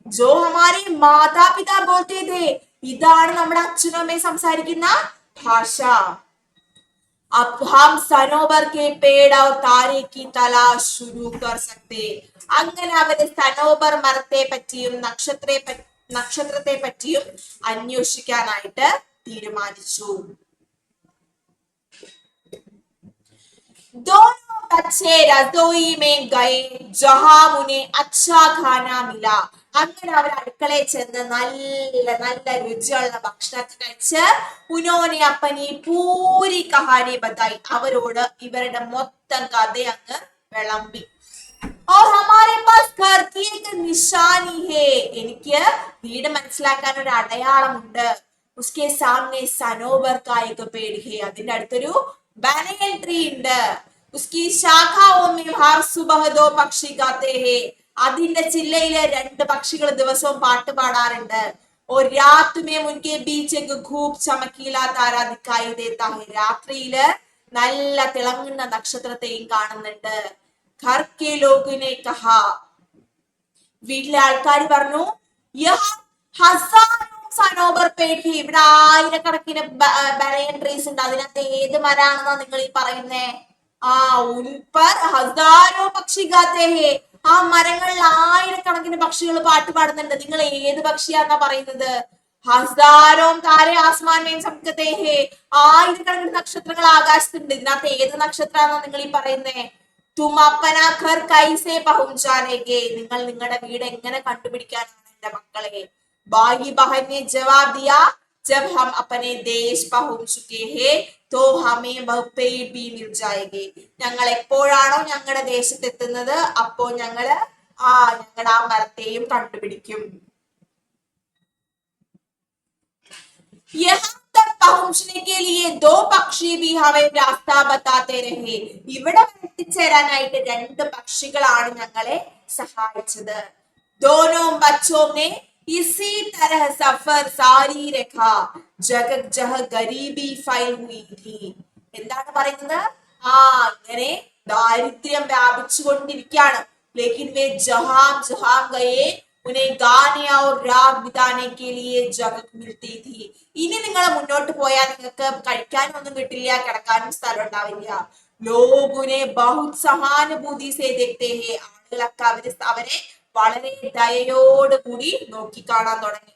ജോ ഹമാരെ മാതാപിതാ ബോൾത്തെ थे, ഇതാണ് നമ്മുടെ അച്ഛനും അമ്മയും സംസാരിക്കുന്ന ഭാഷ. अब हम സനോബർ के पेड़ और तारे की तलाश शुरू कर सकते. അങ്ങനെ അവര് സനോബർ മരത്തെ പറ്റിയും നക്ഷത്രത്തെ പറ്റിയും അന്വേഷിക്കാനായിട്ട് തീരുമാനിച്ചു. दोनों बच्चे रसोई में गए जहां उन्हें अच्छा खाना मिला. അങ്ങനെ അവർ അടുക്കളയിൽ ചെന്ന് നല്ല നല്ല രുചിയുള്ള ഭക്ഷണത്തെ കഴിച്ച് ഉനോനെ അപ്പനി പൂരി കഹാനി ബതായി, അവരോട് ഇവരുടെ മൊത്തം കഥ അങ്ങ് വിളമ്പി. और हमारे पास घर की एक निशानी है, എനിക്ക് വീട് മനസ്സിലാക്കാൻ ഒരു അടയാളമുണ്ട്. उसके सामने सनोबर का एक पेड़ है, അതിന്റെ അടുത്തൊരു ബനയൻ ട്രീ ഉണ്ട്. उसकी शाखाओं में हर सुबह दो पक्षी गाते हैं, അതിന്റെ ചില്ലയിലെ രണ്ട് പക്ഷികൾ ദിവസവും പാട്ട് പാടാറുണ്ട്. और रात में उनके बीच एक खूब चमकीला तारा दिखाई देता है, രാത്രിയില് നല്ല തിളങ്ങുന്ന നക്ഷത്രത്തെയും കാണുന്നുണ്ട്. घर के लोगों ने कहा, വീട്ടിലെ ആൾക്കാർ പറഞ്ഞു, യഹ് ഹസാനോ സനോബർ പേട്, ഇവിടെ ആയിരക്കണക്കിന് ബനയൻ ട്രീസ് ഉണ്ട്, അതിനകത്ത് ഏത് മരാണെന്നാ നിങ്ങൾ ഈ പറയുന്നേ? ആ ഉൻപർ ഹസാരോ പക്ഷി ഗാത്തേ ഹേ, ആ മരങ്ങളിൽ ആയിരക്കണക്കിന് പക്ഷികൾ പാട്ട് പാടുന്നുണ്ട്, നിങ്ങൾ ഏത് പക്ഷിയാന്നാ പറയുന്നത്? ഹസാരോം താരെ ആസ്മാൻ സംകത്തേ ഹേ, ആയിരക്കണക്കിന് നക്ഷത്രങ്ങൾ ആകാശത്തുണ്ട്, ഇതിനകത്ത് ഏത് നക്ഷത്രാന്നാ നിങ്ങൾ ഈ പറയുന്നേ? തും അപ്പന ഘർ കൈസേ പഹുഞ്ചാനേഗേ, നിങ്ങൾ നിങ്ങളുടെ വീട് എങ്ങനെ കണ്ടുപിടിക്കാനാണ് എന്റെ മക്കളെ? ബാഹി ബഹൻ ने जवाब दिया, जब हम अपने देश पहुंच चुके हैं तो हमें वह पेड़ भी मिल जाएंगे. ഞങ്ങൾ എപ്പോഴാണോ ഞങ്ങളുടെ ദേശത്ത് എത്തുന്നത് അപ്പോൾ ഞങ്ങളുടെ ആ മരത്തെയും കണ്ടുപിടിക്കും. यहाँ तक पहुंचने के लिए दो पक्षी भी हमें रास्ता बताते रहे, ഇവിടെ എത്തിച്ചേരാനായിട്ട് രണ്ട് പക്ഷികളാണ് ഞങ്ങളെ സഹായിച്ചത്. दोनों बच्चों ने इसी तरह सफर जारी रखा जगह जहाँ गरीबी फैल हुई थी. എന്താണ് പറയുന്നത്? ഇങ്ങനെ ദാരിദ്ര്യം വ്യാപിച്ചുകൊണ്ടിരിക്കുകയാണ്. लेकिन वे जहां जहां गए उन्हें गाने और राग बिताने के लिए जगह मिलती थी. ഇനി നിങ്ങൾ മുന്നോട്ട് പോയാൽ നിങ്ങൾക്ക് കഴിക്കാനൊന്നും കിട്ടില്ല, കിടക്കാനും സ്ഥലം ഉണ്ടാവില്ല. ലോകുനെ ബഹുത് സഹാനുഭൂതി സേ ദേഖ്തേ ഹേ, ആളുകളൊക്കെ അവരെ വളരെ ദയയോട് കൂടി നോക്കിക്കാണാൻ തുടങ്ങി.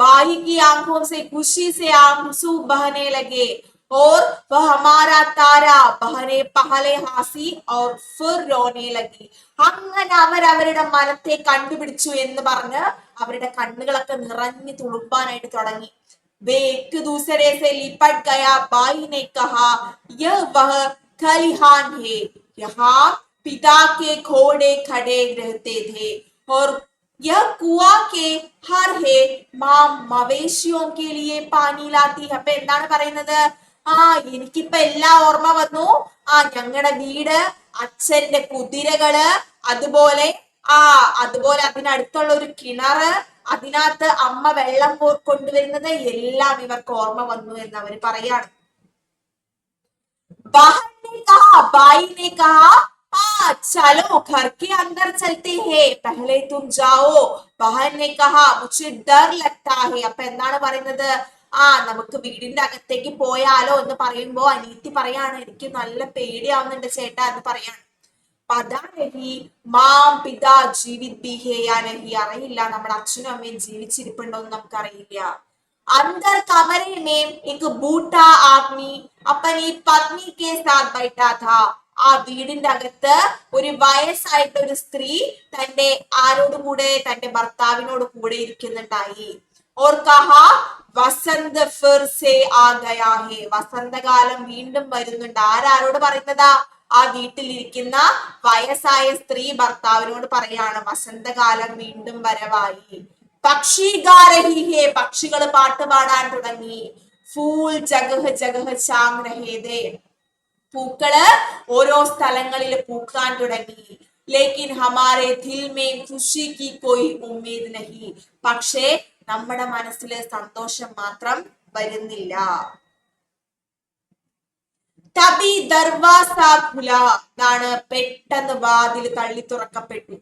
बाई की आंखों से खुशी से आंसू बहने लगे और वह हमारा तारा बहने पहले हंसी और फिर रोने लगी. അങ്ങനെ അവരുടെ മരത്തെ കണ്ടുപിടിച്ചു എന്ന് പറഞ്ഞ് അവരുടെ കണ്ണുകളൊക്കെ നിറഞ്ഞു തുളുമ്പാനായിട്ട് തുടങ്ങി. वे एक दूसरे से लिपट गया. बाई ने कहा, यह वह खलिहान है, यहाँ पिता के घोड़े खड़े रहते थे और यह कुआं के हर है मां मवेशियों के लिए पानी लाती है. അപ്പൊ എന്താണ് പറയുന്നത്? എനിക്കിപ്പോ എല്ലാം ഓർമ്മ വന്നു. ഞങ്ങളുടെ വീട്, അച്ഛന്റെ കുതിരകള്, അതുപോലെ അതിനടുത്തുള്ള ഒരു കിണറ്, അതിനകത്ത് അമ്മ വെള്ളം കൊണ്ടുവരുന്നത് എല്ലാം ഇവർക്ക് ഓർമ്മ വന്നു എന്ന് അവര് പറയാണ്. बाई ने कहा, चलो घर के अंदर चलते हैं, पहले तुम जाओ. बहन ने कहा, मुझे डर लगता है. അപ്പൊ എന്താണ് പറയുന്നത്? നമുക്ക് വീടിന്റെ അകത്തേക്ക് പോയാലോ എന്ന് പറയുമ്പോ അനീത്തി പറയാണ്, എനിക്ക് നല്ല പേടിയാവുന്നുണ്ട് ചേട്ടാ എന്ന് പറയാണ്. പതാ നഹി മാം പിതാ ജീവിത് ഭി ഹേ യാ നഹി, അറിയില്ല നമ്മുടെ അച്ഛനും അമ്മയും ജീവിച്ചിരിപ്പുണ്ടോ എന്ന് നമുക്കറിയില്ല. अंदर कमरे में एक बूढ़ा आदमी अपनी पत्नी के साथ बैठा था. ആ വീടിന്റെ അകത്ത് ഒരു വയസ്സായിട്ട് ഒരു സ്ത്രീ തന്റെ ആരോട് കൂടെ, തന്റെ ഭർത്താവിനോട് കൂടെ ഇരിക്കുന്നുണ്ടായി. ഓർ കഹാ വസന്ത് ഫിർ സേ ആ ഗയാ ഹേ, വസന്തകാലം വീണ്ടും വരുന്നുണ്ട്. ആരോട് പറയുന്നതാ? ആ വീട്ടിലിരിക്കുന്ന വയസ്സായ സ്ത്രീ ഭർത്താവിനോട് പറയാണ്, വസന്തകാലം വീണ്ടും വരവായി. പക്ഷി ഗാ രഹി ഹേ, പക്ഷികൾ പാട്ട് പാടാൻ തുടങ്ങി. ഫൂൽ ജഗഹ് ജഗഹ് ചാങ് രഹേ ദേ, പൂക്കള് ഓരോ സ്ഥലങ്ങളിൽ പൂക്കാൻ തുടങ്ങി. ലേക്കിൻ ഹമാരെ ദിൽ മേ ഖുഷി കി കോയി ഉമ്മീദ് നഹി, പക്ഷേ നമ്മുടെ മനസ്സില് സന്തോഷം മാത്രം വരുന്നില്ല. തബി ദർവാസ ഖുല, എന്നാണ് പെട്ടെന്ന് വാതിൽ തള്ളി തുറക്കപ്പെട്ടു.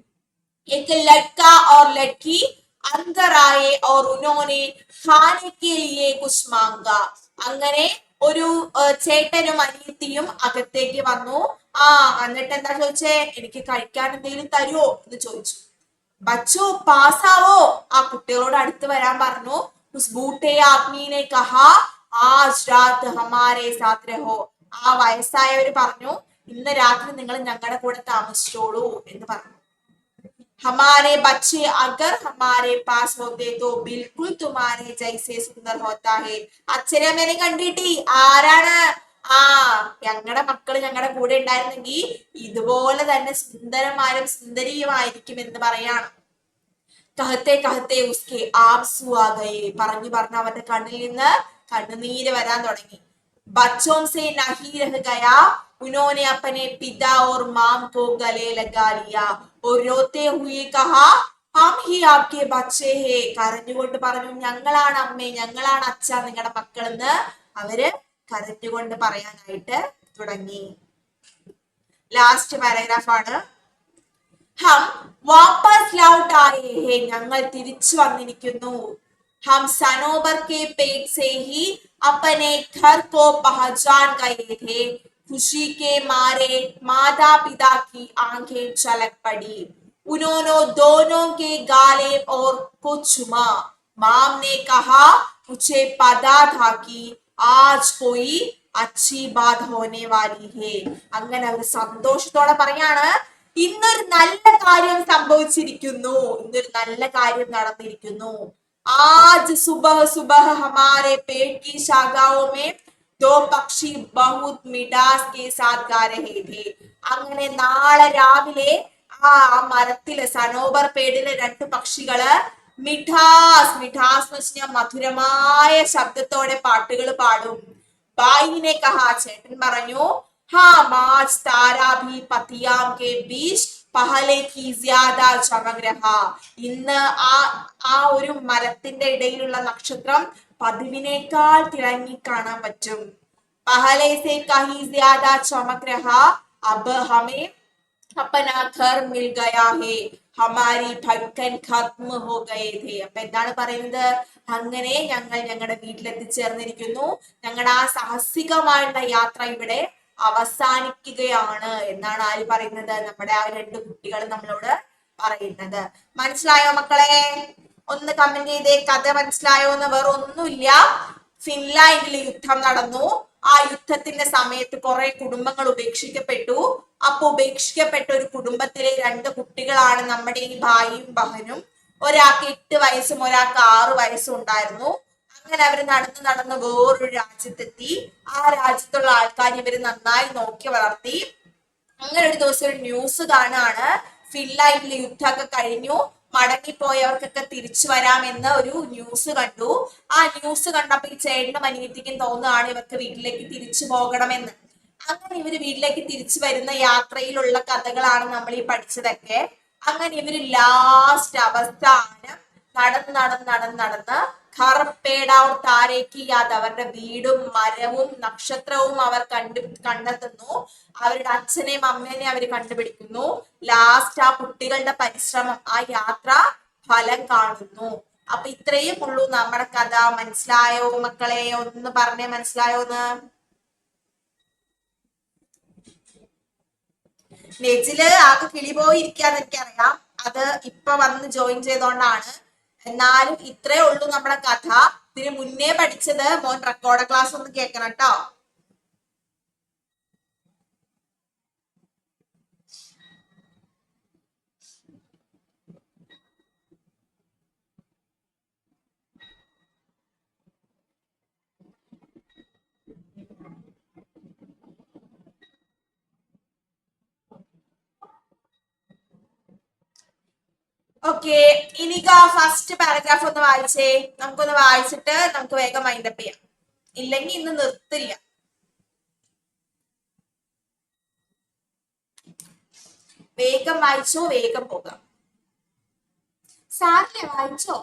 एक लड़का और लड़की अंदर आए और उन्होंने खाने के लिए कुछ मांगा. അങ്ങനെ ഒരു ചേട്ടനും അനിയത്തിയും അകത്തേക്ക് വന്നു. എന്നിട്ട് എന്താ ചോദിച്ചേ? എനിക്ക് കഴിക്കാൻ എന്തെങ്കിലും തരുമോ എന്ന് ചോദിച്ചു. ബച്ചോ പാസാവോ, ആ കുട്ടികളോട് അടുത്ത് വരാൻ പറഞ്ഞു. ഉസ് ബൂട്ടേ ആദ്മീനെ കഹാ ആജ് രാത് ഹമാരെ സാത്ത് രഹോ, ആ വയസ്സായവര് പറഞ്ഞു, ഇന്ന് രാത്രി നിങ്ങൾ ഞങ്ങളുടെ കൂടെ താമസിച്ചോളൂ എന്ന് പറഞ്ഞു. हमारे बच्चे अगर हमारे पास होते तो बिल्कुल तुम्हारे जैसे सुंदर होता है. അച്ഛനമ്മേനെ കണ്ടിട്ട് ആരാണ്? ഞങ്ങളുടെ മക്കള് ഞങ്ങളുടെ കൂടെ ഉണ്ടായിരുന്നെങ്കിൽ ഇതുപോലെ തന്നെ സുന്ദരന്മാരും സുന്ദരിയുമായിരിക്കും എന്ന് പറയാണ്. കഹത്തെ കഹത്തെ ഉസ്കെ ആംസു ആ ഗയേ, പറഞ്ഞു പറഞ്ഞ് അവന്റെ കണ്ണിൽ നിന്ന് കണ്ണുനീര് വരാൻ തുടങ്ങി. बच्चों से नहीं रह गया, उन्होंने अपने पिता और मां को गले लगा लिया और रोते हुए कहा हम ही आपके बच्चे हैं. കരഞ്ഞുകൊണ്ട് പറഞ്ഞു, ഞങ്ങളാണ് അമ്മേ, ഞങ്ങളാണ് അച്ഛ നിങ്ങളുടെ മക്കളെന്ന് അവര് കരഞ്ഞുകൊണ്ട് പറയാനായിട്ട് തുടങ്ങി. ലാസ്റ്റ് പാരഗ്രാഫാണ്. ഹം വാപ്പസ് ലൗട്ട് ആയേ ഹേ, ഞങ്ങൾ തിരിച്ചു വന്നിരിക്കുന്നു. हम सनोबर के पेट से ही अपने घर को पहचान गए थे. खुशी के मारे माता पिता की आंखें छलक पड़ी. उन्होंने दोनों के गाले और को चुमा. माम ने कहा मुझे पता था कि आज कोई अच्छी बात होने वाली है. അങ്ങനെ അവർ സന്തോഷത്തോടെ പറയാണ്, ഇന്നൊരു നല്ല കാര്യം സംഭവിച്ചിരിക്കുന്നു, ഇന്നൊരു നല്ല കാര്യം നടന്നിരിക്കുന്നു. आज सुबह सुबह हमारे पेड़ की शाखाओं में दो पक्षी बहुत मिठास के साथ गा रहे थे. അങ്ങനെ നാളെ രാവിലെ ആ മരത്തില്, സനോബർ പേടിലെ രണ്ട് പക്ഷികള് മിഠാസ്, മിഠാസ് എന്ന് വെച്ചാൽ മധുരമായ ശബ്ദത്തോടെ പാട്ടുകൾ പാടും. ബായിനെ കഹാ, ചേട്ടൻ പറഞ്ഞു, ഹാ മാജ് താരാ ഭി പതിയാം കെ ബീച്ച് പഹലെ കി ജ്യാദ ചമക് രഹാ, ഇന്ന് ആ ഒരു മരത്തിന്റെ ഇടയിലുള്ള നക്ഷത്രം പതിവിനേക്കാൾ തിളങ്ങി കാണാൻ പറ്റും. പഹലെ സെ കഹി ജ്യാദ ചമക് രഹാ അബ് ഹമേ അപ്പനാ ഘർ മിൽ ഗയാ ഹേ ഹമാരി ഭട്കൻ ഖത്മ ഹോ ഗയേ ഥേ. അപ്പൊ എന്താണ് പറയുന്നത്? അങ്ങനെ ഞങ്ങൾ ഞങ്ങളുടെ വീട്ടിലെത്തിച്ചേർന്നിരിക്കുന്നു, ഞങ്ങളുടെ ആ സാഹസികമായുള്ള യാത്ര ഇവിടെ അവസാനിക്കുകയാണ് എന്നാണ് ആര് പറയുന്നത്? നമ്മുടെ ആ രണ്ട് കുട്ടികൾ നമ്മളോട് പറയുന്നത്. മനസ്സിലായോ മക്കളെ? ഒന്ന് കമന്റ് ചെയ്തേ, കഥ മനസ്സിലായോ എന്ന്. വേറെ ഒന്നുമില്ല, ഫിൻലാൻഡിൽ യുദ്ധം നടന്നു. ആ യുദ്ധത്തിന്റെ സമയത്ത് കുറെ കുടുംബങ്ങൾ ഉപേക്ഷിക്കപ്പെട്ടു. അപ്പൊ ഉപേക്ഷിക്കപ്പെട്ട ഒരു കുടുംബത്തിലെ രണ്ട് കുട്ടികളാണ് നമ്മുടെ ഈ ഭായിയും ബഹനും. ഒരാൾക്ക് 8 വയസ്സും ഒരാൾക്ക് 6 വയസ്സും ഉണ്ടായിരുന്നു. അങ്ങനെ അവര് നടന്ന് നടന്ന് വേറൊരു രാജ്യത്തെത്തി. ആ രാജ്യത്തുള്ള ആൾക്കാർ ഇവര് നന്നായി നോക്കി വളർത്തി. അങ്ങനെ ഒരു ദിവസം ഒരു ന്യൂസ് കാണാണ്, ഫിൻലാൻഡിൽ യുദ്ധമൊക്കെ കഴിഞ്ഞു, മടങ്ങിപ്പോയവർക്കൊക്കെ തിരിച്ചു വരാമെന്ന് ഒരു ന്യൂസ് കണ്ടു. ആ ന്യൂസ് കണ്ടപ്പോ ഈ ചേട്ടനും അനിയത്തിക്കും തോന്നുകയാണ് ഇവർക്ക് വീട്ടിലേക്ക് തിരിച്ചു പോകണമെന്ന്. അങ്ങനെ ഇവര് വീട്ടിലേക്ക് തിരിച്ചു വരുന്ന യാത്രയിലുള്ള കഥകളാണ് നമ്മൾ ഈ പഠിച്ചതൊക്കെ. അങ്ങനെ ഇവര് ലാസ്റ്റ് അവസാനം നടന്ന് നടന്ന് നടന്ന് നടന്ന് ഖർപേട ഓർ താരേക്ക് യാത്, അവരുടെ വീടും മരവും നക്ഷത്രവും അവർ കണ്ടെത്തുന്നു. അവരുടെ അച്ഛനെയും അമ്മേനെയും അവർ കണ്ടുപിടിക്കുന്നു. ലാസ്റ്റ് ആ കുട്ടികളുടെ പരിശ്രമം, ആ യാത്ര ഫലം കാണുന്നു. അപ്പൊ ഇത്രയും ഉള്ളൂ നമ്മുടെ കഥ. മനസ്സിലായോ മക്കളെ? ഒന്ന് പറഞ്ഞേ, മനസ്സിലായോന്ന്? നെജില് ആകെ കിളി പോയി ഇരിക്കാന്ന് എനിക്കറിയാം. അത് ഇപ്പൊ വന്ന് ജോയിൻ ചെയ്തോണ്ടാണ്. എന്നാലും ഇത്രേ ഉള്ളൂ നമ്മുടെ കഥ. ഇതിന് മുന്നേ പഠിച്ചത് മോൻ റെക്കോർഡ് ക്ലാസ് ഒന്ന് കേൾക്കണം കേട്ടോ. ഓക്കെ, ഇനി ഫസ്റ്റ് പാരഗ്രാഫ് ഒന്ന് വായിച്ചേ. നമുക്കൊന്ന് വായിച്ചിട്ട് നമുക്ക് വേഗം മൈൻഡപ്പ് ചെയ്യാം. ഇല്ലെങ്കിൽ ഇന്ന് നിർത്തില്ല. വേഗം വായിച്ചോ, വേഗം പോകാം. സാറിനെ വായിച്ചോ?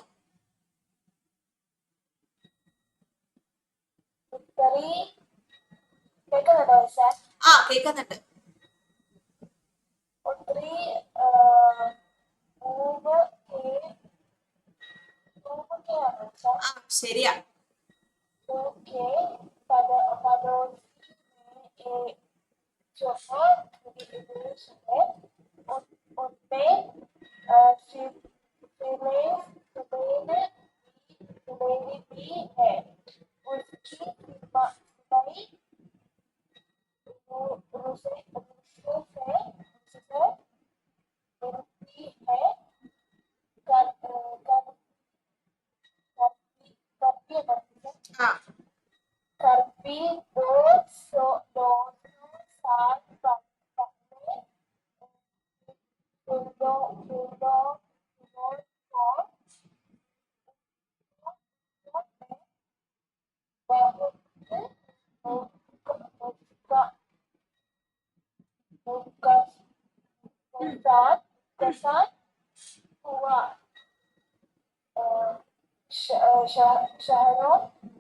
ആ കേൾക്കുന്നുണ്ട്. ആ ശരിയാ.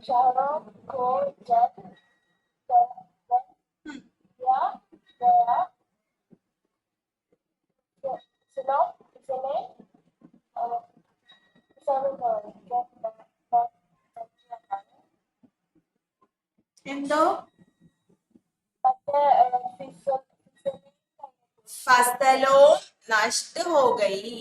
शहरों को जब दिया गया എന്തോ ഫസലോ നഷ്ട ഹോ ഗയി.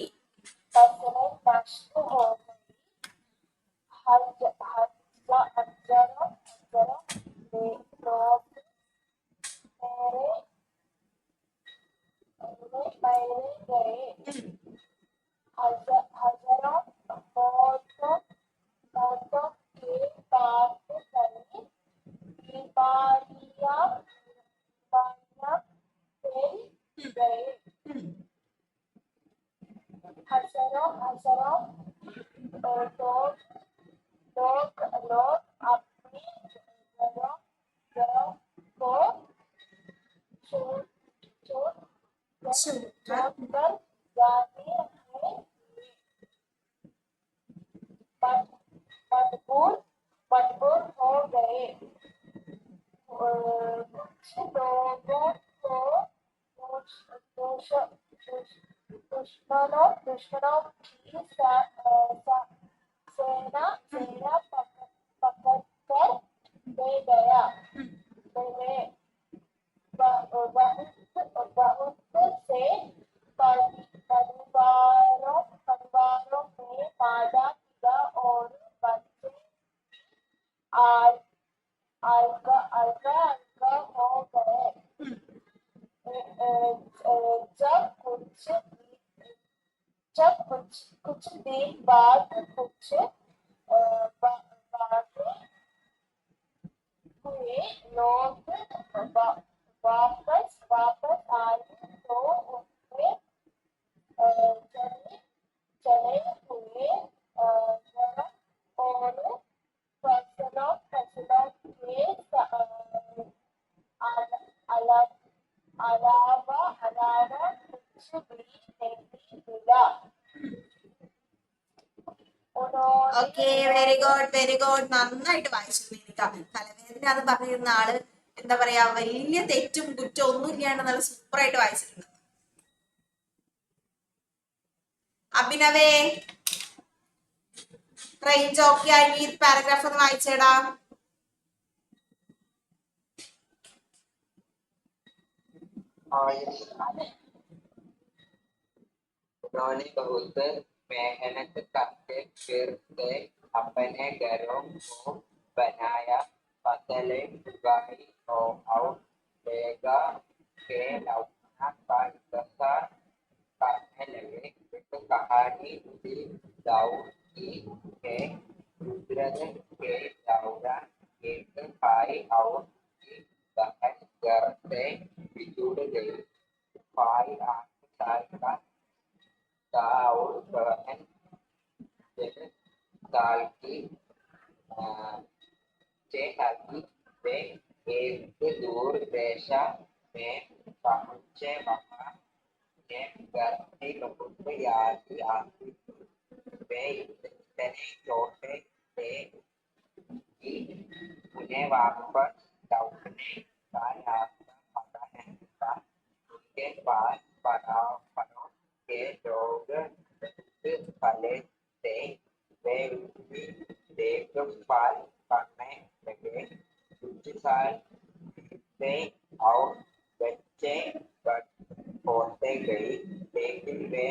मजबूर हो गए। कुछ लोगों को दुश्मनों की सेना पकड़कर ले गया। बहुत से परिवारों में मादा किया और बच्चे अलग हो गए। कुछ दिन बाद कुछ बातें हुए, लोग वापस आए तो उनके चले हुए और फसलों के अलावा कुछ भी नहीं मिला। Okay, very good very good. നന്നായിട്ട് വായിച്ചു. എനിക്ക് തലവേദന എന്ന് പറഞ്ഞിരുന്ന ആള് എന്താ പറയാ, വലിയ തെറ്റും കുറ്റവും ഒന്നും ഇല്ലാണ്ട് നല്ല സൂപ്പറായിട്ട് വായിച്ചിട്ടുണ്ട്. അഭിനവേ, റേഞ്ച് ഓക്കെ ആയി ഈ പാരഗ്രാഫ് ഒന്ന് വായിച്ചേടാ. उन्होंने बहुत मेहनत करके फिर से अपने घरों को बनाया, फसलें उगाई और बेगा के लौटना का इंतजार करने लगे। एक कहानी थी दाऊद की के गुजरत के दौरान एक भाई और उसकी बहन घर से बिछुड़ गई। भाई 8 साल का था और बहन 6 साल की। 6 साल की। वे एक दूर देश में पहुंचे। वहां उन्हें घर की बहुत याद आती थी। वे इतने छोटे थे कि उन्हें वापस लौटने का रास्ता पता नहीं था। उनके पास पराओं के लोग बहुत भले थे। वे उनकी देखभाल करने लगे। कुछ साल बीते और बच्चे बड़े होते गए, लेकिन वे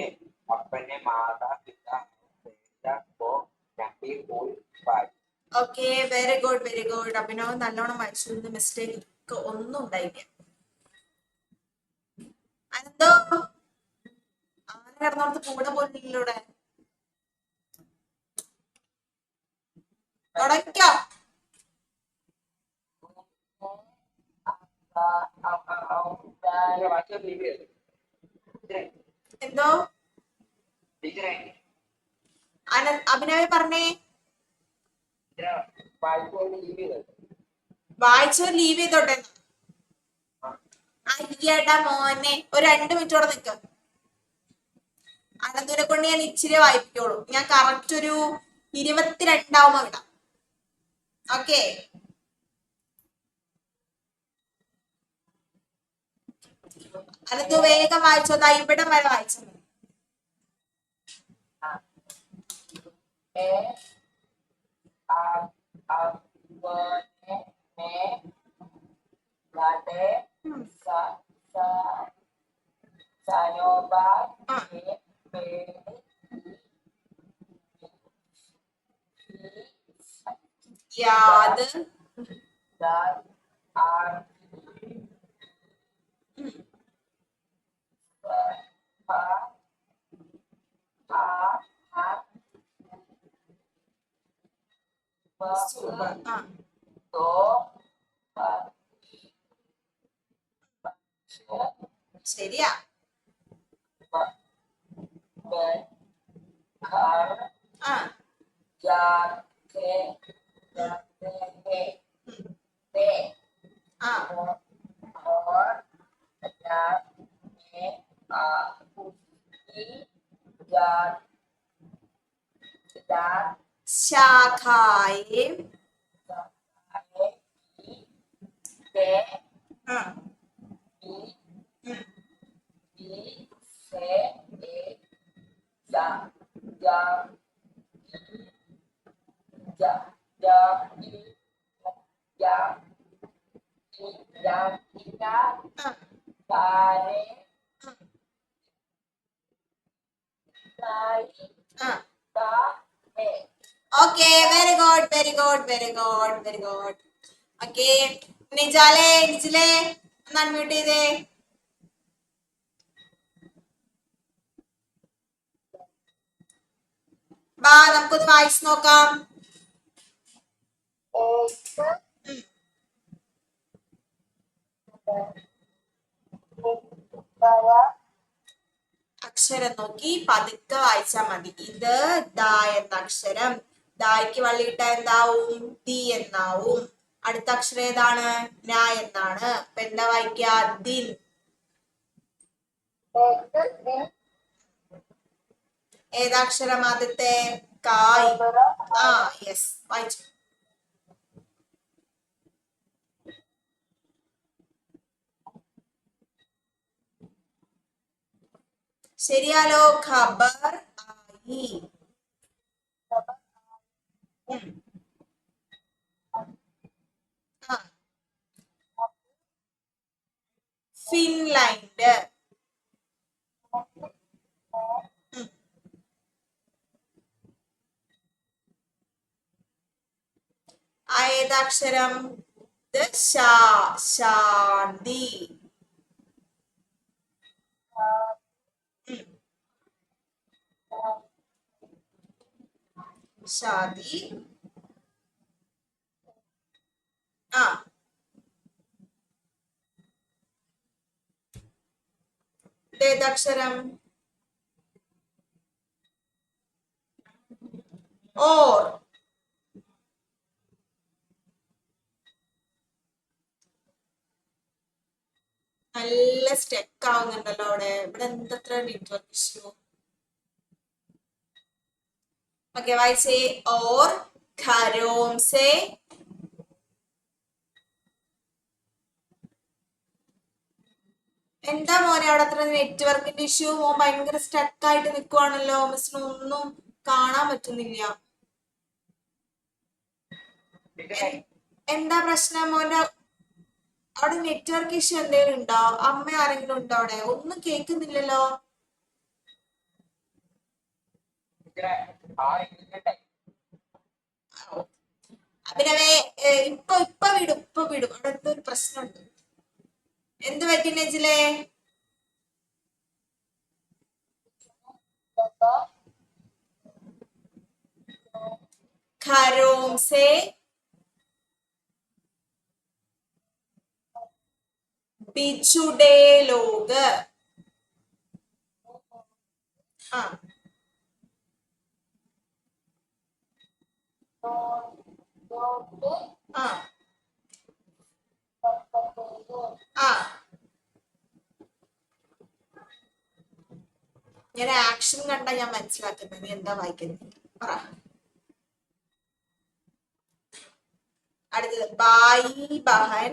अपने माता पिता और देश को नहीं भूल पाए. Okay, very good very good. Abhinav നല്ലോണം വായിച്ചു. മിസ്റ്റേക്ക് ഒന്നും ഉണ്ടായില്ല. അതെന്തോ ആന കിടന്നോടത്ത് കൂടെ പോലില്ലൂടെ തുടയ്ക്കോ? എന്തോ അഭിനവ് പറഞ്ഞേ. വായിച്ചവർ ലീവ് ചെയ്തോട്ടെ. അയ്യടാ മോനെ, ഒരു 2 മിനിറ്റോടെ നിൽക്ക. അനന്തൂരെ കൊണ്ട് ഞാൻ ഇച്ചിരി വായിപ്പിക്കോളൂ. ഞാൻ കറക്റ്റ് ഒരു 22 വിടാം. ഓക്കെ, അനന്തു വേഗം വായിച്ചോ. ഇവിടം വരെ വായിച്ചോ. യാദ് സൂപ്പർ. ശരിയാ. ആ ശാഖായെ okay, very good very good very good very good. Okay, നിജിലെ ഒന്ന് അൺമ്യൂട്ട് ചെയ്തേ. വാ, നമുക്കൊന്ന് വായിച്ചു നോക്കാം. അക്ഷരം നോക്കി പതുക്കെ വായിച്ചാ മതി. ഇത് ദ എന്ന അക്ഷരം. ദായ്ക്ക് വള്ളിയിട്ട എന്താവും? ദി എന്നാവും. അടുത്ത അക്ഷരം ഏതാണ്? ന എന്നാണ്. അപ്പൊ എന്താ വായിക്കാ? ദിൻ. ഏതാക്ഷരം ആദ്യത്തെ? കായ്. ആ യെസ്, വായിച്ചു. ശരിയാലോ? ഖബർ ആയി. ഫിൻലാൻഡ്. ഏതാക്ഷരം? ഇത് ഷാ. ഷാദി. ഷാദി. ആ ഏതാക്ഷരം? ഓർ. നല്ല സ്റ്റെക്ക് ആവുന്നുണ്ടല്ലോ അവിടെ. ഇവിടെ എന്തത്ര നെറ്റ്വർക്ക് ഇഷ്യൂ. ഓക്കെ, വായിച്ചേ. ഓർ ഘരോം സേ. എന്താ മോനെ അവിടെ അത്ര നെറ്റ്വർക്കിന്റെ ഇഷ്യൂ? മോൻ ഭയങ്കര സ്റ്റക്ക് ആയിട്ട് നിൽക്കുവാണല്ലോ. മിസ്സിന് ഒന്നും കാണാൻ പറ്റുന്നില്ല. എന്താ പ്രശ്നം മോന്റെ? അവിടെ നെറ്റ്വർക്ക് ഇഷ്യൂ എന്തെങ്കിലും ഉണ്ടോ? അമ്മ ആരെങ്കിലും ഉണ്ടോ അവിടെ? ഒന്നും കേൾക്കുന്നില്ലല്ലോ. അഭിനവേ, ഇപ്പൊ വിടും. അവിടെ എന്തോ ഒരു പ്രശ്നമുണ്ട്. എന്ത് പറ്റി നെജിലേ? ഖരോം സേ बिछुड़े लोग. ആ ആ ആ ഞാൻ ആക്ഷൻ കണ്ട ഞാൻ മനസ്സിലാക്കുന്നത്. നീ എന്താ വായിക്കുന്നത് പറ. അടുത്തത് ബായി ബഹൻ.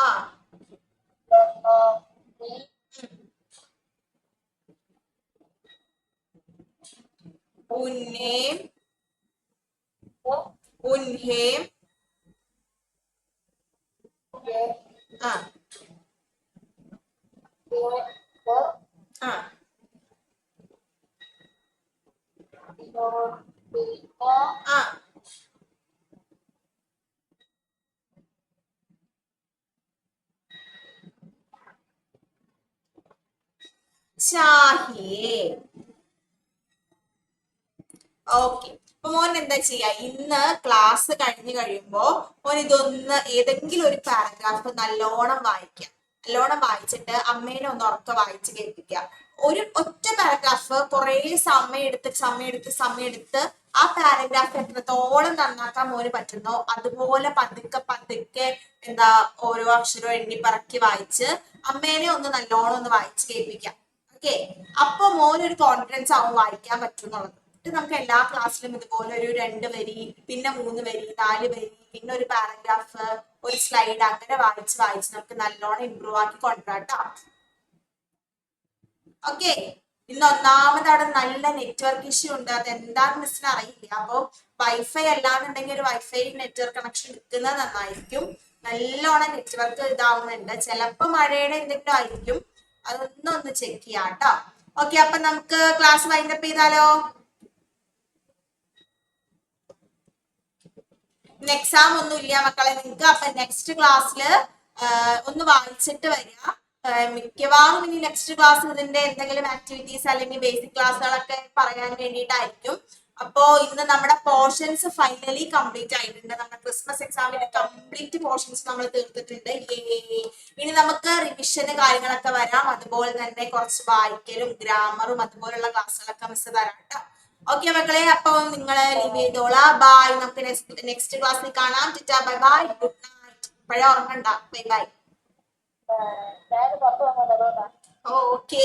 ആ उन्हें उन्हें हाँ हाँ हाँ चाहिए. ഓക്കെ, അപ്പൊ മോൻ എന്താ ചെയ്യാ? ഇന്ന് ക്ലാസ് കഴിഞ്ഞു കഴിയുമ്പോ മോൻ ഇതൊന്ന് ഏതെങ്കിലും ഒരു പാരഗ്രാഫ് നല്ലോണം വായിക്കാം. നല്ലോണം വായിച്ചിട്ട് അമ്മേനെ ഒന്ന് ഉറക്കെ വായിച്ച് കേൾപ്പിക്കുക. ഒരു ഒറ്റ പാരഗ്രാഫ് കുറെ സമയം എടുത്ത് ആ പാരഗ്രാഫ് എത്രത്തോളം നന്നാക്കാൻ മോന് പറ്റുന്നോ അതുപോലെ പതുക്കെ എന്താ ഓരോ അക്ഷരവും എണ്ണി പറക്കി വായിച്ച് അമ്മേനെ ഒന്ന് നല്ലോണം ഒന്ന് വായിച്ച് കേൾപ്പിക്കാം. ഓക്കെ, അപ്പൊ മോനൊരു കോൺഫിഡൻസ് ആവും വായിക്കാൻ പറ്റുന്നുള്ളത്. നമുക്ക് എല്ലാ ക്ലാസ്സിലും ഇതുപോലെ ഒരു 2 വരി, പിന്നെ 3 വരി, 4 വരി, പിന്നെ ഒരു പാരഗ്രാഫ്, ഒരു സ്ലൈഡ് അങ്ങനെ വായിച്ച് നമുക്ക് നല്ലോണം ഇമ്പ്രൂവ് ആക്കി കൊണ്ടുവരാം. ഓക്കെ, ഇന്ന് ഒന്നാമത് അവിടെ നല്ല നെറ്റ്വർക്ക് ഇഷ്യൂ ഉണ്ട്. അത് എന്താന്ന് മിസ്സിന് അറിയില്ല. അപ്പൊ വൈഫൈ അല്ലാന്നുണ്ടെങ്കിൽ ഒരു വൈഫൈ നെറ്റ്വർക്ക് കണക്ഷൻ എടുക്കുന്നത് നന്നായിരിക്കും. നല്ലോണം നെറ്റ്വർക്ക് ഇതാവുന്നുണ്ട്. ചിലപ്പോ മഴയുടെ എന്തെങ്കിലും ആയിരിക്കും. അതൊന്ന് ചെക്ക് ചെയ്യാം കേട്ടോ. ഓക്കെ, അപ്പൊ നമുക്ക് ക്ലാസ് വൈൻഡപ്പ് ചെയ്താലോ? എക്സാം ഒന്നും ഇല്ല മക്കളെ നിങ്ങൾക്ക്. അപ്പൊ നെക്സ്റ്റ് ക്ലാസ്സിൽ ഒന്ന് വായിച്ചിട്ട് വരിക. മിക്കവാറും ഇനി നെക്സ്റ്റ് ക്ലാസ് ഇതിന്റെ എന്തെങ്കിലും ആക്ടിവിറ്റീസ് അല്ലെങ്കിൽ ബേസിക് ക്ലാസ്സുകളൊക്കെ പറയാൻ വേണ്ടിയിട്ടായിരിക്കും. അപ്പോ ഇന്ന് നമ്മുടെ പോർഷൻസ് ഫൈനലി കംപ്ലീറ്റ് ആയിട്ടുണ്ട്. നമ്മുടെ ക്രിസ്മസ് എക്സാമിന്റെ കംപ്ലീറ്റ് പോർഷൻസ് നമ്മൾ തീർത്തിട്ടുണ്ട്. ഇനി നമുക്ക് റിവിഷന് കാര്യങ്ങളൊക്കെ വരാം. അതുപോലെ തന്നെ കുറച്ച് വായിക്കലും ഗ്രാമറും അതുപോലുള്ള ക്ലാസ്സുകളൊക്കെ മിസ് തരാം കേട്ടോ. ഓക്കെ മക്കളെ, അപ്പൊ നിങ്ങൾ ലീവ് ചെയ്തോളാം. ബൈ. നമുക്ക് നെക്സ്റ്റ് ക്ലാസ്സിൽ കാണാം. Bye bye, good night. ഇപ്പോഴേ ഉറങ്ങണ്ട. Bye bye. ഓക്കെ.